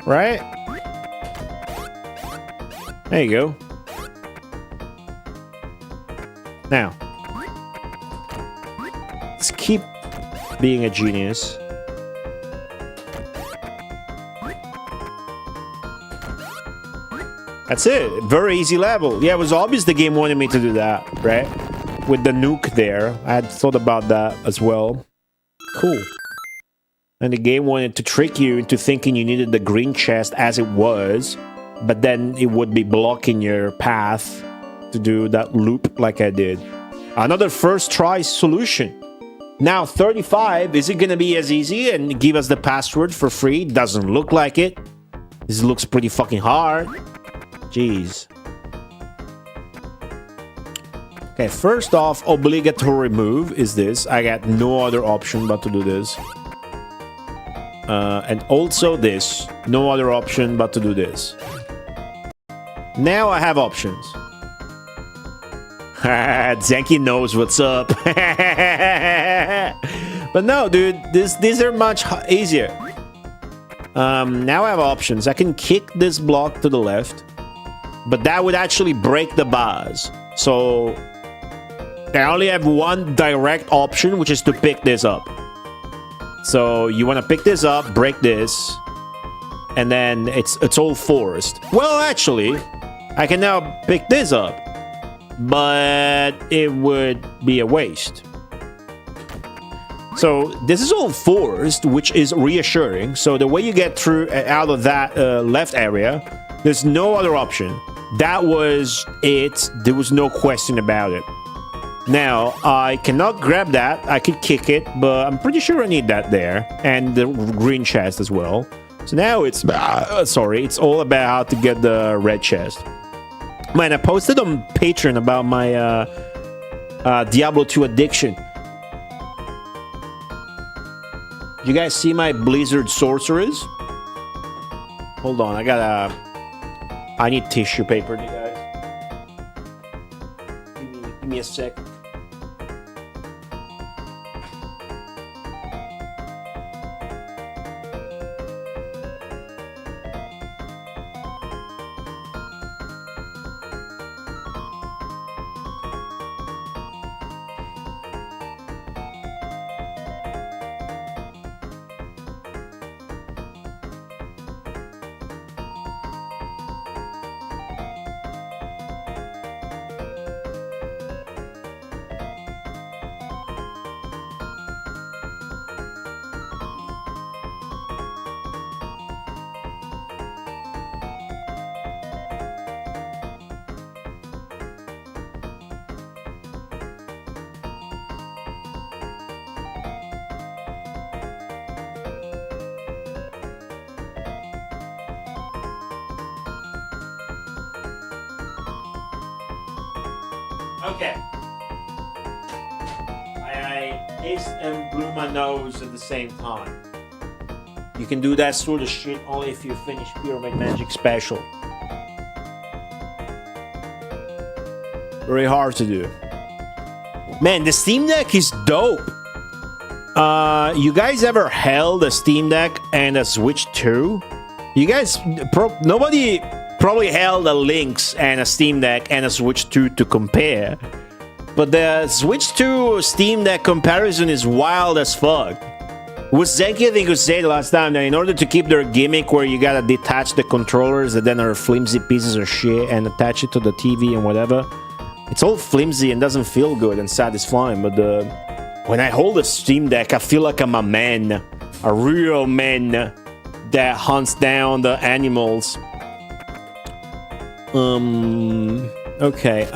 Right? There you go. Now, let's keep being a genius. That's it. Very easy level. Yeah, it was obvious the game wanted me to do that, right? With the nuke there. I had thought about that as well. Cool. And the game wanted to trick you into thinking you needed the green chest as it was, but then it would be blocking your path to do that loop like I did. Another first try solution. Now 35, is it gonna be as easy and give us the password for free? Doesn't look like it. This looks pretty fucking hard. Jeez. Okay, first off, obligatory move is this. I got no other option but to do this. And also this. No other option but to do this. Now I have options. Zenki knows what's up. But no, dude, these are much easier. Now I have options. I can kick this block to the left, but that would actually break the bars. So I only have one direct option, which is to pick this up. So you want to pick this up, break this, and then it's all forced. Well, actually, I can now pick this up, but it would be a waste. So this is all forced, which is reassuring. So the way you get through out of that left area, there's no other option. That was it. There was no question about it. Now, I cannot grab that. I could kick it, but I'm pretty sure I need that there. And the green chest as well. So now it's... sorry, it's all about how to get the red chest. Man, I posted on Patreon about my Diablo 2 addiction. You guys see my Blizzard sorcerers? Hold on, I need tissue paper, you guys. Give me a sec. Okay. hiss and blew my nose at the same time. You can do that sort of shit only if you finish Pyramid Magic Special. Very hard to do. Man, the Steam Deck is dope. You guys ever held a Steam Deck and a Switch 2? You guys, nobody probably held a Lynx and a Steam Deck and a Switch 2 to compare. But the Switch 2 Steam Deck comparison is wild as fuck. Was Zenki, I think, who said last time that in order to keep their gimmick where you gotta detach the controllers that then are flimsy pieces of shit and attach it to the TV and whatever, it's all flimsy and doesn't feel good and satisfying. But when I hold a Steam Deck, I feel like I'm a man, a real man that hunts down the animals. Okay.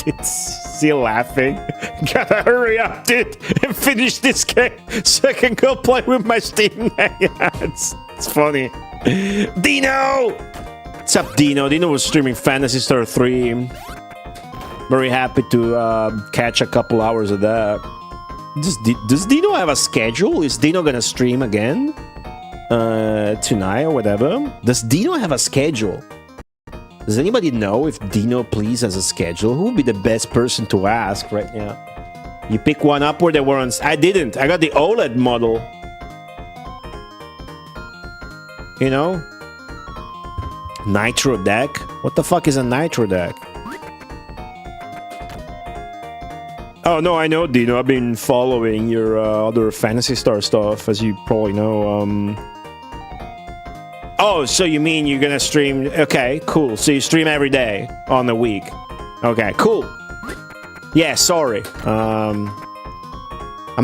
It's still laughing. Gotta hurry up, dude, and finish this game so I can go play with my Steam Deck. Yeah, it's funny. Dino! What's up, Dino? Dino was streaming Phantasy Star 3. Very happy to catch a couple hours of that. Does Dino have a schedule? Is Dino gonna stream again? Tonight or whatever? Does Dino have a schedule? Does anybody know if Dino please has a schedule? Who would be the best person to ask right now? You pick one up where they were on... I didn't. I got the OLED model. You know? Nitro deck? What the fuck is a Nitro deck? Oh, no, I know, Dino. I've been following your other Phantasy Star stuff, as you probably know. Oh, so you mean you're gonna stream... Okay, cool. So you stream every day on the week. Okay, cool. Yeah, sorry. I'm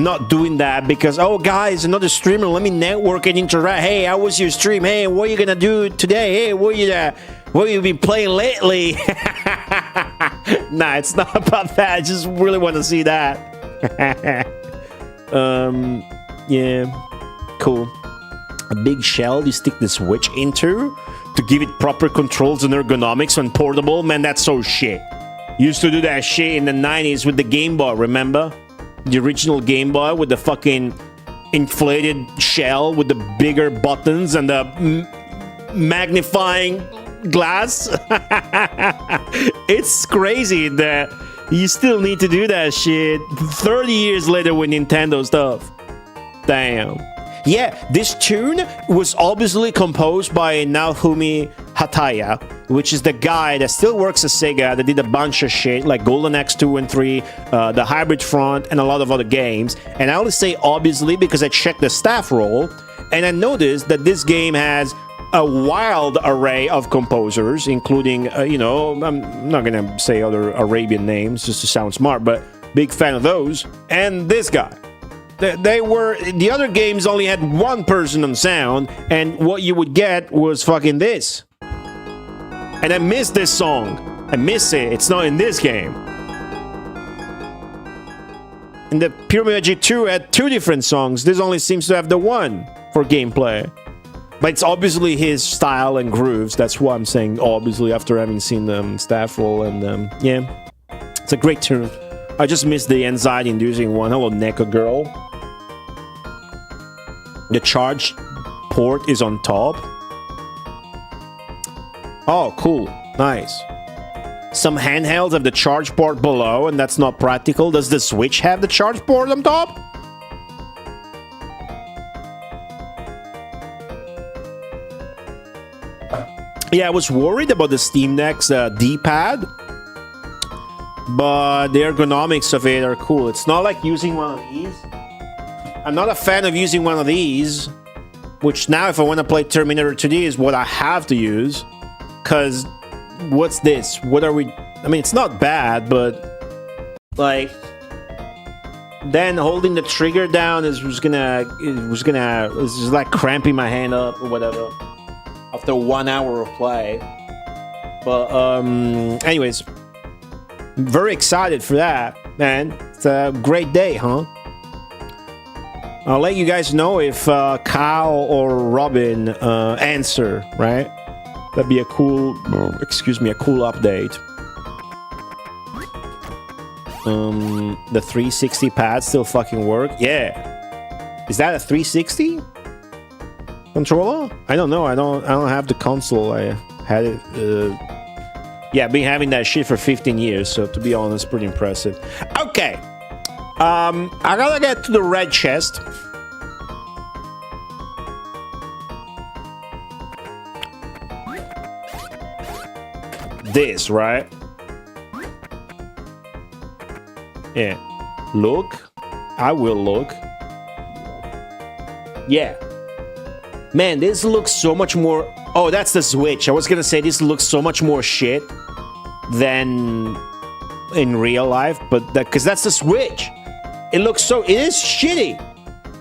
not doing that because... Oh, guys, another streamer. Let me network and interact. Hey, how was your stream? Hey, what are you gonna do today? Hey, what you been playing lately? Nah, it's not about that. I just really want to see that. Yeah. Cool. A big shell you stick the Switch into to give it proper controls and ergonomics when portable. Man, that's so shit. Used to do that shit in the 90s with the Game Boy, remember? The original Game Boy with the fucking inflated shell with the bigger buttons and the magnifying glass. It's crazy that you still need to do that shit 30 years later with Nintendo stuff. Damn. Yeah, this tune was obviously composed by Naofumi Hataya, which is the guy that still works at Sega, that did a bunch of shit like Golden Axe 2 and 3, the Hybrid Front, and a lot of other games. And I only say obviously because I checked the staff roll, and I noticed that this game has a wild array of composers, including, you know, I'm not gonna say other Arabian names just to sound smart, but big fan of those. And this guy. The other games only had one person on sound, and what you would get was fucking this. And I miss this song. I miss it. It's not in this game. And the Pyramid Magic 2 had two different songs. This only seems to have the one for gameplay. But it's obviously his style and grooves. That's why I'm saying obviously after having seen the staff roll. And yeah, it's a great tune. I just missed the anxiety-inducing one. Hello, Neko Girl. The charge port is on top. Oh, cool. Nice. Some handhelds have the charge port below, and that's not practical. Does the Switch have the charge port on top? Yeah, I was worried about the Steam Deck's D-pad, but the ergonomics of it are cool. It's not like using one of these. I'm not a fan of using one of these, which now if I want to play Terminator 2D is what I have to use. Because, what's this? What are we... I mean, it's not bad, but... Like... Then holding the trigger down is just like cramping my hand up or whatever. After 1 hour of play. But, anyways. Very excited for that, man. It's a great day, huh? I'll let you guys know if Kyle or Robin answer, right? That'd be a cool, excuse me, a cool update. The 360 pad still fucking work? Yeah. Is that a 360 controller? I don't know. I don't have the console. I had it. Yeah, I've been having that shit for 15 years. So to be honest, pretty impressive. Okay. I gotta get to the red chest. This, right? Yeah. Look. I will look. Yeah. Man, this looks so much more... Oh, that's the Switch. I was gonna say this looks so much more shit than in real life, but because that's the Switch. It looks so... It is shitty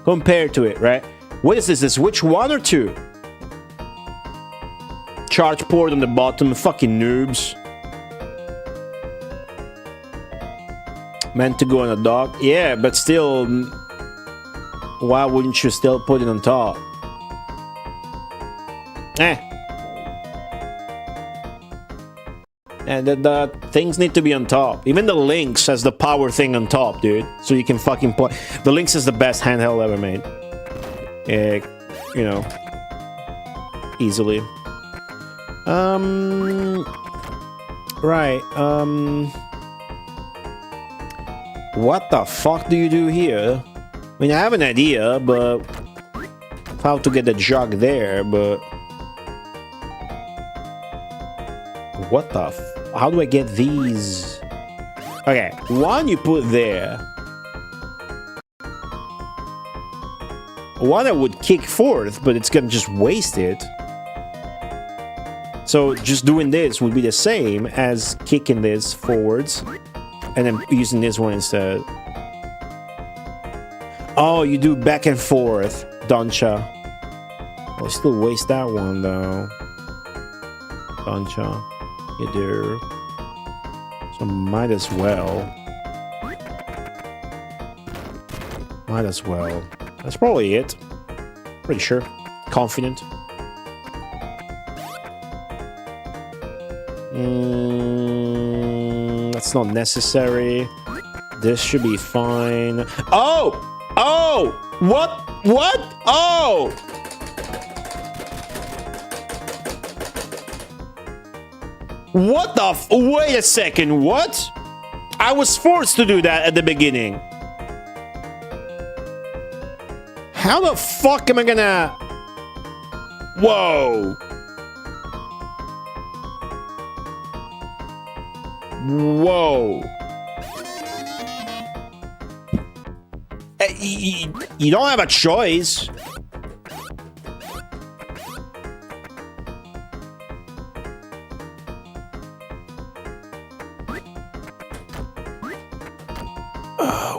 compared to it, right? What is this? The Switch 1 or 2? Charge port on the bottom. Fucking noobs. Meant to go on a dock. Yeah, but still... Why wouldn't you still put it on top? And the things need to be on top. Even the Lynx has the power thing on top, dude. So you can fucking play. The Lynx is the best handheld ever made. You know. Easily. Right. What the fuck do you do here? I mean, I have an idea, but... How to get the jug there, but... What the f... How do I get these? Okay, one you put there. One I would kick forth, but it's gonna just waste it. So just doing this would be the same as kicking this forwards. And then using this one instead. Oh, you do back and forth, don't ya? I'll still waste that one though. Don't ya? You do. So might as well. Might as well. That's probably it. Pretty sure. Confident. That's not necessary. This should be fine. Oh! Oh! What? What? Oh! What the f- Wait a second, what? I was forced to do that at the beginning. How the fuck am I gonna... Whoa. Whoa. You don't have a choice.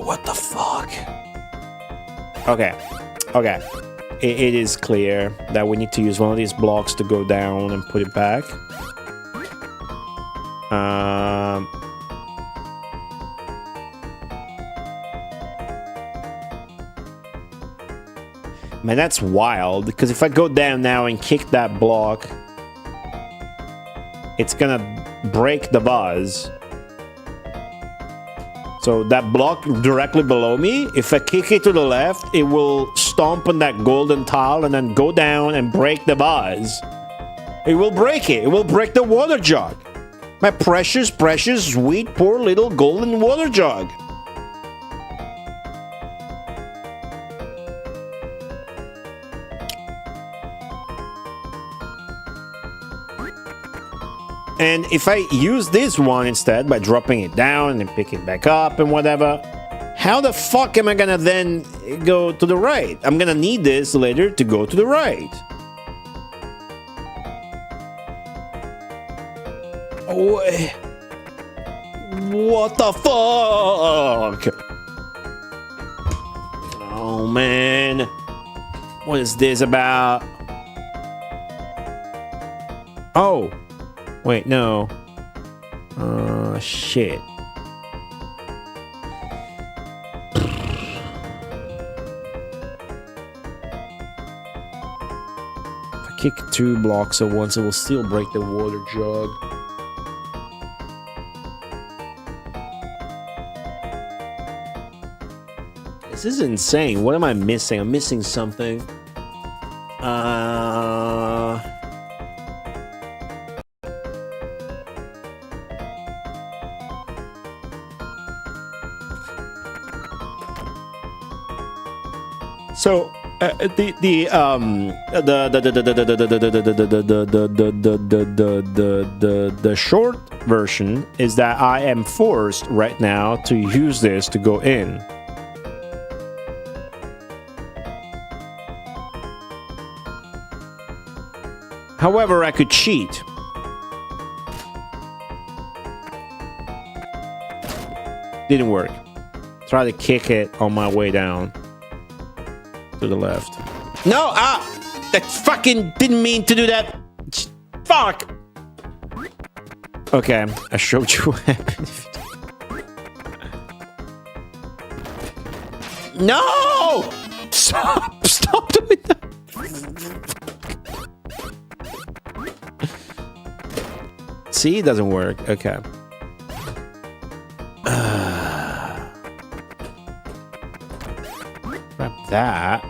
What the fuck? Okay. Okay. It is clear that we need to use one of these blocks to go down and put it back. Man, that's wild, because if I go down now and kick that block, it's gonna break the vase. So that block directly below me, if I kick it to the left, it will stomp on that golden tile and then go down and break the vase. It will break it. It will break the water jug. My precious, precious, sweet, poor little golden water jug. And if I use this one instead by dropping it down and pick it back up and whatever, how the fuck am I gonna then go to the right? I'm gonna need this later to go to the right. What the fuck? Oh man. What is this about? Oh. Wait, no. Shit. If I kick 2 blocks at once, it will still break the water jug. This is insane. What am I missing? I'm missing something. So the short version is that I am forced right now to use this to go in. However, I could cheat. Didn't work. Try to kick it on my way down. To the left. No! That fucking didn't mean to do that! Fuck! Okay, I showed you what happened. No! Stop! Stop doing that! See, it doesn't work. Okay. Grab that.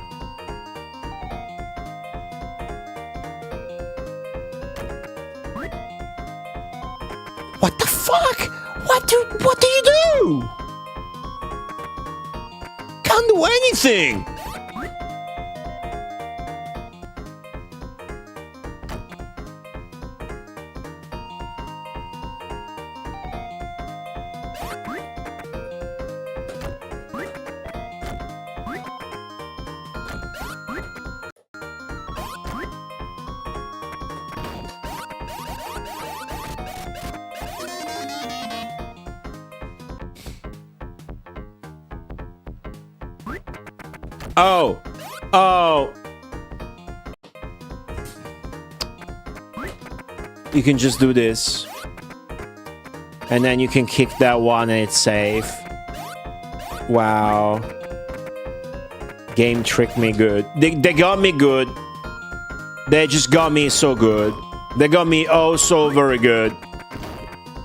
What the fuck? What do you do? Can't do anything. Oh. You can just do this. And then you can kick that one and it's safe. Wow. Game tricked me good. They got me good. They just got me so good. They got me oh so very good.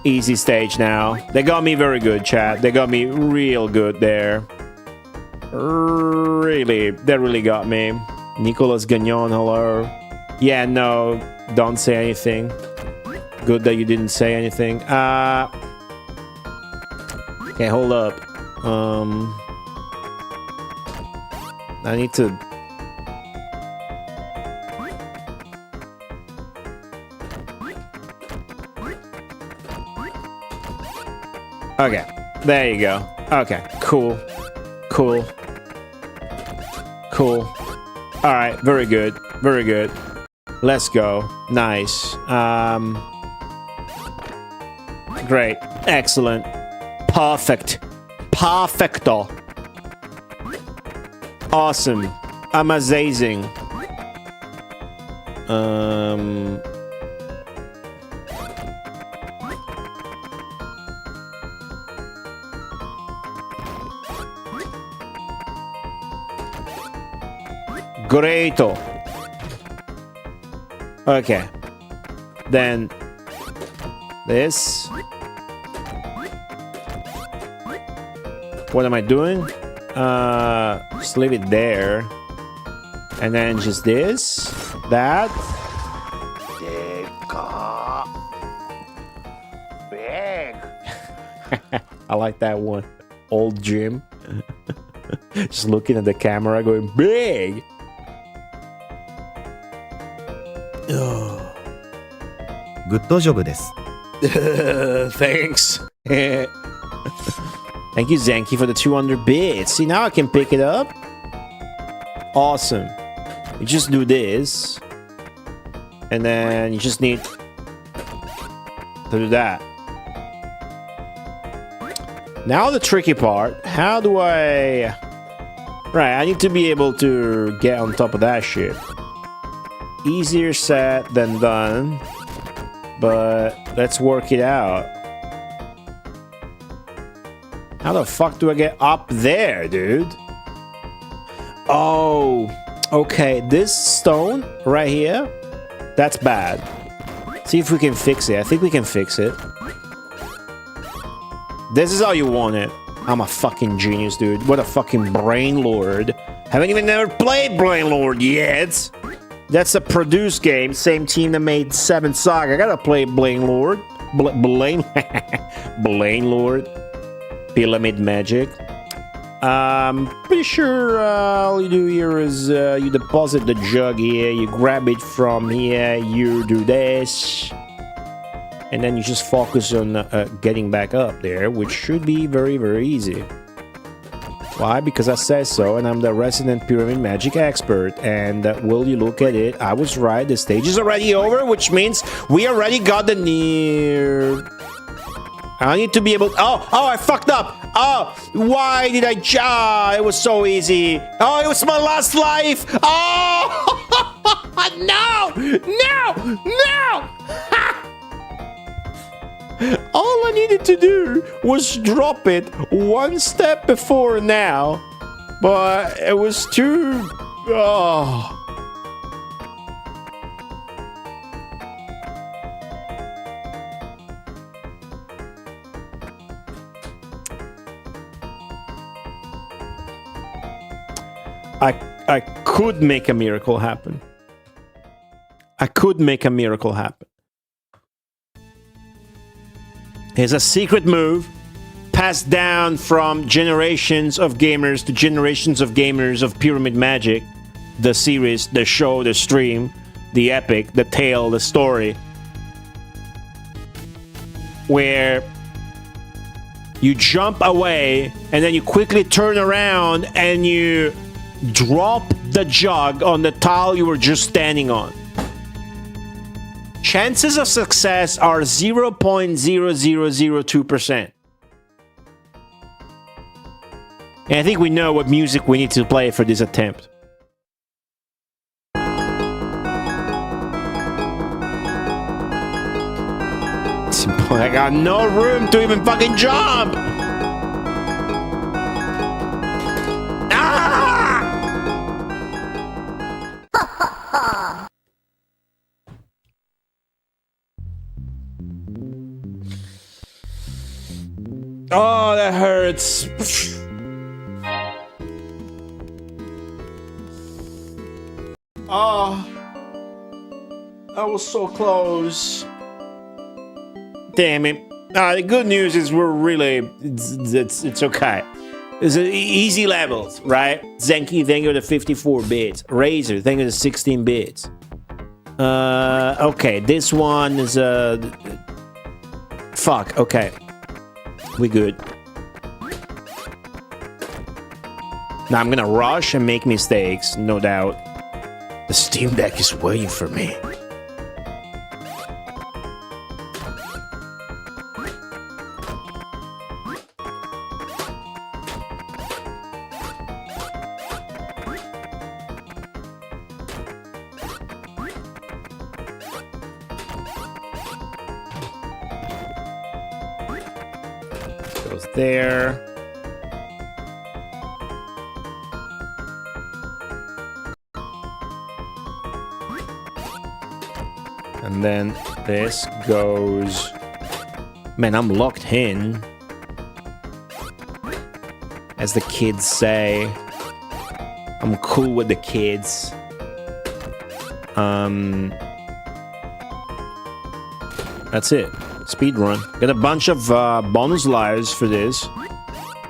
Easy stage now. They got me very good, chat. They got me real good there. Really, they really got me. Nicolas Gagnon, hello. Yeah, no, don't say anything. Good that you didn't say anything. Okay, hold up. I need to... Okay, there you go. Okay, cool. Alright, very good. Very good. Let's go. Nice. Great. Excellent. Perfect. Perfecto. Awesome. Amazing. Greato. Okay. Then this. What am I doing? Just leave it there. And then just this. That. Big. I like that one. Old Jim. Just looking at the camera going big. Good job です。Thanks. Thank you, Zenki, for the 200 bits. See, now I can pick it up. Awesome. You just do this. And then you just need to do that. Now the tricky part. How do I... Right, I need to be able to get on top of that shit. Easier said than done. But let's work it out. How the fuck do I get up there, dude? Oh, okay. This stone right here That's bad. See if we can fix it. I think we can fix it. This is how you want it. I'm a fucking genius, dude. What a fucking brain lord. Haven't even never played Brain Lord yet. That's a produced game. Same team that made 7 Saga. I gotta play Brain Lord. Brain Lord. Pyramid Magic. Pretty sure all you do here is you deposit the jug here, you grab it from here, you do this, and then you just focus on getting back up there, which should be very, very easy. Why? Because I said so, and I'm the resident Pyramid Magic expert, and will you look at it? I was right, the stage is already over, which means we already got the near... I need to be able... Oh, I fucked up! Oh, why did I... it was so easy. Oh, it was my last life! Oh! No! No! No! All I needed to do was drop it one step before now. But it was too... Oh... I could make a miracle happen. I could make a miracle happen. Here's a secret move passed down from generations of gamers to generations of gamers of Pyramid Magic. The series, the show, the stream, the epic, the tale, the story. Where you jump away and then you quickly turn around and you drop the jug on the tile you were just standing on. Chances of success are 0.0002%. And I think we know what music we need to play for this attempt. I got no room to even fucking jump! Oh, that hurts. Oh, that was so close. Damn it. The good news is we're really, it's okay. It's easy levels, right? Zenki, thank you to 54 bits. Razor, thank you to 16 bits. Okay, this one is fuck, okay. We good. Now I'm gonna rush and make mistakes, no doubt. The Steam Deck is waiting for me. Goes there. And then this goes... Man, I'm locked in. As the kids say. I'm cool with the kids. That's it. Speedrun. Got a bunch of bonus lives for this.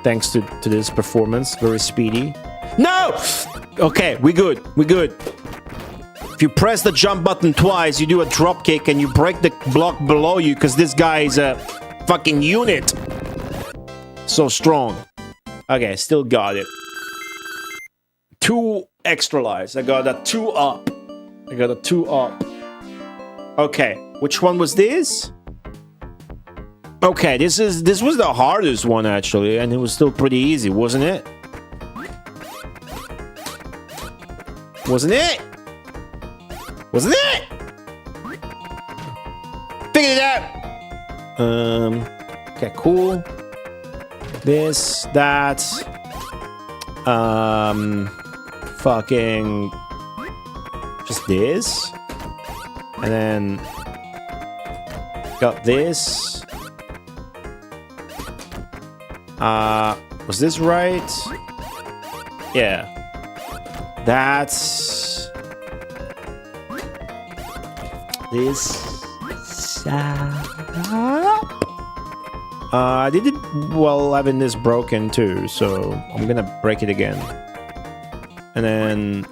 Thanks to this performance. Very speedy. No! Okay, we good. We good. If you press the jump button twice, you do a drop kick and you break the block below you because this guy is a fucking unit. So strong. Okay, still got it. 2 extra lives. I got a 2 up. I got a 2 up. Okay, which one was this? Okay, this was the hardest one actually, and it was still pretty easy, wasn't it? Wasn't it? Wasn't it? Figured it out! Okay, cool. This, that. Fucking... Just this? And then got this. Was this right? Yeah. That's this. I did it while having this broken too, so I'm gonna break it again. And then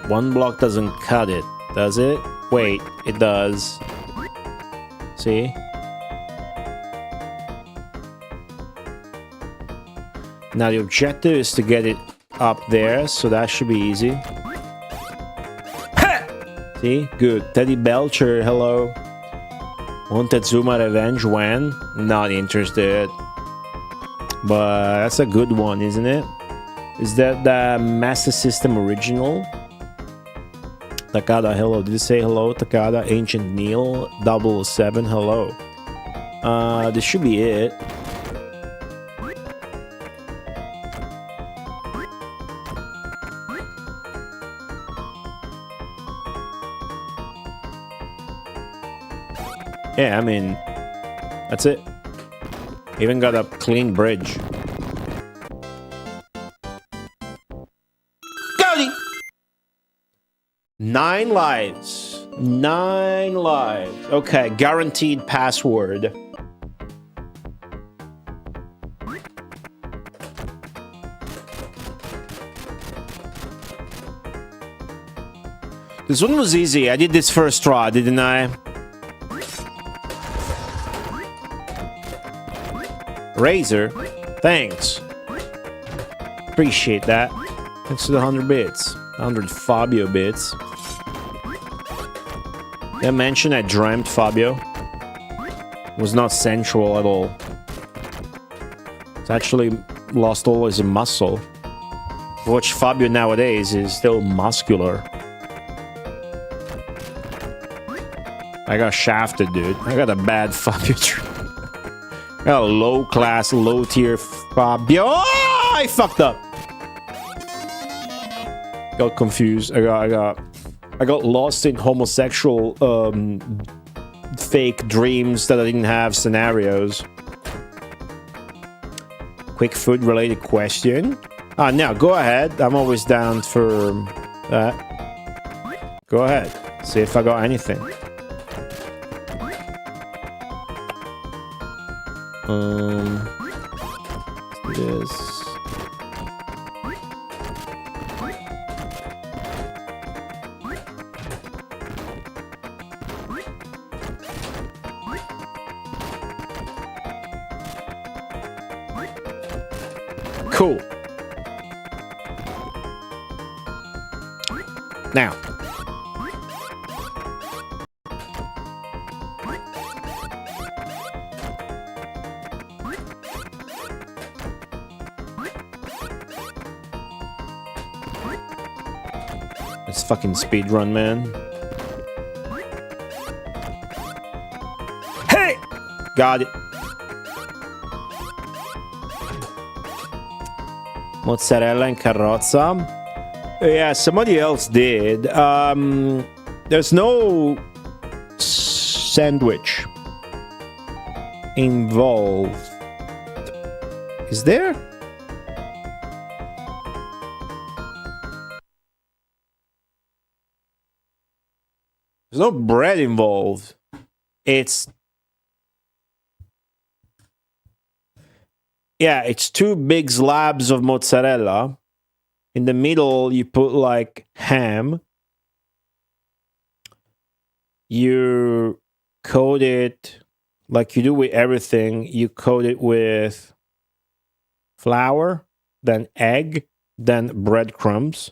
one block doesn't cut it, does it? Wait, it does. See? Now the objective is to get it up there, so that should be easy. See? Good. Teddy Belcher, hello. Montezuma Revenge when? Not interested. But that's a good one, isn't it? Is that the Master System original? Takada, hello. Did you say hello, Takada? Ancient Neil, 007, hello. This should be it. Yeah, I mean, that's it. Even got a clean bridge. Goldie! 9 lives. 9 lives. Okay, guaranteed password. This one was easy. I did this first try, didn't I? Razor, thanks. Appreciate that. Thanks to the 100 bits. 100 Fabio bits. Did I mention I dreamt Fabio? Was not sensual at all. It's actually lost all his muscle. Watch Fabio nowadays is still muscular. I got shafted, dude. I got a bad Fabio dream. I got a low class, low tier Fabio. Oh, I fucked up. Got confused. I got lost in homosexual fake dreams that I didn't have scenarios. Quick food related question. Now go ahead. I'm always down for that. Go ahead. See if I got anything. This. Cool. Now. Let's fucking speedrun, man. Hey! Got it. Mozzarella and carrozza. Yeah, somebody else did. There's no sandwich involved. Is there? There's no bread involved. It's yeah, it's 2 big slabs of mozzarella. In the middle, you put like ham. You coat it like you do with everything. You coat it with flour, then egg, then breadcrumbs.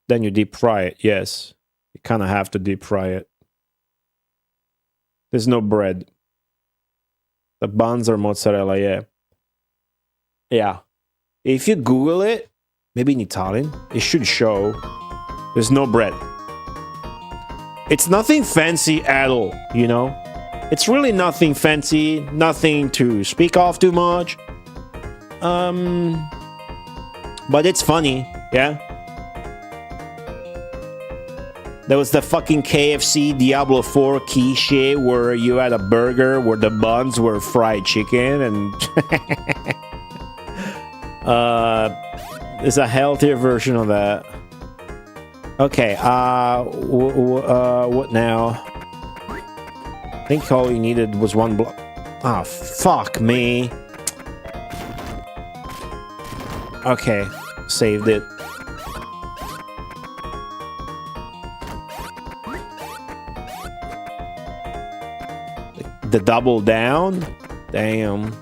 Then you deep fry it. Yes, you kind of have to deep fry it. There's no bread. The buns are mozzarella, yeah. Yeah. If you Google it, maybe in Italian, it should show there's no bread. It's nothing fancy at all, you know? It's really nothing fancy, nothing to speak of too much. But it's funny, yeah? There was the fucking KFC Diablo 4 quiche where you had a burger where the buns were fried chicken and... there's a healthier version of that. Okay, what now? I think all you needed was 1 block. Ah, fuck me. Okay, saved it. The double down? Damn.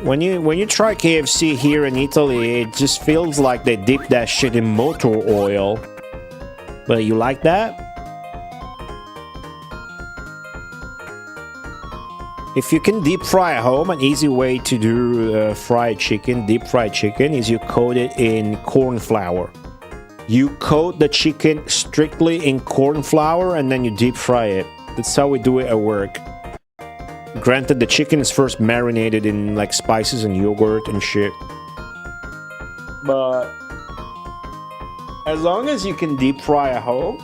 When you try KFC here in Italy, it just feels like they dip that shit in motor oil. But you like that? If you can deep fry at home, an easy way to do fried chicken, deep fried chicken, is you coat it in corn flour. You coat the chicken strictly in corn flour and then you deep fry it. That's how we do it at work. Granted, the chicken is first marinated in like spices and yogurt and shit. But as long as you can deep fry at home,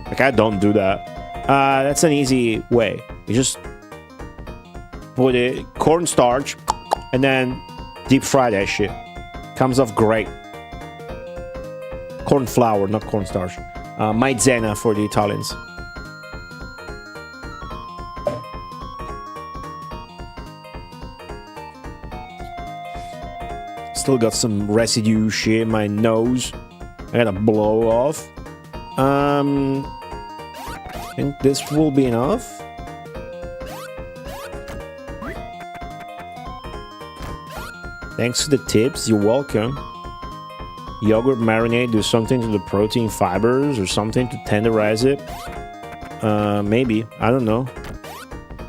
like I don't do that. That's an easy way. You just put it cornstarch and then deep fry that shit. Comes off great. Corn flour, not cornstarch. Maizena for the Italians. Still got some residue shit in my nose. I gotta blow off. I think this will be enough. Thanks to the tips, you're welcome. Yogurt marinade, do something to the protein fibers or something to tenderize it. Maybe, I don't know.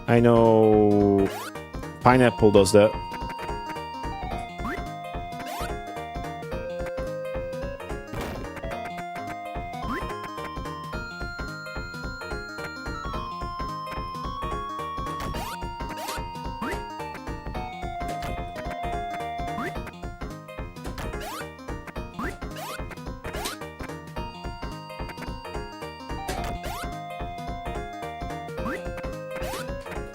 I know pineapple does that.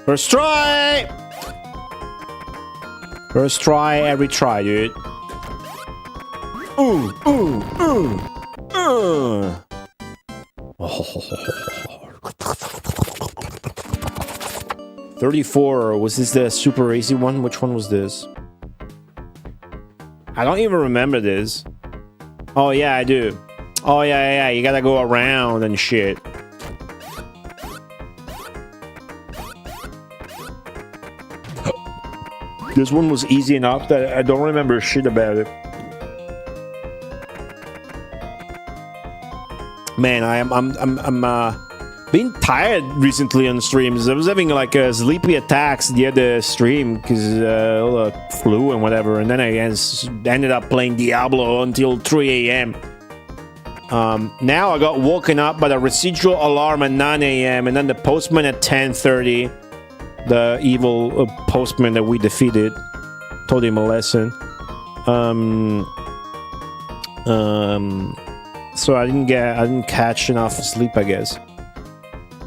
First try! First try, every try, dude. Ooh, ooh, ooh, ooh. 34. Was this the super easy one? Which one was this? I don't even remember this. Oh, yeah, I do. Oh, yeah. You gotta go around and shit. This one was easy enough that I don't remember shit about it. Man, I'm being tired recently on streams. I was having like sleepy attacks the other stream because all the flu and whatever, and then I ended up playing Diablo until 3 a.m. Now I got woken up by the residual alarm at 9 a.m. and then the postman at 10:30. The evil postman that we defeated. Told him a lesson. So I didn't catch enough sleep, I guess.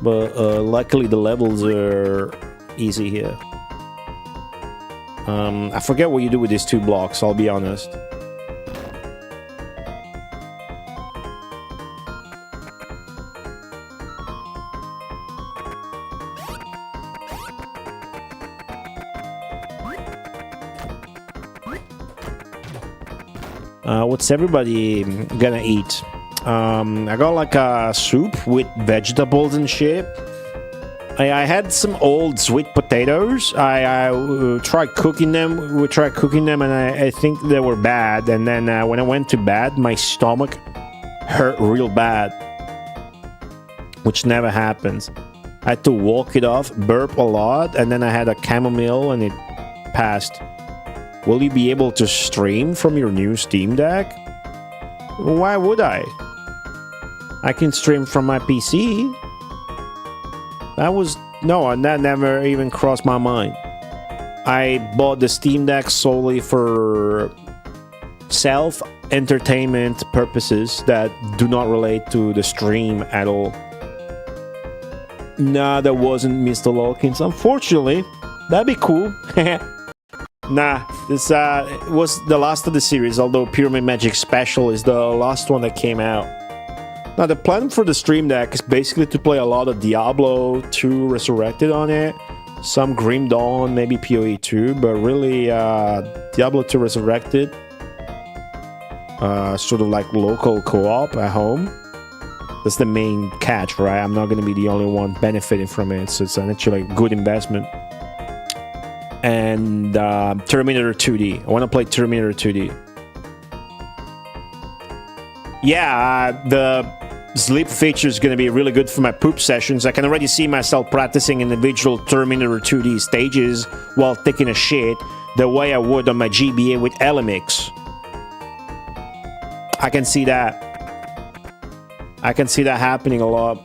But luckily the levels are easy here. I forget what you do with these 2 blocks, I'll be honest. What's everybody gonna eat? I got like a soup with vegetables and shit. I had some old sweet potatoes. I tried cooking them. We tried cooking them, and I think they were bad. And then when I went to bed, my stomach hurt real bad, which never happens. I had to walk it off, burp a lot, and then I had a chamomile, and it passed. Will you be able to stream from your new Steam Deck? Why would I? I can stream from my PC. That never even crossed my mind. I bought the Steam Deck solely for self-entertainment purposes that do not relate to the stream at all. Nah, that wasn't Mr. Lawkins. Unfortunately, that'd be cool. Nah, this was the last of the series, although Pyramid Magic Special is the last one that came out. Now, the plan for the Stream Deck is basically to play a lot of Diablo 2 Resurrected on it, some Grim Dawn, maybe PoE 2, but really Diablo 2 Resurrected, sort of like local co-op at home. That's the main catch, right? I'm not going to be the only one benefiting from it, so it's actually a good investment. And Terminator 2D. I want to play Terminator 2D. Yeah, the sleep feature is going to be really good for my poop sessions. I can already see myself practicing individual Terminator 2D stages while taking a shit the way I would on my GBA with Elemix. I can see that. I can see that happening a lot.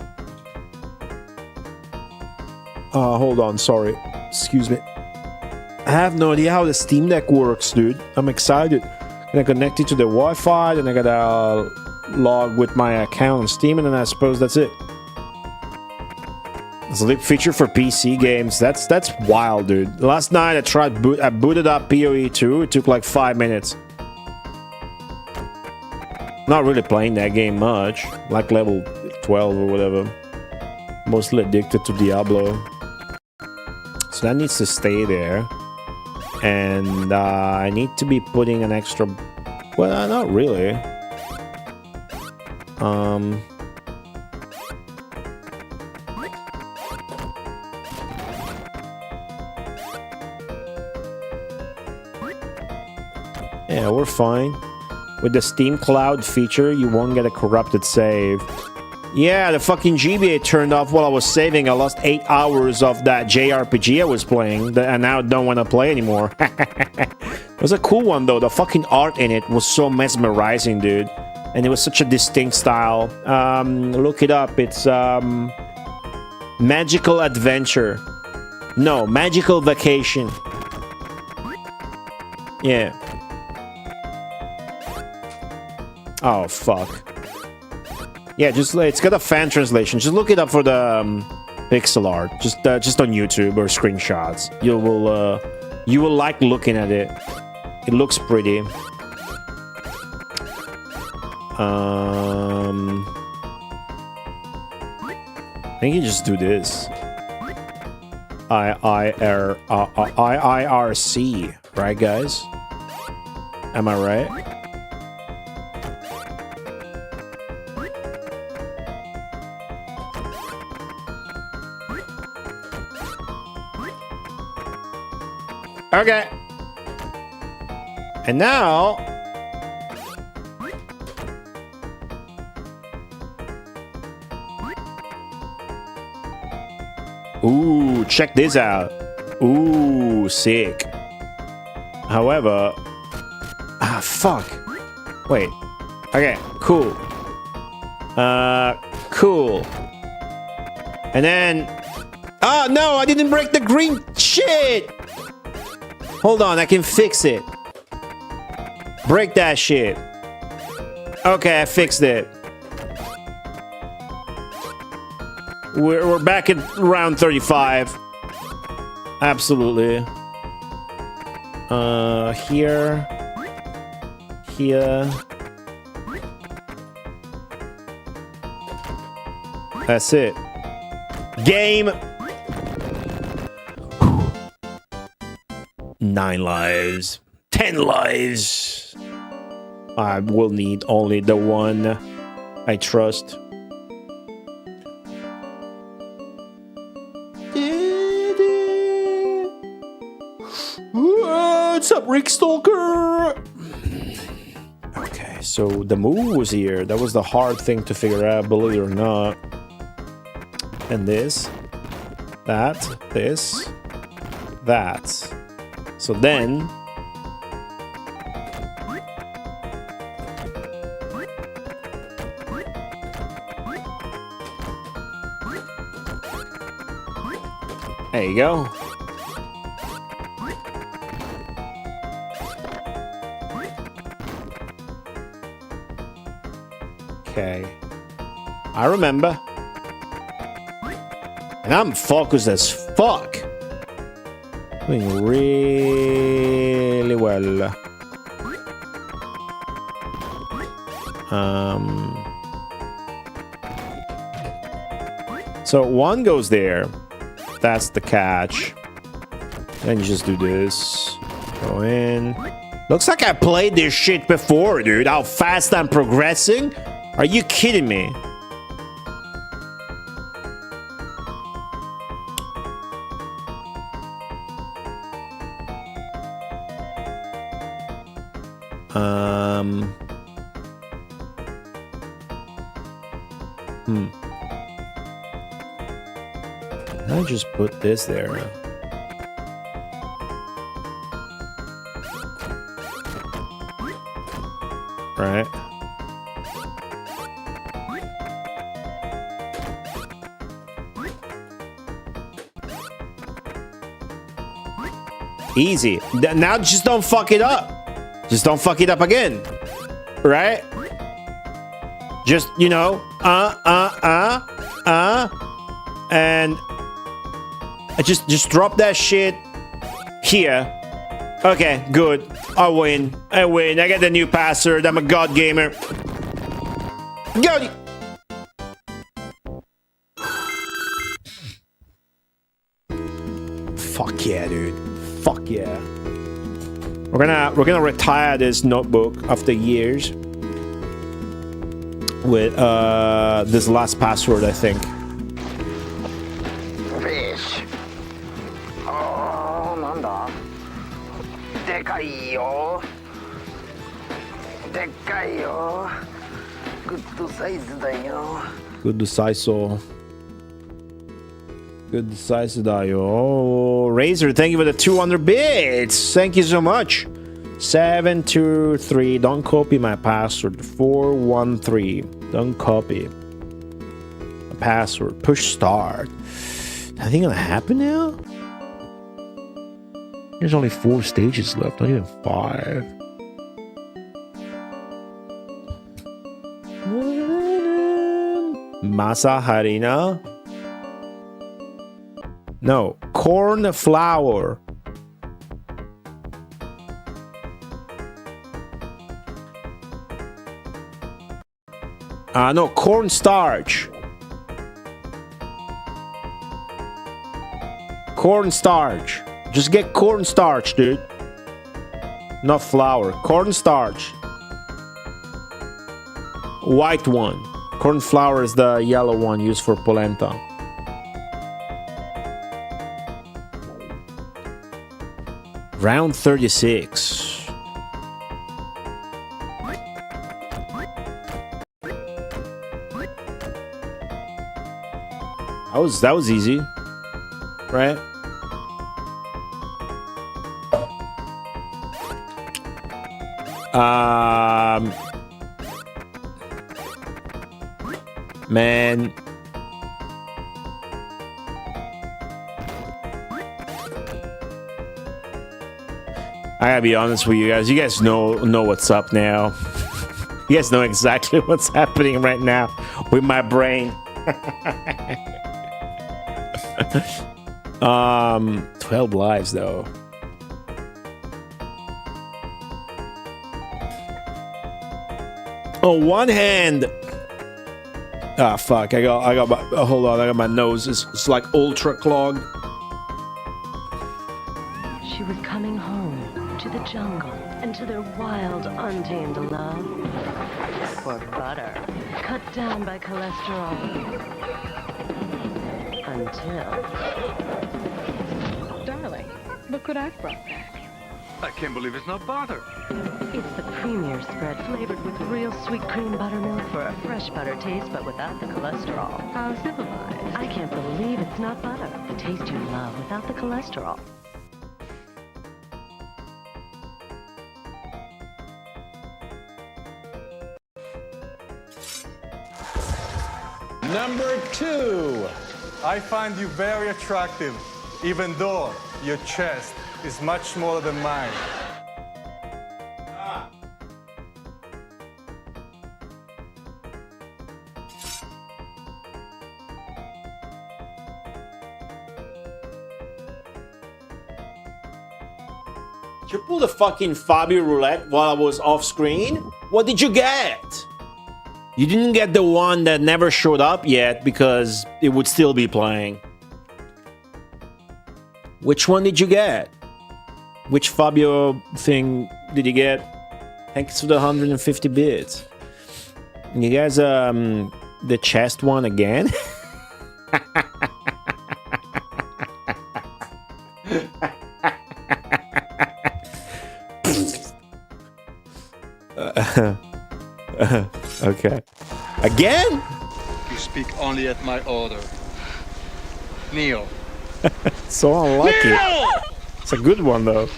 Hold on, sorry. Excuse me. I have no idea how the Steam Deck works, dude. I'm excited. And I connect it to the Wi-Fi, and I gotta log with my account on Steam, and then I suppose that's it. Sleep feature for PC games. That's wild, dude. Last night I booted up PoE 2. It took like 5 minutes. Not really playing that game much. Like level 12 or whatever. Mostly addicted to Diablo. So that needs to stay there. And I need to be putting an extra... Well, not really. Yeah, we're fine. With the Steam Cloud feature, you won't get a corrupted save. Yeah, the fucking GBA turned off while I was saving. I lost 8 hours of that JRPG I was playing, and now I don't want to play anymore. It was a cool one, though. The fucking art in it was so mesmerizing, dude. And it was such a distinct style. Look it up. It's Magical Adventure. No, Magical Vacation. Yeah. Oh, fuck. Yeah, it's got a fan translation. Just look it up for the pixel art. Just on YouTube or screenshots. You will like looking at it. It looks pretty. I think you just do this. IIRC, right, guys? Am I right? Okay. And now... Ooh, check this out. Ooh, sick. However... Ah, fuck. Wait. Okay, cool. Cool. And then... Oh, no, I didn't break the green... Shit! Hold on, I can fix it. Break that shit. Okay, I fixed it. We're back at round 35. Absolutely. Here. Here. That's it. Game. 9 lives. 10 lives. I will need only the one I trust. What's up, Rick Stalker? Okay, so the move was here. That was the hard thing to figure out, believe it or not. And this, that, this, that. So then... there you go. Okay. I remember. And I'm focused as fuck. Doing really well. So one goes there. That's the catch. Then you just do this. Go in. Looks like I played this shit before, dude. How fast I'm progressing? Are you kidding me? I just put this there. Right. Easy. Now just don't fuck it up. Just don't fuck it up again. Right? Just, you know, and I just drop that shit here. Okay, good. I win. I win. I get the new password. I'm a god gamer. Go! Fuck yeah, dude. Fuck yeah. We're gonna retire this notebook after years with this last password, I think. Fish. Oh, なんだ。でかいよ。でっかいよ。グッドサイズだよ。Good size. Good size, oh, Razor, thank you for the 200 bits. Thank you so much. 723. Don't copy my password. 413. Don't copy. The password. Push start. Anything gonna happen now? There's only 4 stages left. Not even 5. Masa harina. No, corn flour. No, corn starch. Corn starch. Just get corn starch, dude. Not flour. Corn starch. White one. Corn flour is the yellow one used for polenta. Round 36. That was easy, right? Man. I gotta be honest with you guys. You guys know what's up now. You guys know exactly what's happening right now with my brain. 12 lives though. On one hand, ah fuck, I got my, hold on, I got my nose. It's like ultra clogged. She was coming home to the jungle and to their wild, untamed love for butter, cut down by cholesterol until... Darling, look what I've brought back. I can't believe it's not butter. It's the premier spread flavored with real sweet cream buttermilk for a fresh butter taste, but without the cholesterol. How civilized. I can't believe it's not butter. The taste you love without the cholesterol. Number 2. I find you very attractive, even though your chest is much smaller than mine. Did you pull the fucking Fabio roulette while I was off screen? What did you get? You didn't get the one that never showed up yet because it would still be playing. Which one did you get? Which Fabio thing did you get? Thanks for the 150 bits. You guys, the chest one again? Okay. Again? You speak only at my order. Kneel. So unlucky. Kneel! It's a good one though.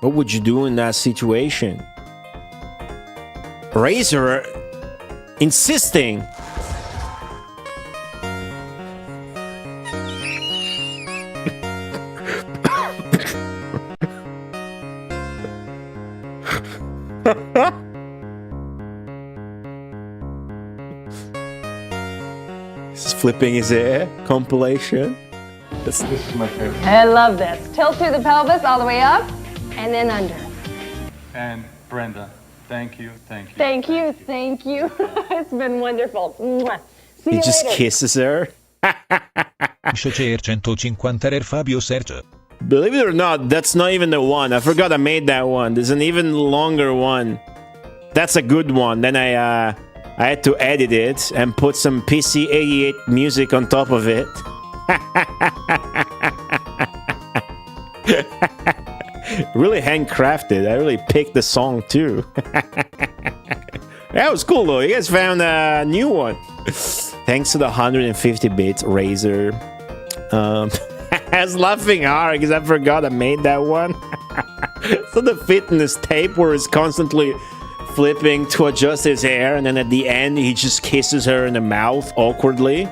What would you do in that situation? Razor insisting. This is flipping his hair compilation. This is my favorite. I love this. Tilt through the pelvis all the way up and then under. And Brenda, thank you, thank you. Thank you, thank you. It's been wonderful. Mwah. See He you just later. kisses her. Shocer 150 Fabio Serge. Believe it or not, that's not even the one. I forgot I made that one. There's an even longer one. That's a good one. Then I had to edit it and put some PC88 music on top of it. Really handcrafted. I really picked the song too. That was cool though. You guys found a new one. Thanks to the 150 bits Razor. I was laughing hard because I forgot I made that one. So the fitness tape where it's constantly flipping to adjust his hair, and then at the end he just kisses her in the mouth awkwardly.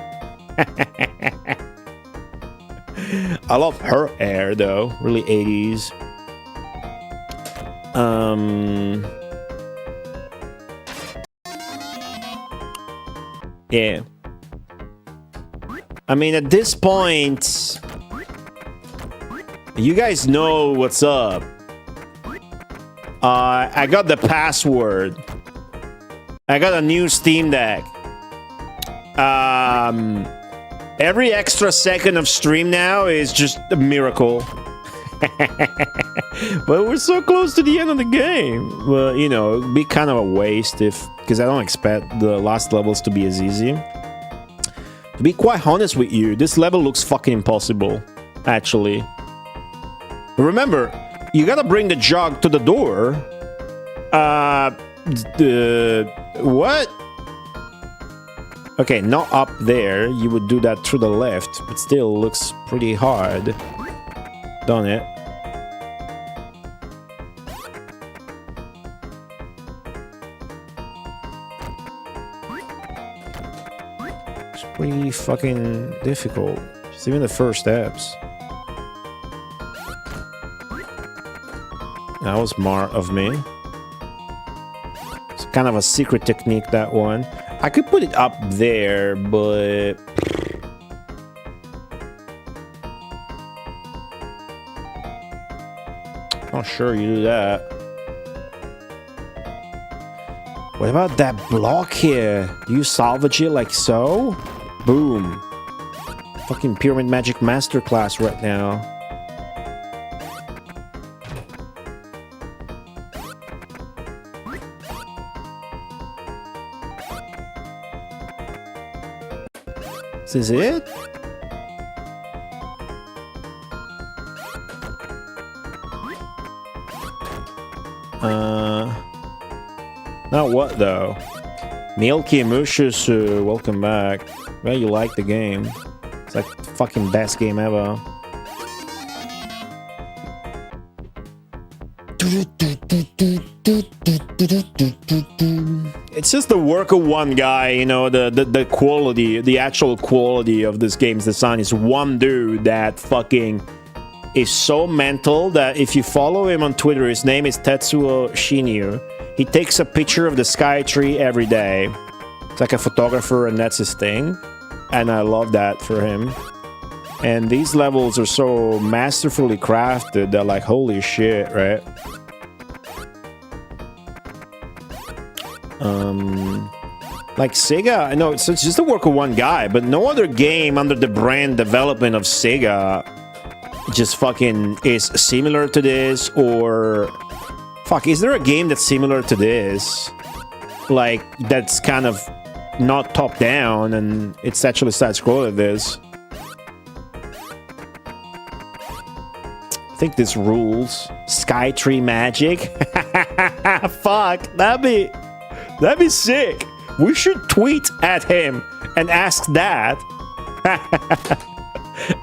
I love her hair though, really 80s. Yeah. I mean, at this point, you guys know what's up. I got the password. I got a new Steam Deck. Every extra second of stream now is just a miracle. But we're so close to the end of the game. Well, you know, it'd be kind of a waste because I don't expect the last levels to be as easy. To be quite honest with you, this level looks fucking impossible, actually. Remember, you gotta bring the jug to the door. What? Okay, not up there. You would do that through the left, but still looks pretty hard. Done it. It's pretty fucking difficult. Just even the first steps. That was smart of me. It's kind of a secret technique, that one. I could put it up there, but... Not sure you do that. What about that block here? Do you salvage it like so? Boom. Fucking Pyramid Magic Masterclass right now. This is it? Not what though? Milky Mushus, welcome back. Well, you like the game. It's like the fucking best game ever. It's just the work of one guy, you know, the quality, the actual quality of this game's design is one dude that fucking is so mental that if you follow him on Twitter, his name is Tetsuo Shinyu. He takes a picture of the sky tree every day. It's like a photographer and that's his thing. And I love that for him. And these levels are so masterfully crafted that like, holy shit, right? Like Sega, I know it's just the work of one guy, but no other game under the brand development of Sega just fucking is similar to this, or fuck, is there a game that's similar to this? Like, that's kind of not top down and it's actually side scrolling this. I think this rules. Skytree Magic. Fuck, that'd be sick. We should tweet at him and ask that.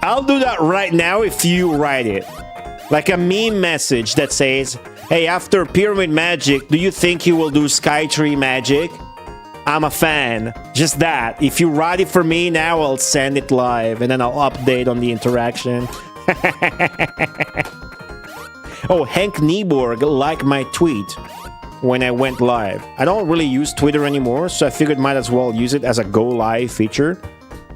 I'll do that right now if you write it. Like a meme message that says, hey, after Pyramid Magic, do you think you will do Skytree Magic? I'm a fan. Just that. If you write it for me now, I'll send it live and then I'll update on the interaction. Oh, Hank Nieborg liked my tweet when I went live. I don't really use Twitter anymore, so I figured might as well use it as a go live feature.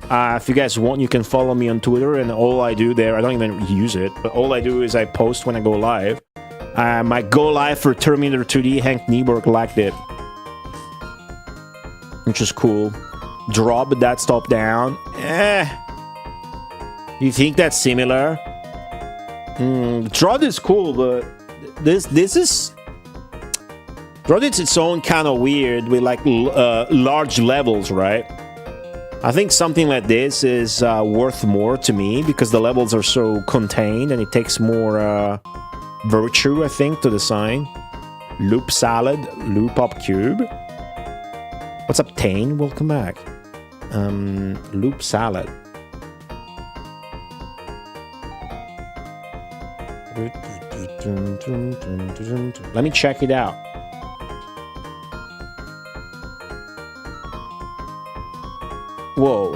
If you guys want, you can follow me on Twitter, and all I do there, I don't even use it, but all I do is I post when I go live. My go live for Terminator 2D, Hank Nieborg liked it, which is cool. Drop that stop down. You think that's similar? Drop is cool, but this is... Drop is its own kind of weird with like large levels, right? I think something like this is worth more to me because the levels are so contained and it takes more virtue, I think, to design. Loop Salad, Loop Up Cube. What's up, Tane? Welcome back. Loop Salad. Let me check it out. Whoa.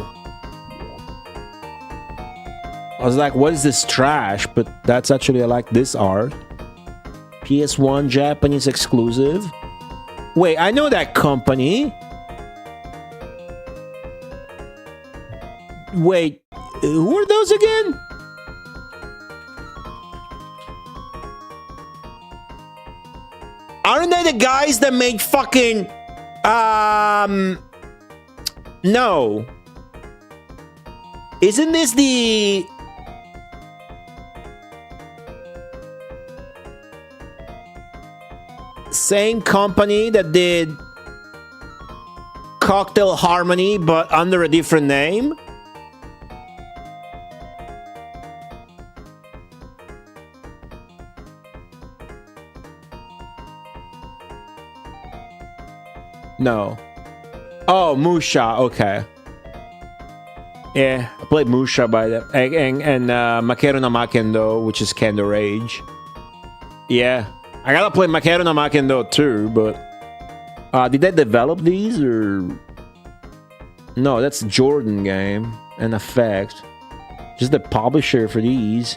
I was like, what is this trash? But that's actually, I like this art. PS1 Japanese exclusive. Wait, I know that company. Wait, who are those again? Aren't they the guys that made fucking... No. Isn't this the... same company that did Cocktail Harmony but under a different name? No. Oh, Musha, okay. Yeah, I played Musha by the... And Makeru no Makendo, which is Kendo Rage. Yeah. I gotta play Makeru no Makendo too, but... did they develop these, or... No, that's Jordan game. And Effect. Just the publisher for these.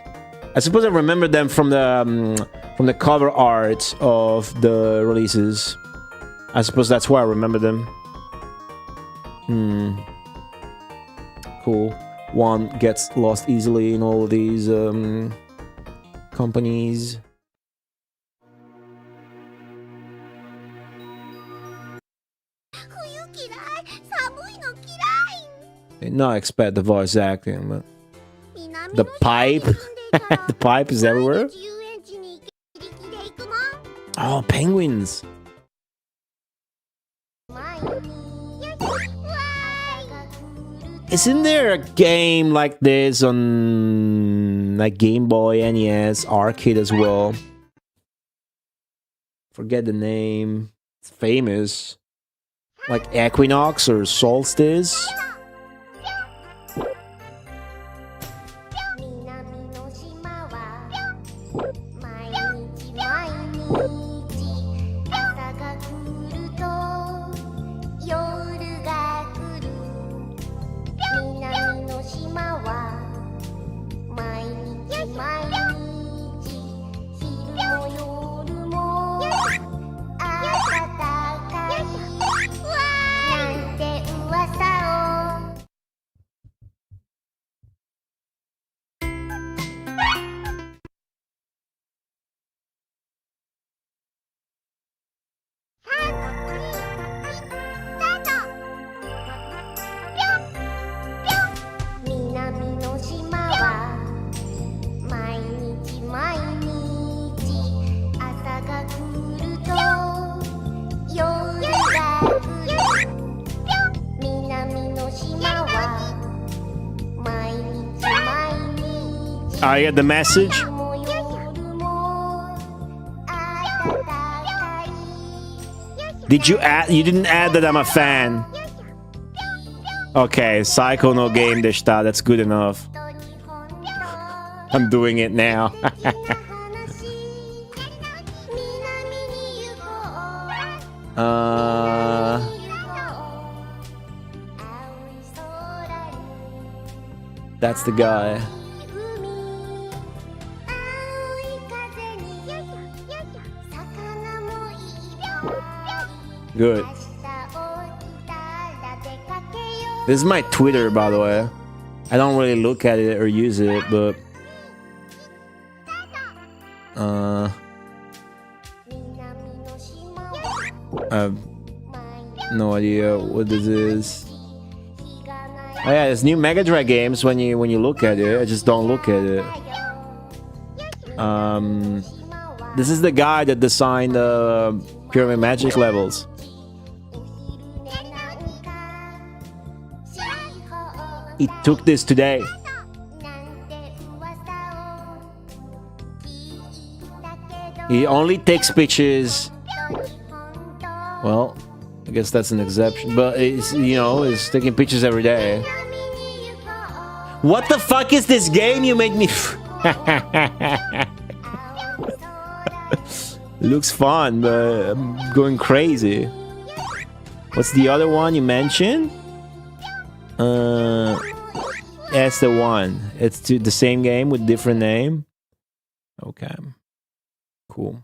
I suppose I remember them from the cover art of the releases. I suppose that's why I remember them. Cool. One gets lost easily in all of these companies. Not expect the voice acting, but the pipe, the pipe is everywhere. Oh, penguins! Isn't there a game like this on like Game Boy, NES, arcade as well? Forget the name. It's famous. Like Equinox or Solstice. I get the message. Did you add? You didn't add that I'm a fan. Okay, Psycho no game deshita. That's good enough. I'm doing it now. That's the guy. Good. This is my Twitter, by the way. I don't really look at it or use it, but I have no idea what this is. Oh yeah, there's new Mega Drive games when you look at it. I just don't look at it. This is the guy that designed the Pyramid Magic levels. He took this today. He only takes pictures. Well, I guess that's an exception, but it's, you know, he's taking pictures every day. What the fuck is this game you made me? Looks fun, but I'm going crazy. What's the other one you mentioned? That's the one. It's the same game with different name. Okay. Cool.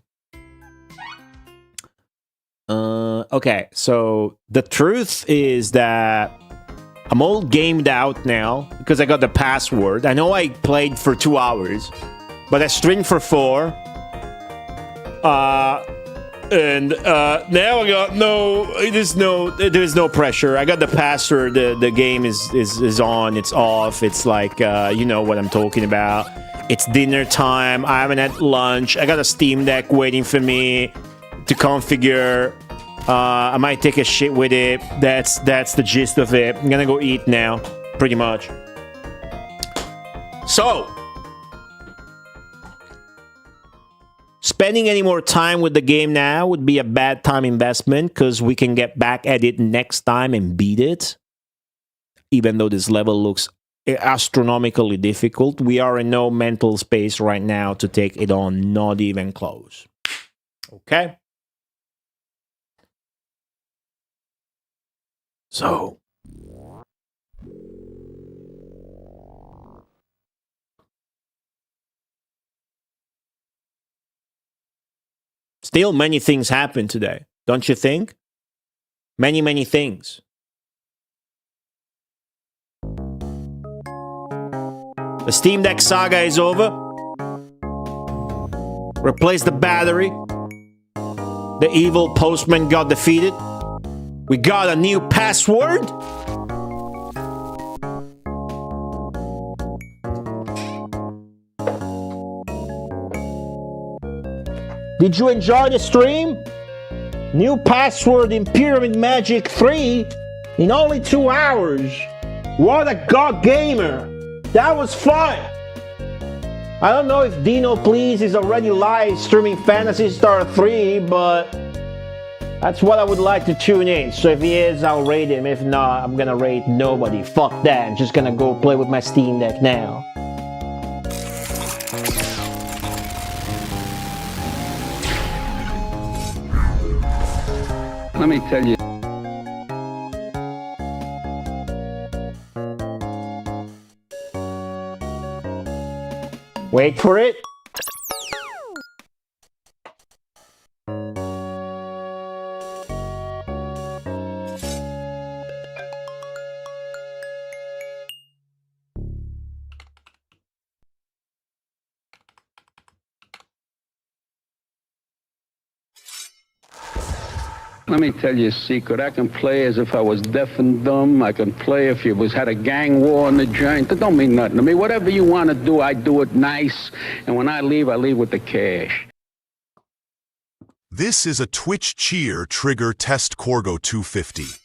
Okay, so the truth is that I'm all gamed out now because I got the password. I know I played for 2 hours, but I streamed for 4. And now I got there's no pressure. I got the password. The game is on. It's off. It's like you know what I'm talking about. It's dinner time. I haven't had lunch. I got a Steam Deck waiting for me to configure. I might take a shit with it. That's the gist of it. I'm gonna go eat now, pretty much. So, spending any more time with the game now would be a bad time investment because we can get back at it next time and beat it. Even though this level looks astronomically difficult, we are in no mental space right now to take it on, not even close. Okay? So, still many things happen today, don't you think? Many, many things. The Steam Deck saga is over. Replace the battery. The evil postman got defeated. We got a new password. Did you enjoy the stream? New password in Pyramid Magic 3 in only 2 hours. What a god gamer. That was fun. I don't know if Dino Please is already live streaming Phantasy Star 3, but that's what I would like to tune in. So if he is, I'll rate him. If not, I'm gonna rate nobody. Fuck that. I'm just gonna go play with my Steam Deck now. Let me tell you. Wait for it. Let me tell you a secret. I can play as if I was deaf and dumb. I can play if you had a gang war in the joint. That don't mean nothing to me. Whatever you want to do, I do it nice. And when I leave with the cash. This is a Twitch Cheer Trigger Test Corgo 250.